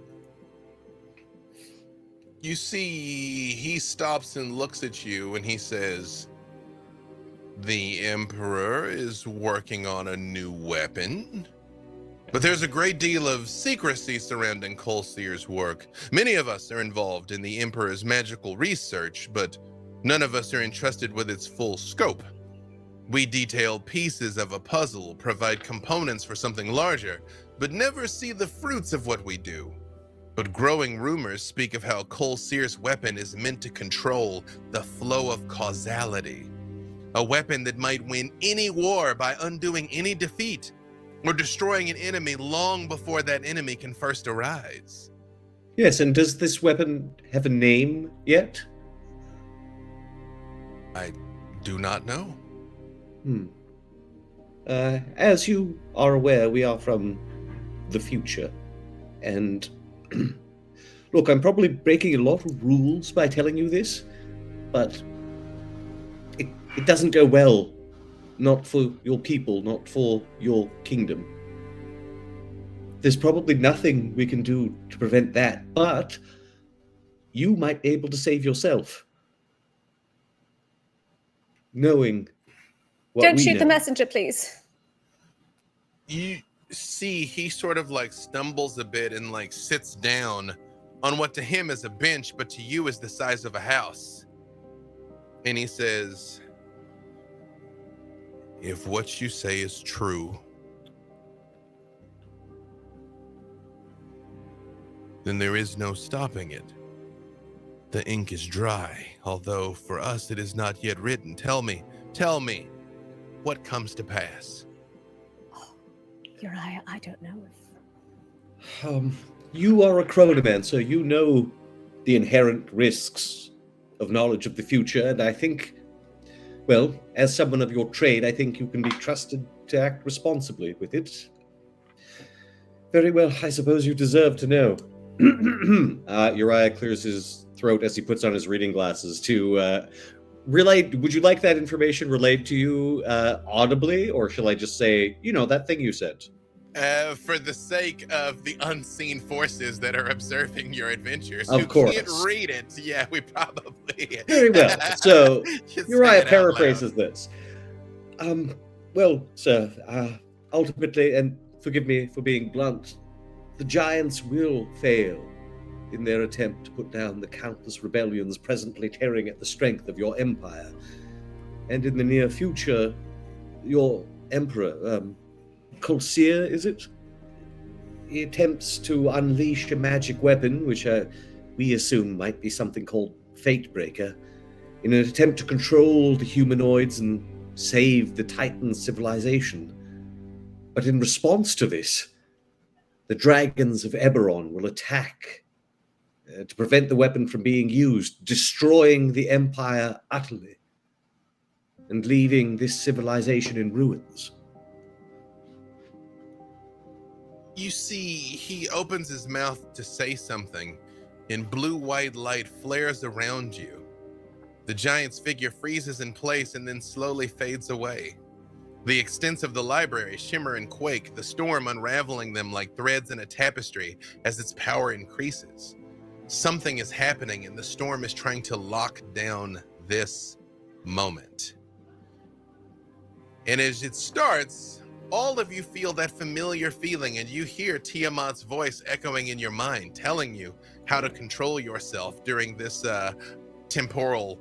You see, he stops and looks at you and he says, the Emperor is working on a new weapon. But there's a great deal of secrecy surrounding Colseer's work. Many of us are involved in the Emperor's magical research, but none of us are entrusted with its full scope. We detail pieces of a puzzle, provide components for something larger, but never see the fruits of what we do. But growing rumors speak of how Colseer's weapon is meant to control the flow of causality. A weapon that might win any war by undoing any defeat, or destroying an enemy long before that enemy can first arise. Yes, and does this weapon have a name yet? I do not know. As you are aware, we are from the future. And look, I'm probably breaking a lot of rules by telling you this, but it doesn't go well. Not for your people, not for your kingdom. There's probably nothing we can do to prevent that, but you might be able to save yourself. Knowing what Don't we shoot know. the messenger, please. You see, he sort of like stumbles a bit and like sits down on what to him is a bench, but to you is the size of a house. And he says, if what you say is true, then there is no stopping it. The ink is dry, although for us it is not yet written. Tell me, what comes to pass? Uriah, I don't know. You are a chronomancer. You know the inherent risks of knowledge of the future, and I think, well, as someone of your trade, I think you can be trusted to act responsibly with it. Very well, I suppose you deserve to know. Uriah clears his throat as he puts on his reading glasses to relay. Would you like that information relayed to you audibly, or shall I just say, that thing you said? For the sake of the unseen forces that are observing your adventures, Of who course. can't read it, yeah, we probably... Very well. So, Just Uriah say it out paraphrases loud. this. Well, sir, ultimately, and forgive me for being blunt, the giants will fail in their attempt to put down the countless rebellions presently tearing at the strength of your empire. And in the near future, your emperor, Colseer, is it? He attempts to unleash a magic weapon, which we assume might be something called Fatebreaker, in an attempt to control the humanoids and save the Titan civilization. But in response to this, the dragons of Eberron will attack to prevent the weapon from being used, destroying the Empire utterly. and leaving this civilization in ruins. You see, he opens his mouth to say something, and blue-white light flares around you. The giant's figure freezes in place and then slowly fades away. The extents of the library shimmer and quake, the storm unraveling them like threads in a tapestry as its power increases. Something is happening, and the storm is trying to lock down this moment. And as it starts, all of you feel that familiar feeling, and you hear Tiamat's voice echoing in your mind, telling you how to control yourself during this temporal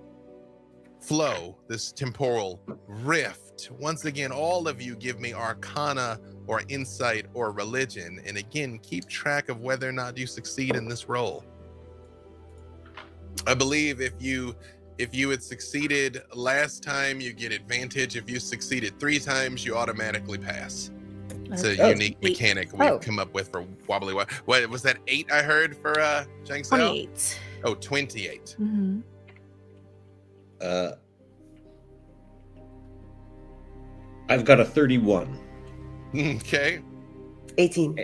flow, this temporal rift. Once again, all of you give me Arcana or Insight or Religion, and again, keep track of whether or not you succeed in this roll. I believe if you had succeeded last time, you get advantage. If you succeeded 3 times, you automatically pass. It's a unique mechanic we've come up with for Wobbly. What was that? 8 I heard for Jang Sao? 28. Oh, 28. Mm-hmm. I've got a 31. Okay. 18.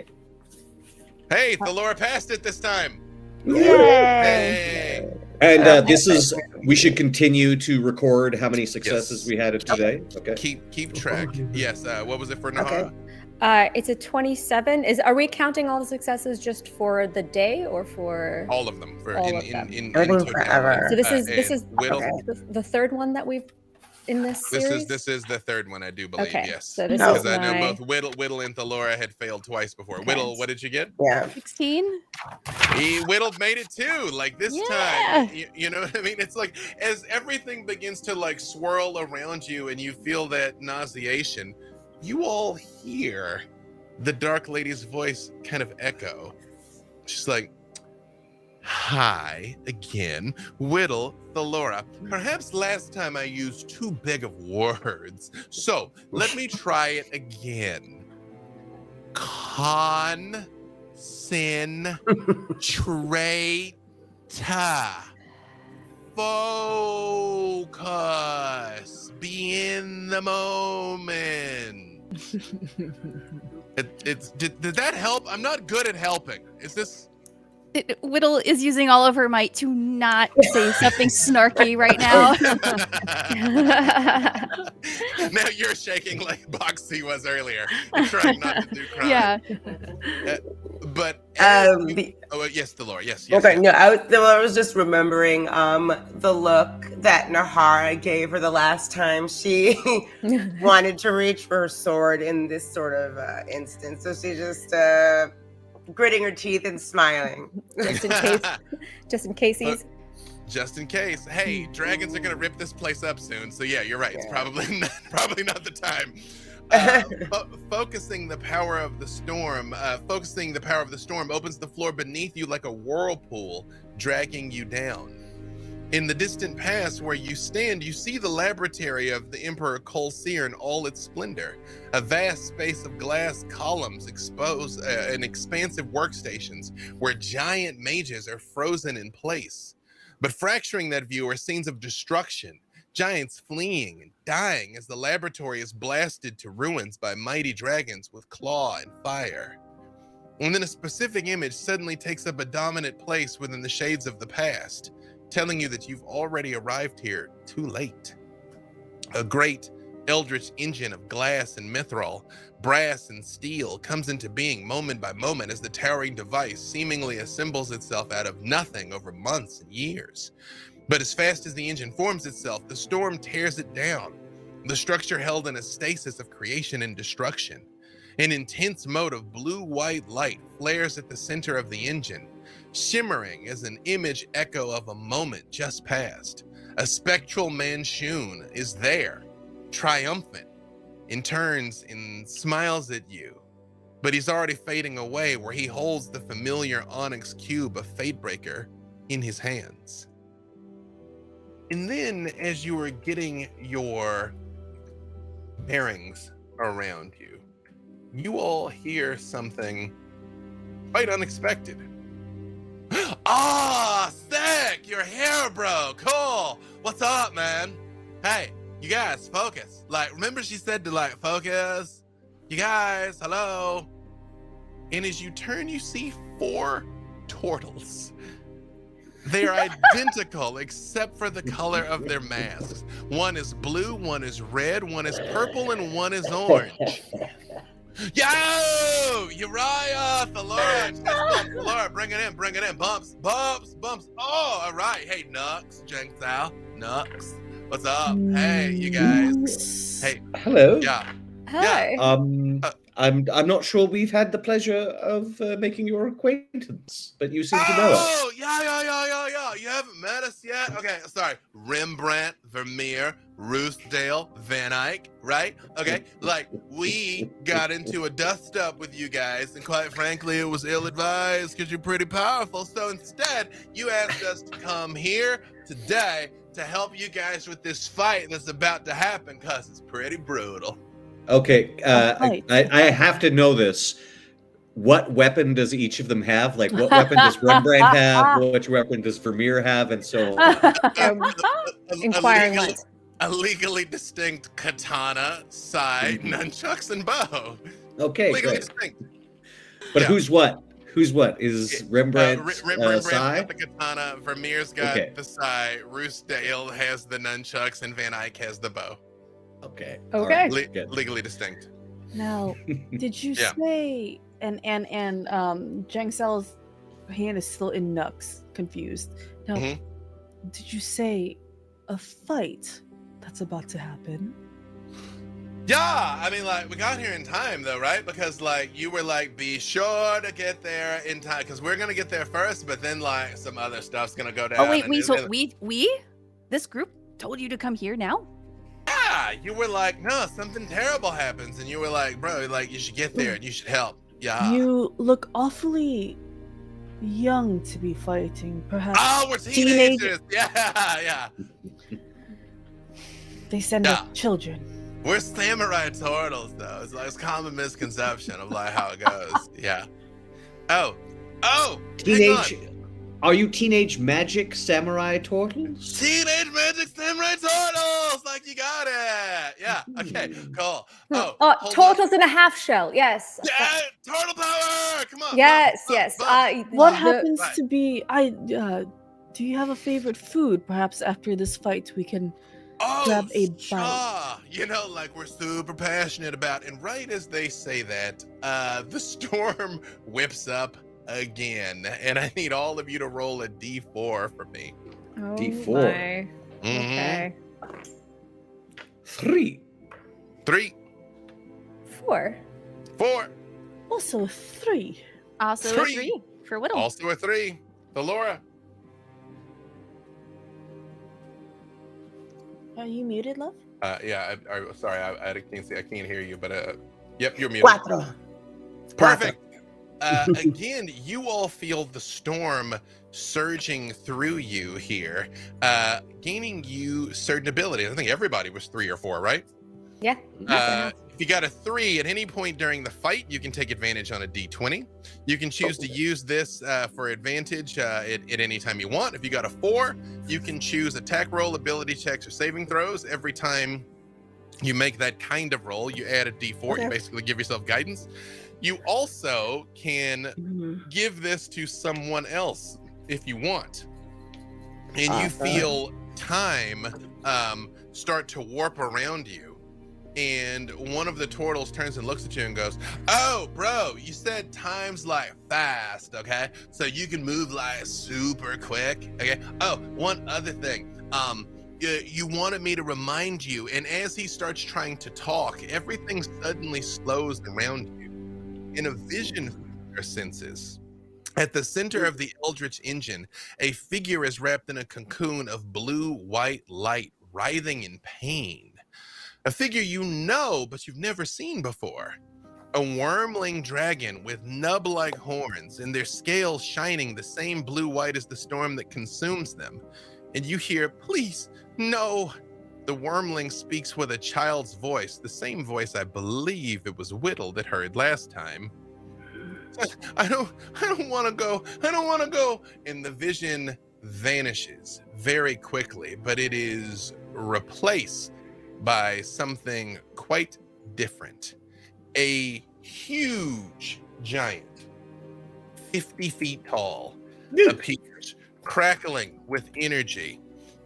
Hey, Thellora passed it this time. Yay! Hey. And we should continue to record how many successes Yes. we had today. Okay. Keep track. Yes. What was it for Nahara? It's a 27. Are we counting all the successes just for the day or for All of them. For All in, of them. in Everything totality. forever. So this is Widdle. the third one that we've in this series? This is the third one, I do believe. Okay, Yes. so this Because is I know my- both Widdle and Thellora had failed twice before. Okay. Widdle, what did you get? Yeah. 16? Widdle made it too. Like this Yeah. time, you know what I mean? It's like as everything begins to like swirl around you and you feel that nauseation, you all hear the Dark Lady's voice kind of echo. She's like, "Hi again, Widdle, Thellora. Perhaps last time I used too big of words. So let me try it again. Concentrata. Focus. Be in the moment." Did that help? I'm not good at helping. Is this? Widdle is using all of her might to not say something snarky right now. Now you're shaking like Boxy was earlier. You're trying not to do crime. Yeah. But Yes, Thellora. Yes. Okay, no, I was just remembering the look that Nahara gave her the last time she wanted to reach for her sword in this sort of instance. So she just gritting her teeth and smiling. just in case. Just in case he's. Just in case. Hey, dragons are gonna rip this place up soon. So yeah, you're right. It's probably not the time. Focusing the power of the storm opens the floor beneath you like a whirlpool, dragging you down. In the distant past where you stand, you see the laboratory of the Emperor Kolseer in all its splendor. A vast space of glass columns expose and expansive workstations where giant mages are frozen in place. But fracturing that view are scenes of destruction, giants fleeing and dying as the laboratory is blasted to ruins by mighty dragons with claw and fire. And then a specific image suddenly takes up a dominant place within the shades of the past, telling you that you've already arrived here too late. A great eldrich engine of glass and mithril, brass and steel comes into being moment by moment as the towering device seemingly assembles itself out of nothing over months and years. But as fast as the engine forms itself, the storm tears it down, the structure held in a stasis of creation and destruction. An intense mode of blue-white light flares at the center of the engine, shimmering as an image echo of a moment just past. A spectral Manchun is there, triumphant, and turns and smiles at you. But he's already fading away where he holds the familiar onyx cube of Fatebreaker in his hands. And then as you are getting your bearings around you, you all hear something quite unexpected. Ah, sick! You're here, bro. Cool. What's up, man? Hey, you guys, focus. Like, remember she said to like, focus? You guys, hello? And as you turn, you see 4 turtles. They are identical except for the color of their masks. One is blue, one is red, one is purple, and one is orange. Yo! Uriah, Thellora, bring it in. Bumps. Oh, all right. Hey, Nux, Jang Sao, Nux. What's up? Hey, you guys. Hey. Hello. Yeah. Hi. Yeah. I'm not sure we've had the pleasure of making your acquaintance, but you seem to know us. Oh, yeah. You haven't met us yet? Okay, sorry. Rembrandt, Vermeer, Roostdale, Van Eyck, right? Okay, like, we got into a dust-up with you guys, and quite frankly, it was ill-advised because you're pretty powerful, so instead, you asked us to come here today to help you guys with this fight that's about to happen, because it's pretty brutal. Okay, Right. I have to know this. What weapon does each of them have? Like, what weapon does Rembrandt have? Which weapon does Vermeer have? And so on. Inquiring minds. A legally distinct katana, sai, nunchucks, and bow. Okay, Legally great. distinct. But Yeah. who's what? Who's what? Is Rembrandt Rembrandt's Sai? got the katana, Vermeer's got Okay. the sai, Roostdale has the nunchucks, and Van Eyck has the bow. Okay. Okay. All right, Le- good. legally distinct. Now, did you Yeah. say and Jang Sao's hand is still in Nux, confused. Now, Mhm. did you say a fight that's about to happen? Yeah, I mean, like, we got here in time, though, right? Because, like, you were like, be sure to get there in time, because we're gonna get there first, but then, like, some other stuff's gonna go down. Oh wait, and we this group told you to come here now? yeah, you were like, no, something terrible happens, and you were like, bro, like, you should get there and you should help. Yeah. You look awfully young to be fighting. Perhaps Oh, we're teenagers. Yeah. they send Yeah. up children. We're samurai turtles, though. It's like, it's common misconception of like how it goes. Yeah. Oh, hang Teenage. on. Are you teenage magic samurai turtles? Teenage Magic Samurai Turtles! Like, you got it! Yeah, okay, cool. Oh, hold Turtles in a half shell. Yes. on. Yeah, turtle power! Come on. Yes. bump, Yes. bump. What The- happens right. to be? Do you have a favorite food? Perhaps after this fight, we can. Oh, grab a sure. bite. You know, like, we're super passionate about, and right as they say that, the storm whips up again, and I need all of you to roll a d4 for me. Oh D4. my. Mhm. Okay. 3. 3, 4. 4, Also a 3. Also Three. a 3 for Widdle. also a 3. Thellora. Are you muted, love? Yeah, sorry, I can't see, I can't hear you, but yep, you're muted. Cuatro. Perfect. Again, you all feel the storm surging through you here, gaining you certain abilities. I think everybody was 3 or 4, right? Yeah. If you got a 3 at any point during the fight, you can take advantage on a d20. You can choose to use this for advantage at any time you want. If you got a 4, you can choose attack roll, ability checks, or saving throws. Every time you make that kind of roll, you add a d4. Okay. You basically give yourself guidance. You also can Mm-hmm. give this to someone else if you want. And you Awesome. feel time start to warp around you. And one of the turtles turns and looks at you and goes, oh, bro, you said time's like fast, okay? So you can move like super quick, okay? Oh, one other thing. You wanted me to remind you, and as he starts trying to talk, everything suddenly slows around you. In a vision of your senses, at the center of the eldrich engine, a figure is wrapped in a cocoon of blue-white light, writhing in pain. A figure you know, but you've never seen before. A wormling dragon with nub-like horns and their scales shining the same blue-white as the storm that consumes them. And you hear, please, no. The wormling speaks with a child's voice, the same voice I believe it was Widdle that heard last time. I don't want to go. I don't want to go. And the vision vanishes very quickly, but it is replaced by something quite different. A huge giant, 50 feet tall, appears, crackling with energy,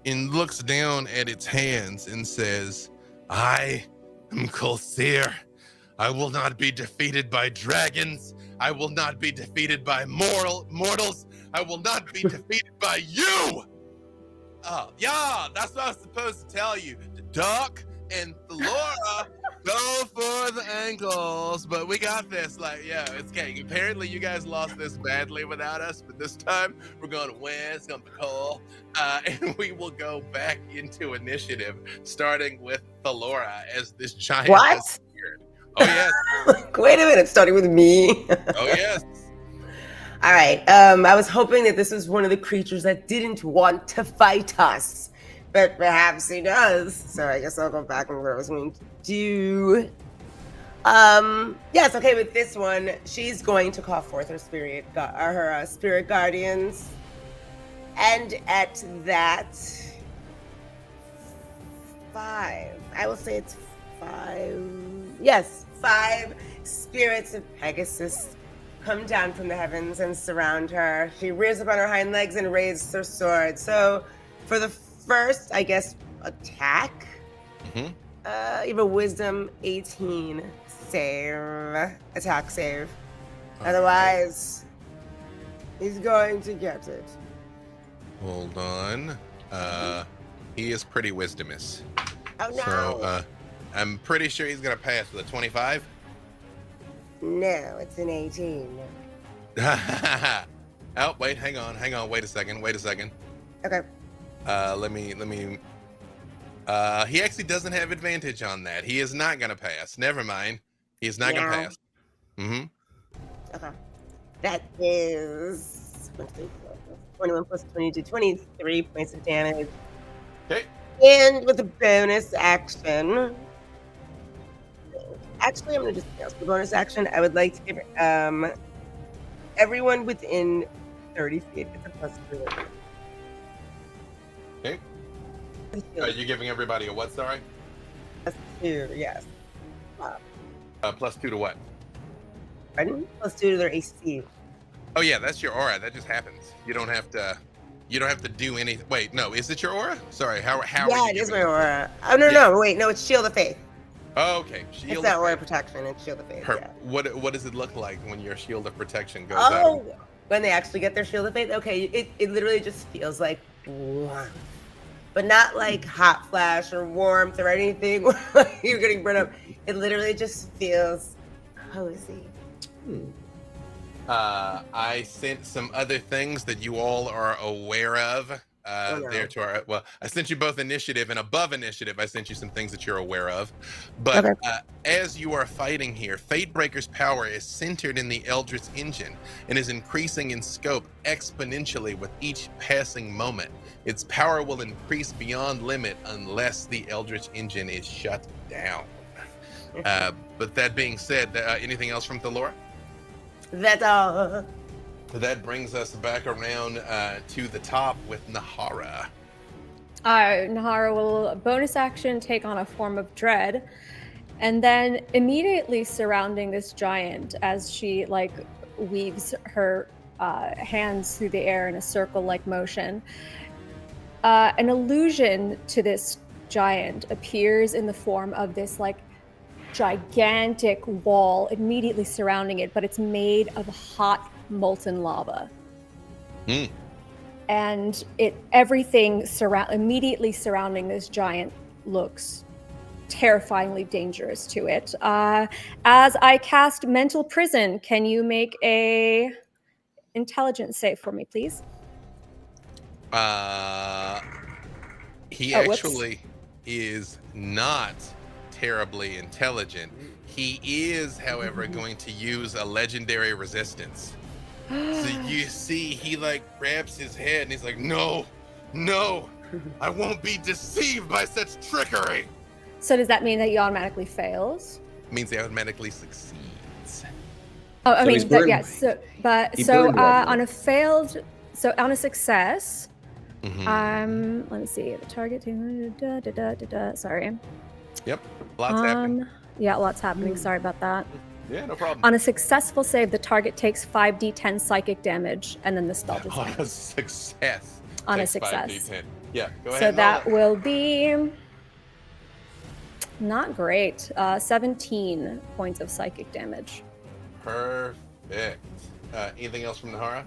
and looks down at its hands and says, I am Kolseer. I will not be defeated by dragons. I will not be defeated by mortals. I will not be defeated by you. Oh, yeah, that's what I was supposed to tell you. The duck and Thellora go for the ankles, but we got this. Like, yeah, it's okay. Apparently, you guys lost this badly without us, but this time we're going to win. It's going to be cool. And we will go back into initiative, starting with Thellora as this giant. What? has appeared. Oh, yes. Wait a minute, starting with me. Oh, yes. All right. I was hoping that this was one of the creatures that didn't want to fight us, but perhaps he does. So I guess I'll go back and what I was going to do. Yes. Okay. With this one, she's going to call forth her spirit guardians, and at that 5, I will say it's 5. Yes, 5 spirits of Pegasus come down from the heavens and surround her. She rears up on her hind legs and raises her sword. So for the first, I guess, attack, you have a wisdom 18 attack save. Otherwise, he's going to get it. Hold on. He is pretty wisdomous. Oh, no. So, I'm pretty sure he's going to pass with a 25. No, it's an 18. Oh, wait, hang on. Wait a second. Okay. Let me. He actually doesn't have advantage on that. He is not going to pass. Never mind. He is not going to pass. Okay. That is 21 plus 22, 23 points of damage. Okay. And with a bonus action, actually, I'm going to just announce the bonus action. I would like to give everyone within 30 feet gets a +2. Okay. Are you giving everybody a what, sorry? +2, yes. +2 to what? Pardon? +2 to their AC. Oh yeah, that's your aura. That just happens. You don't have to do anything. Wait, no, is it your aura? Sorry, how Yeah, are you it is giving my aura. Oh, no, wait, no, it's Shield of Faith. Oh, okay. Shield It's not of aura Faith. protection, it's Shield of Faith. Her, Yeah. what does it look like when your shield of protection goes Oh, out? when they actually get their Shield of Faith? Okay, it literally just feels like warmth. But not like hot flash or warmth or anything where you're getting burned up. It literally just feels cozy. I sent some other things that you all are aware of. There to our I sent you both initiative and above initiative. I sent you some things that you're aware of. But as you are fighting here, Fatebreaker's power is centered in the eldrich engine and is increasing in scope exponentially with each passing moment. Its power will increase beyond limit unless the eldrich engine is shut down. But that being said, anything else from Thellora? That's all. That brings us back around to the top with Nahara. Nahara will bonus action take on a form of dread, and then immediately surrounding this giant as she weaves her hands through the air in a circle-like motion. An illusion to this giant appears in the form of this gigantic wall immediately surrounding it, but it's made of hot molten lava. And everything immediately surrounding this giant looks terrifyingly dangerous to it. As I cast Mental Prison, can you make a intelligence save for me, please? He actually is not terribly intelligent. He is, however, going to use a legendary resistance. So you see, he grabs his head and he's like, no, I won't be deceived by such trickery. So does that mean that he automatically fails? It means he automatically succeeds. Oh, I So he's mean, burned. yes. He burned right On a failed, on a success, Mhm. let me see the target. Sorry. Yep. Lots happening. Yeah, lots happening. Sorry about that. Yeah, no problem. On a successful save, the target takes 5d10 psychic damage, and then the spell just On a ends. success. On a takes success. 5d10. Yeah, go ahead. So and that roll it. will be not great. 17 points of psychic damage. Perfect. Anything else from Nahara?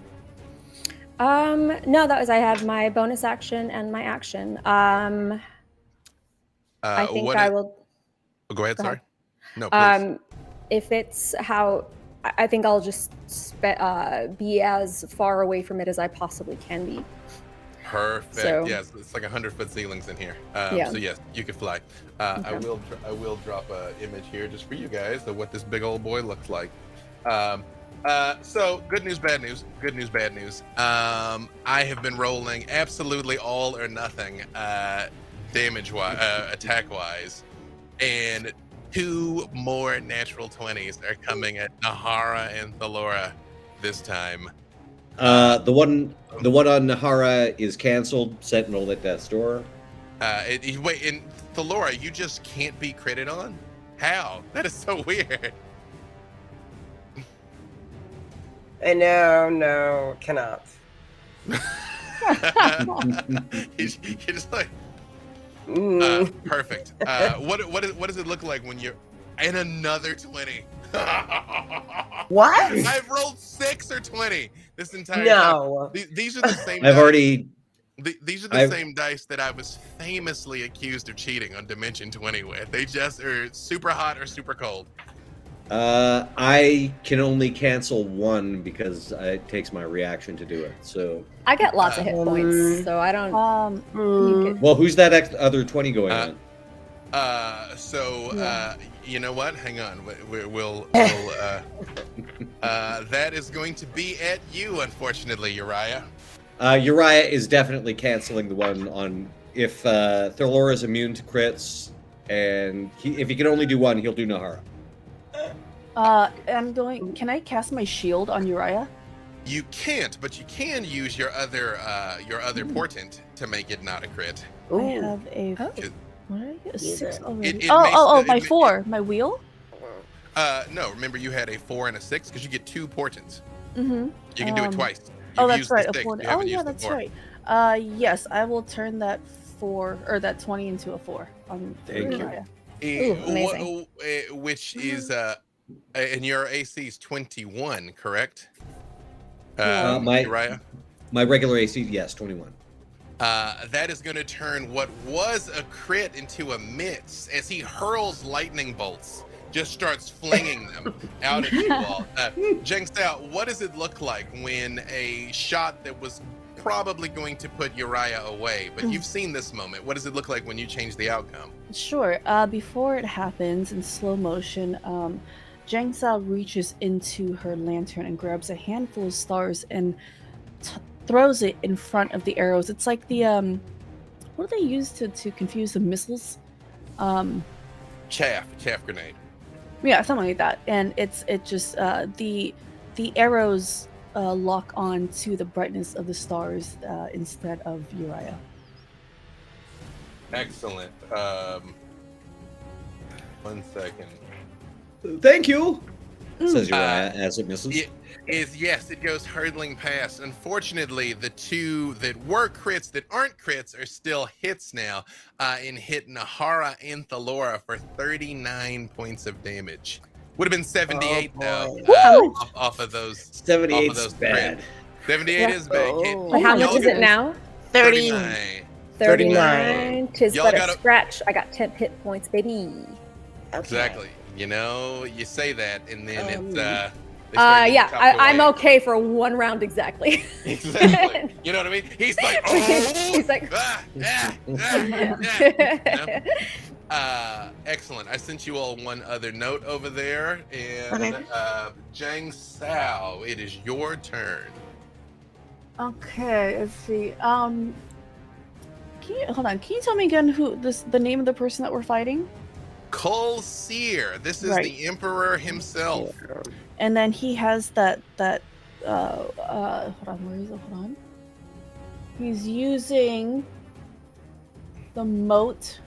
No, I had my bonus action and my action. I think I will. Oh, go ahead. Go Sorry. ahead. No, please. If it's how, I think I'll just be as far away from it as I possibly can be. Perfect. So- Yes, it's like 100-foot ceilings in here. Yeah. So yes, you can fly. I will drop an image here just for you guys of what this big old boy looks like. So good news, bad news. Good news, bad news. I have been rolling absolutely all or nothing attack wise, and 2 more natural 20s are coming at Nahara and Thellora this time. The one on Nahara is canceled. Sentinel at death's door. Wait, in Thellora, you just can't be critted on? How? That is so weird. No, cannot. You're just like, Mm. perfect. What does it look like when you're in another 20? What? I've rolled 6 or 20 this entire No. time. These are the same. I've dice. already. These are the same dice that I was famously accused of cheating on Dimension 20 with. They just are super hot or super cold. I can only cancel 1 because it takes my reaction to do it. So. I get lots of hit points, so I don't. You could- Well, who's that other 20 going on? You know what? Hang on. We'll that is going to be at you, unfortunately, Uriah. Uriah is definitely canceling the one on if Thellora is immune to crits, and if he can only do 1, he'll do Nahara. Can I cast my shield on Uriah? You can't, but you can use your other portent to make it not a crit. I have a. Oh. What did I get? A 6 already. It My 4, my wheel. No, remember you had a 4 and a 6 because you get 2 portents. Mm-hmm. You can do it twice. That's used right. the 6, you Oh haven't yeah, used the that's 4. right. Yes, I will turn that 20 into a 4 on Thank you. Uriah. Amazing. Which is and your AC is 21, correct? My Uriah? my regular AC, yes, 21. That is going to turn what was a crit into a miss as he hurls lightning bolts, just starts flinging them out at you all. Jang Sao, what does it look like when a shot that was probably going to put Uriah away, but you've seen this moment. What does it look like when you change the outcome? Sure. Before it happens in slow motion, Jang Sao reaches into her lantern and grabs a handful of stars and throws it in front of the arrows. It's like the what do they use to confuse the missiles? Chaff grenade. Yeah, something like that. And it just the arrows lock on to the brightness of the stars instead of Uriah. Excellent. 1 second. Thank you, says Uriah as it misses. Yes, it goes hurtling past. Unfortunately, the 2 that were crits that aren't crits are still hits now, and hit Nahara and Thellora for 39 points of damage. Would have been 78 though, off of those. 78 off of those bad. crits. 78 is bad. But how much is it now? 39. 39. Tis Y'all but a gotta- scratch. I got 10 hit points, baby. Exactly. You know, you say that, and then it's they start getting Yeah, chopped I'm away. okay for 1 round exactly. Exactly. You know what I mean? He's like, He's like, excellent. I sent you all one other note over there, and Jang Sao, it is your turn. Okay, let's see. Can you tell me again the name of the person that we're fighting? Cole Sear. This is Right. the Emperor himself. And then he has that hold on, where is it? Hold on. He's using the moat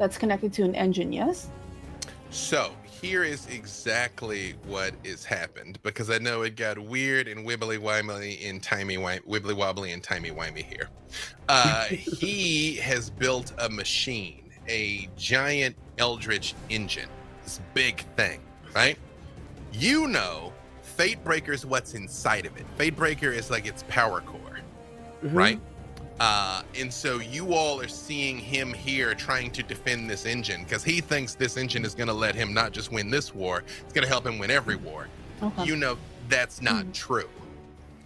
That's connected to an engine, yes? So here is exactly what has happened, because I know it got weird and wibbly wobbly and timey-wimey here. He has built a machine, a giant eldrich engine, this big thing, right? You know, Fatebreaker's what's inside of it. Fatebreaker is like its power core, right? And so you all are seeing him here trying to defend this engine, because he thinks this engine is going to let him not just win this war, it's going to help him win every war. Okay. You know that's not true,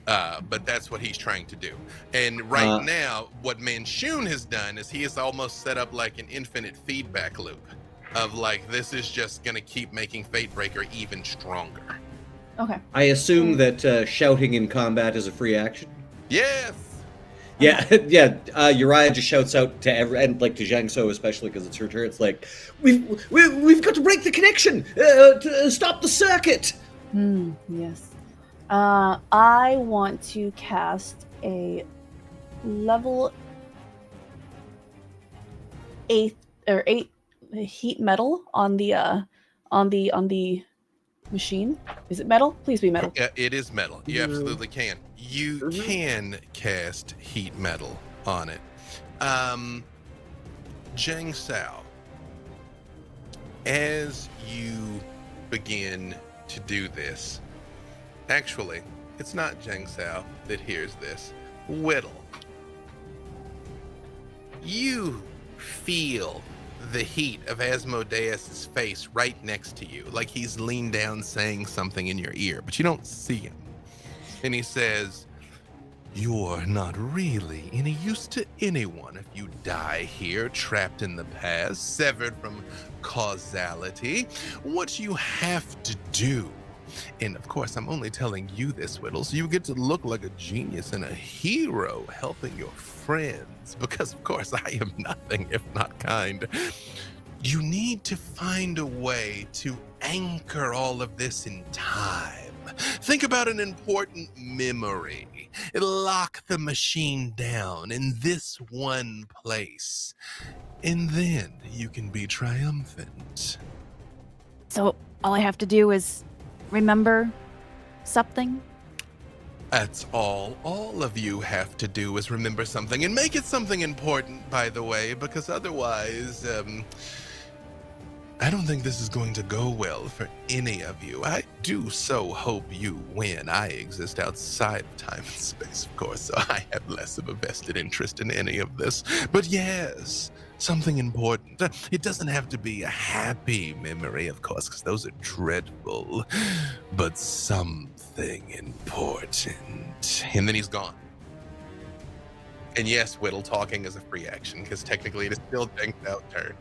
but that's what he's trying to do. And right now, what Manchun has done is he has almost set up like an infinite feedback loop of like, this is just going to keep making Fatebreaker even stronger. Okay. I assume that shouting in combat is a free action? Yes! Yeah, yeah. Uriah just shouts out to and like to Jang Sao especially because it's her turn. It's like, we've got to break the connection to stop the circuit. Yes. I want to cast a level 8 heat metal on the machine. Is it metal? Please be metal. Yeah, it is metal. You absolutely can. You can cast heat metal on it. Jang Sao, as you begin to do this, actually, it's not Jang Sao that hears this. Widdle, you feel the heat of Asmodeus' face right next to you, like he's leaned down saying something in your ear, but you don't see him. And he says, "You're not really any use to anyone if you die here, trapped in the past, severed from causality. What you have to do," and of course, I'm only telling you this, Widdle, so you get to look like a genius and a hero helping your friends, because of course I am nothing if not kind. You need to find a way to anchor all of this in time. Think about an important memory. Lock the machine down in this one place, and then you can be triumphant. So all I have to do is remember something? That's all of you have to do is remember something, and make it something important, by the way, because otherwise, I don't think this is going to go well for any of you. I do so hope you win. I exist outside of time and space, of course, so I have less of a vested interest in any of this. But yes, something important. It doesn't have to be a happy memory, of course, because those are dreadful, but something important. And then he's gone. And yes, Widdle, talking is a free action, because technically it is still Jang Sao's turn.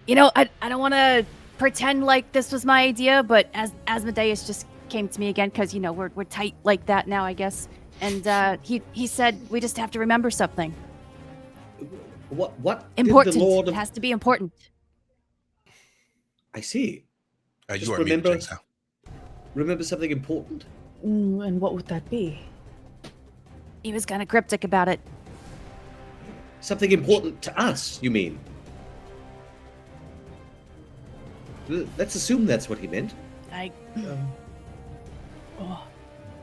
You know, I don't want to pretend like this was my idea, but as Asmodeus just came to me again, because, you know, we're tight like that now, I guess. And he said we just have to remember something. What Important. did the Lord It of... has to be important. I see. You Just are muted, Jang Sao. Remember something important? And what would that be? He was kind of cryptic about it. Something important to us, you mean? Let's assume that's what he meant.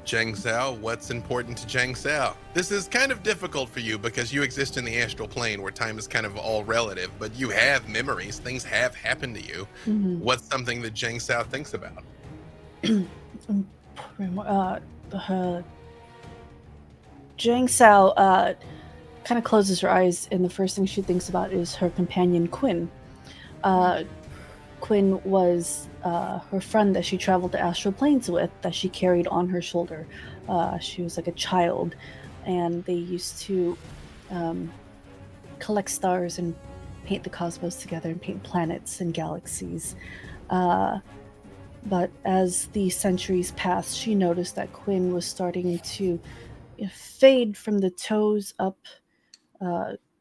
Jang Sao, what's important to Jang Sao? This is kind of difficult for you because you exist in the astral plane where time is kind of all relative, but you have memories. Things have happened to you. What's something that Jang Sao thinks about? Jang Sao kind of closes her eyes, and the first thing she thinks about is her companion Quinn. Quinn was her friend that she traveled to astral planes with, that she carried on her shoulder. She was like a child, and they used to collect stars and paint the cosmos together and paint planets and galaxies. But as the centuries passed, she noticed that Quinn was starting to fade from the toes up,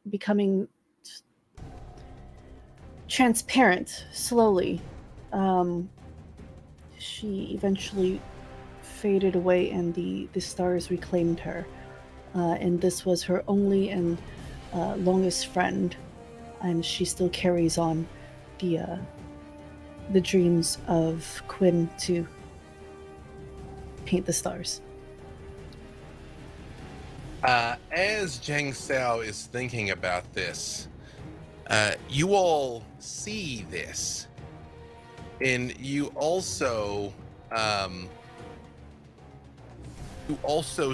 becoming transparent slowly. She eventually faded away, and the stars reclaimed her. And this was her only and longest friend, and she still carries on the dreams of Quinn to paint the stars. As Jang Sao is thinking about this, you all see this, and you also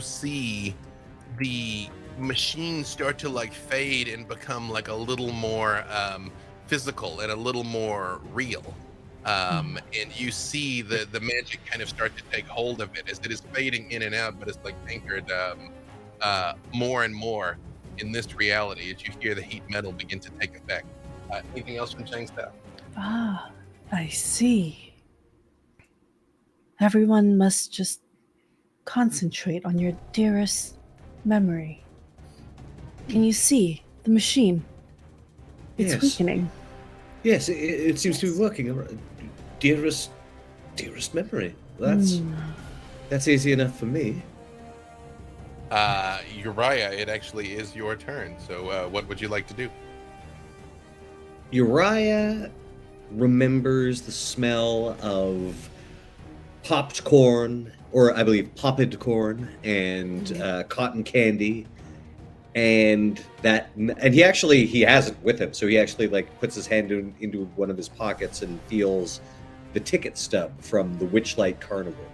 see the machine start to like fade and become like a little more physical and a little more real. And you see the magic kind of start to take hold of it as it is fading in and out, but it's like anchored more and more in this reality as you hear the heat metal begin to take effect. Anything else from Jang Sao? Ah, I see. Everyone must just concentrate on your dearest memory. Can you see the machine? It's Yes. weakening. Yes, it seems to be working. Dearest memory. That's easy enough for me. Uriah, it actually is your turn. So what would you like to do? Uriah remembers the smell of popped corn, or I believe popped corn, and cotton candy, and he has it with him, so he actually like puts his hand into one of his pockets and feels the ticket stub from the Witchlight Carnival,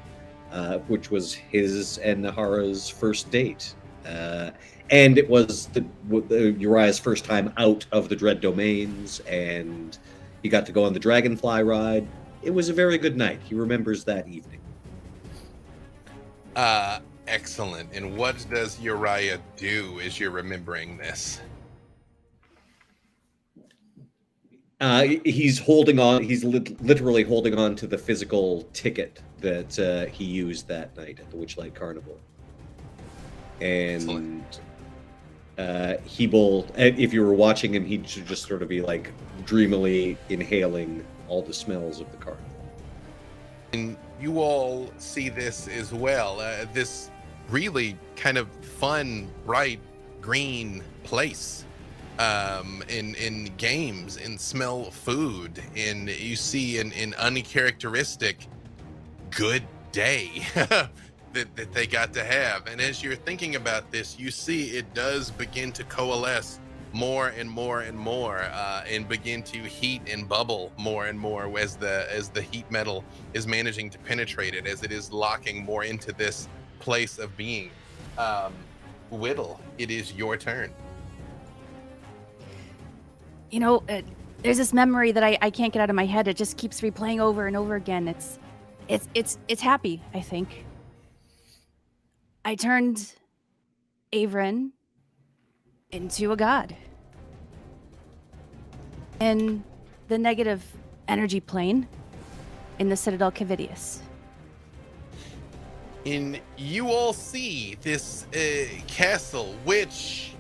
which was his and Nahara's first date, and it was Uriah's first time out of the Dread Domains, and he got to go on the Dragonfly ride. It was a very good night. He remembers that evening. Excellent. And what does Uriah do as you're remembering this? He's holding on. He's literally holding on to the physical ticket that he used that night at the Witchlight Carnival. And he will, if you were watching him, he should just sort of be like dreamily inhaling all the smells of the carnival. And you all see this as well. This really kind of fun, bright, green place in games, and smell food, and you see an uncharacteristic good day that they got to have. And as you're thinking about this, you see it does begin to coalesce more and more and more, and begin to heat and bubble more and more as the heat metal is managing to penetrate it, as it is locking more into this place of being. Widdle, it is your turn. You know, there's this memory that I can't get out of my head. It just keeps replaying over and over again. It's happy, I think. I turned Avrin into a god in the negative energy plane in the Citadel Cavidius. And you all see this castle, which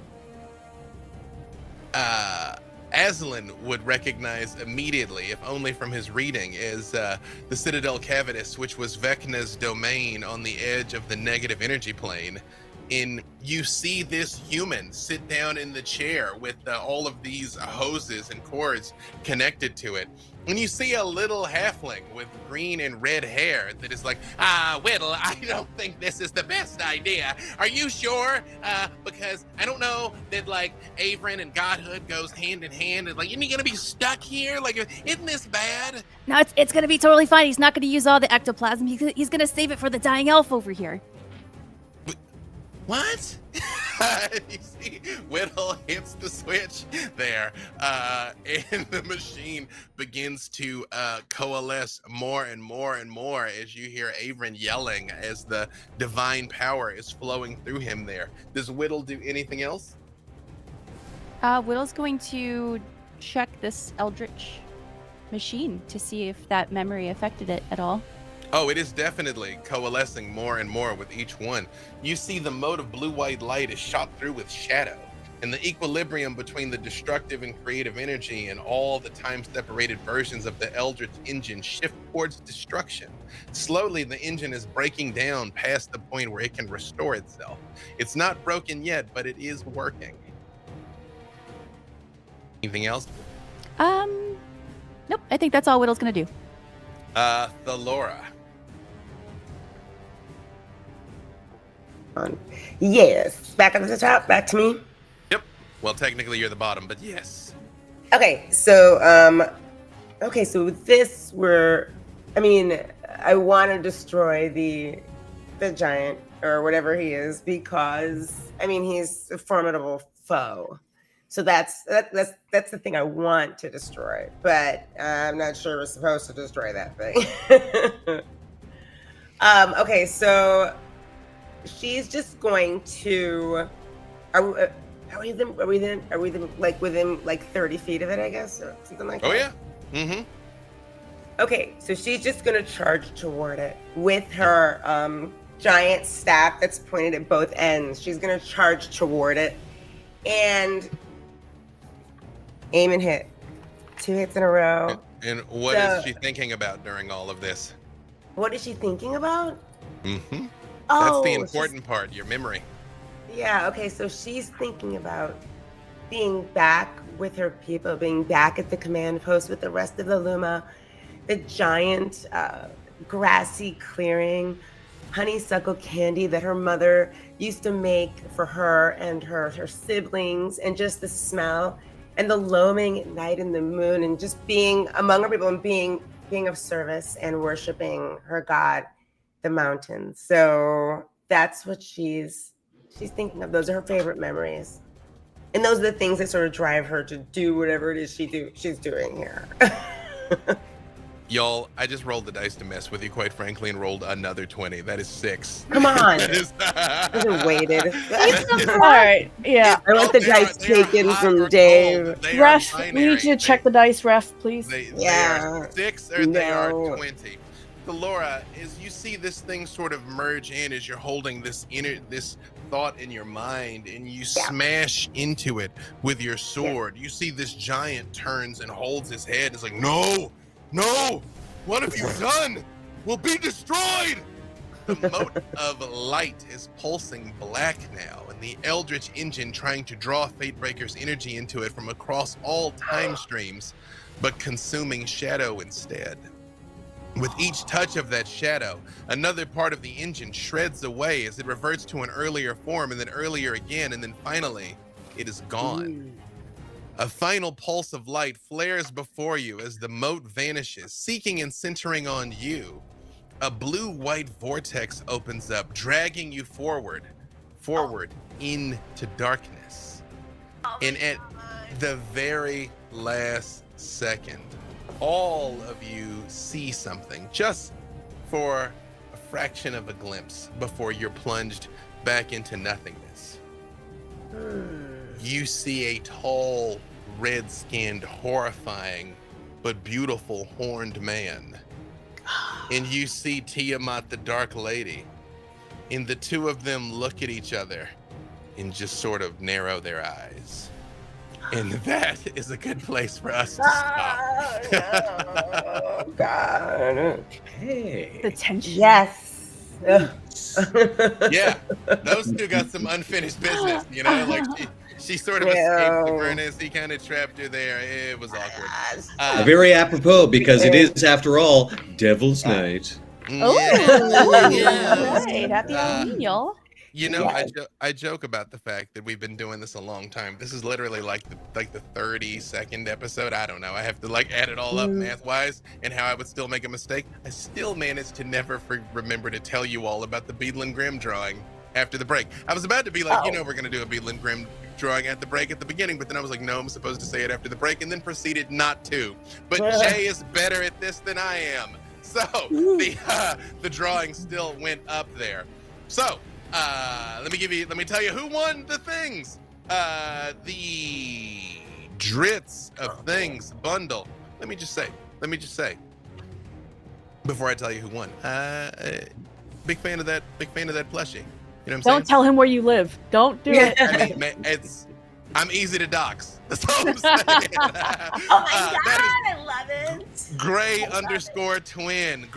Aslan would recognize immediately, if only from his reading, as the Citadel Cavidius, which was Vecna's domain on the edge of the negative energy plane. And you see this human sit down in the chair with all of these hoses and cords connected to it. And you see a little halfling with green and red hair that is like, Widdle, I don't think this is the best idea. Are you sure? Because I don't know that, like, Avrin and godhood goes hand in hand. And, like, isn't he going to be stuck here? Like, isn't this bad? No, it's going to be totally fine. He's not going to use all the ectoplasm. He's going to save it for the dying elf over here. What? You see, Widdle hits the switch there, and the machine begins to coalesce more and more and more as you hear Avrin yelling as the divine power is flowing through him there. Does Widdle do anything else? Widdle's going to check this eldrich machine to see if that memory affected it at all. Oh, it is definitely coalescing more and more with each one. You see the mode of blue-white light is shot through with shadow, and the equilibrium between the destructive and creative energy and all the time-separated versions of the eldritch engine shift towards destruction. Slowly, the engine is breaking down past the point where it can restore itself. It's not broken yet, but it is working. Anything else? Nope. I think that's all Widdle's gonna do. Thellora. Yes. Back up to the top. Back to me. Yep. Well, technically you're the bottom, but yes. Okay. So, with this, I want to destroy the giant or whatever he is because he's a formidable foe. So that's the thing I want to destroy, but I'm not sure we're supposed to destroy that thing. Okay, so she's just going to. Are we within like 30 feet of it? I guess or something like that. Oh yeah. Mm-hmm. Okay, so she's just gonna charge toward it with her giant staff that's pointed at both ends. She's gonna charge toward it and aim and hit. 2 hits in a row. And what is she thinking about during all of this? What is she thinking about? Mm-hmm. Oh, that's the important part, your memory. Yeah, okay, so she's thinking about being back with her people, being back at the command post with the rest of the Luma, the giant grassy clearing, honeysuckle candy that her mother used to make for her and her siblings, and just the smell and the loaming at night in the moon, and just being among her people and being of service and worshiping her god, the mountains. So that's what she's thinking of. Those are her favorite memories. And those are the things that sort of drive her to do whatever it is she's doing here. Y'all, I just rolled the dice to mess with you, quite frankly, and rolled another 20. That is 6. Come on. That is... I waited. All right. Yeah. I want the dice taken from Dave. Ref, we need you to check the dice, ref, please. They are 6 or they are 20. Thellora, as you see this thing sort of merge in as you're holding this thought in your mind and you smash into it with your sword, you see this giant turns and holds his head. It's like, no, what have you done? We'll be destroyed. The mote of light is pulsing black now, and the eldrich engine trying to draw Fatebreaker's energy into it from across all time streams, but consuming shadow instead. With each touch of that shadow, another part of the engine shreds away as it reverts to an earlier form, and then earlier again, and then finally, it is gone. A final pulse of light flares before you as the mote vanishes, seeking and centering on you. A blue-white vortex opens up, dragging you forward into darkness. And at the very last second, all of you see something, just for a fraction of a glimpse before you're plunged back into nothingness. You see a tall, red-skinned, horrifying, but beautiful horned man. And you see Tiamat, the Dark Lady. And the two of them look at each other and just sort of narrow their eyes. And that is a good place for us to stop. Oh, God. Hey. The tension. Yes. Yeah, those two got some unfinished business, you know? Like, she sort of escaped the furnace. He kind of trapped her there. It was awkward. Very apropos, because it is, after all, Devil's Night. Oh, Yeah. right. Happy Halloween, y'all. You know, I joke about the fact that we've been doing this a long time. This is literally like the 32nd episode. I don't know. I have to like add it all up math-wise, and how I would still make a mistake. I still managed to never remember to tell you all about the Beadle & Grimm drawing after the break. I was about to be like, we're going to do a Beadle & Grimm drawing at the break at the beginning, but then I was like, no, I'm supposed to say it after the break, and then proceeded not to. But Jay is better at this than I am. So the drawing still went up there. So let me tell you who won the things. The Drits of Things bundle. Let me just say, before I tell you who won, big fan of that plushie. You know what I'm saying? Don't tell him where you live. Don't do it. I mean, I'm easy to dox. That's all I'm saying. Oh my God, I love it. Gray_twin.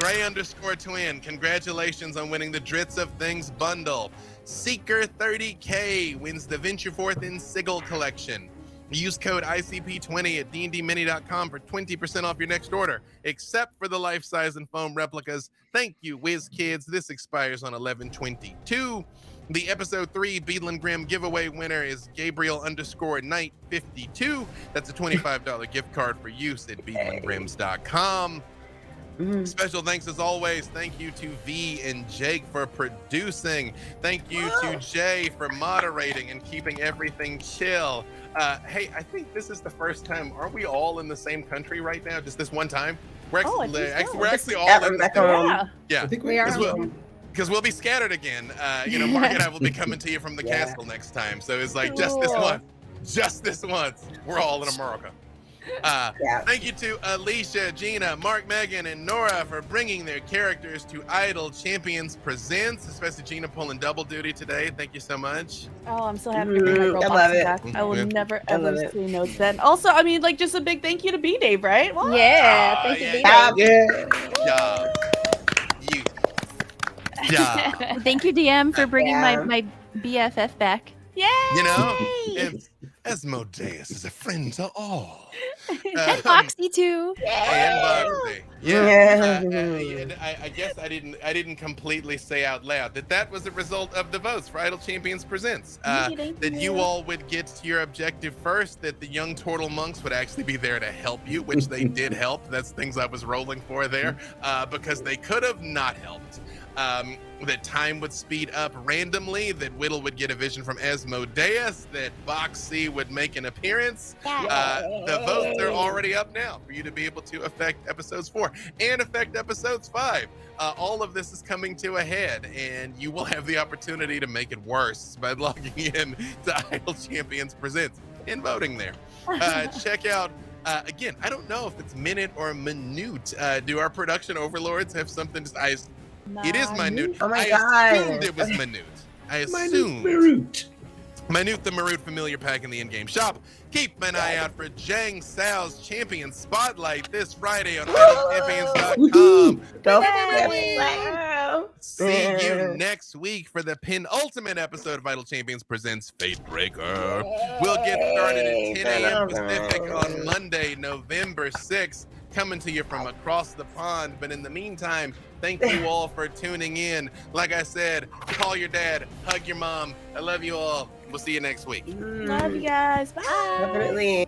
Congratulations on winning the Drits of Things bundle. Seeker 30K wins the Venture Forth in Sigil collection. Use code ICP20 at dndmini.com for 20% off your next order, except for the life-size and foam replicas. Thank you, Whiz Kids. This expires on 11/22. The episode 3 Beadland Grimm giveaway winner is Gabriel_Knight52. That's a $25 gift card for use at beadlandgrims.com. Special thanks as always. Thank you to V and Jake for producing. Thank you to Jay for moderating and keeping everything chill. Hey, I think this is the first time. Are we all in the same country right now? Just this one time? We're Oh, I actually, think so. we're actually all Yeah, in the back same. home. Yeah, I think We are because we'll be scattered again. Mark and I will be coming to you from the castle next time. So it's like just this once. We're all in America. Thank you to Alicia, Gina, Mark, Meagan, and Noura for bringing their characters to Idle Champions Presents, especially Gina pulling double duty today. Thank you so much. Oh, I'm so happy to bring my girl I love Boxy it. back. I will Yeah. never I love ever it. say no to that. Also, I mean, like, just a big thank you to B-Dave, right? What? Yeah, thank you, yeah, B-Dave. Yeah. Yeah. Thank you, DM, for bringing Yeah. my BFF back. Yay! You know, and Asmodeus is a friend to all. And Boxy too. And Boxy. Yeah. I guess I didn't completely say out loud that was a result of the votes for Idle Champions Presents. That you all would get to your objective first, that the young turtle monks would actually be there to help you, which they did help. That's things I was rolling for there, because they could have not helped. That time would speed up randomly, that Widdle would get a vision from Asmodeus, that Boxy would make an appearance. The votes are already up now for you to be able to affect episodes 4 and affect episodes 5. All of this is coming to a head, and you will have the opportunity to make it worse by logging in to Idle Champions Presents and voting there. Check out again, I don't know if it's minute or minute. Do our production overlords have something to It is minute. Oh my I God. assumed it was minute. I assumed. Minute the Marut familiar pack in the in-game shop. Keep an eye out for Jang Sao's Champion Spotlight this Friday on IdleChampions.com. Go. See you next week for the penultimate episode of Idle Champions Presents Fatebreaker. We'll get started at 10 a.m. Pacific on Monday, November 6th. Coming to you from across the pond. But in the meantime, thank you all for tuning in. Like I said, call your dad, hug your mom. I love you all. We'll see you next week. Love you guys. Bye. Definitely.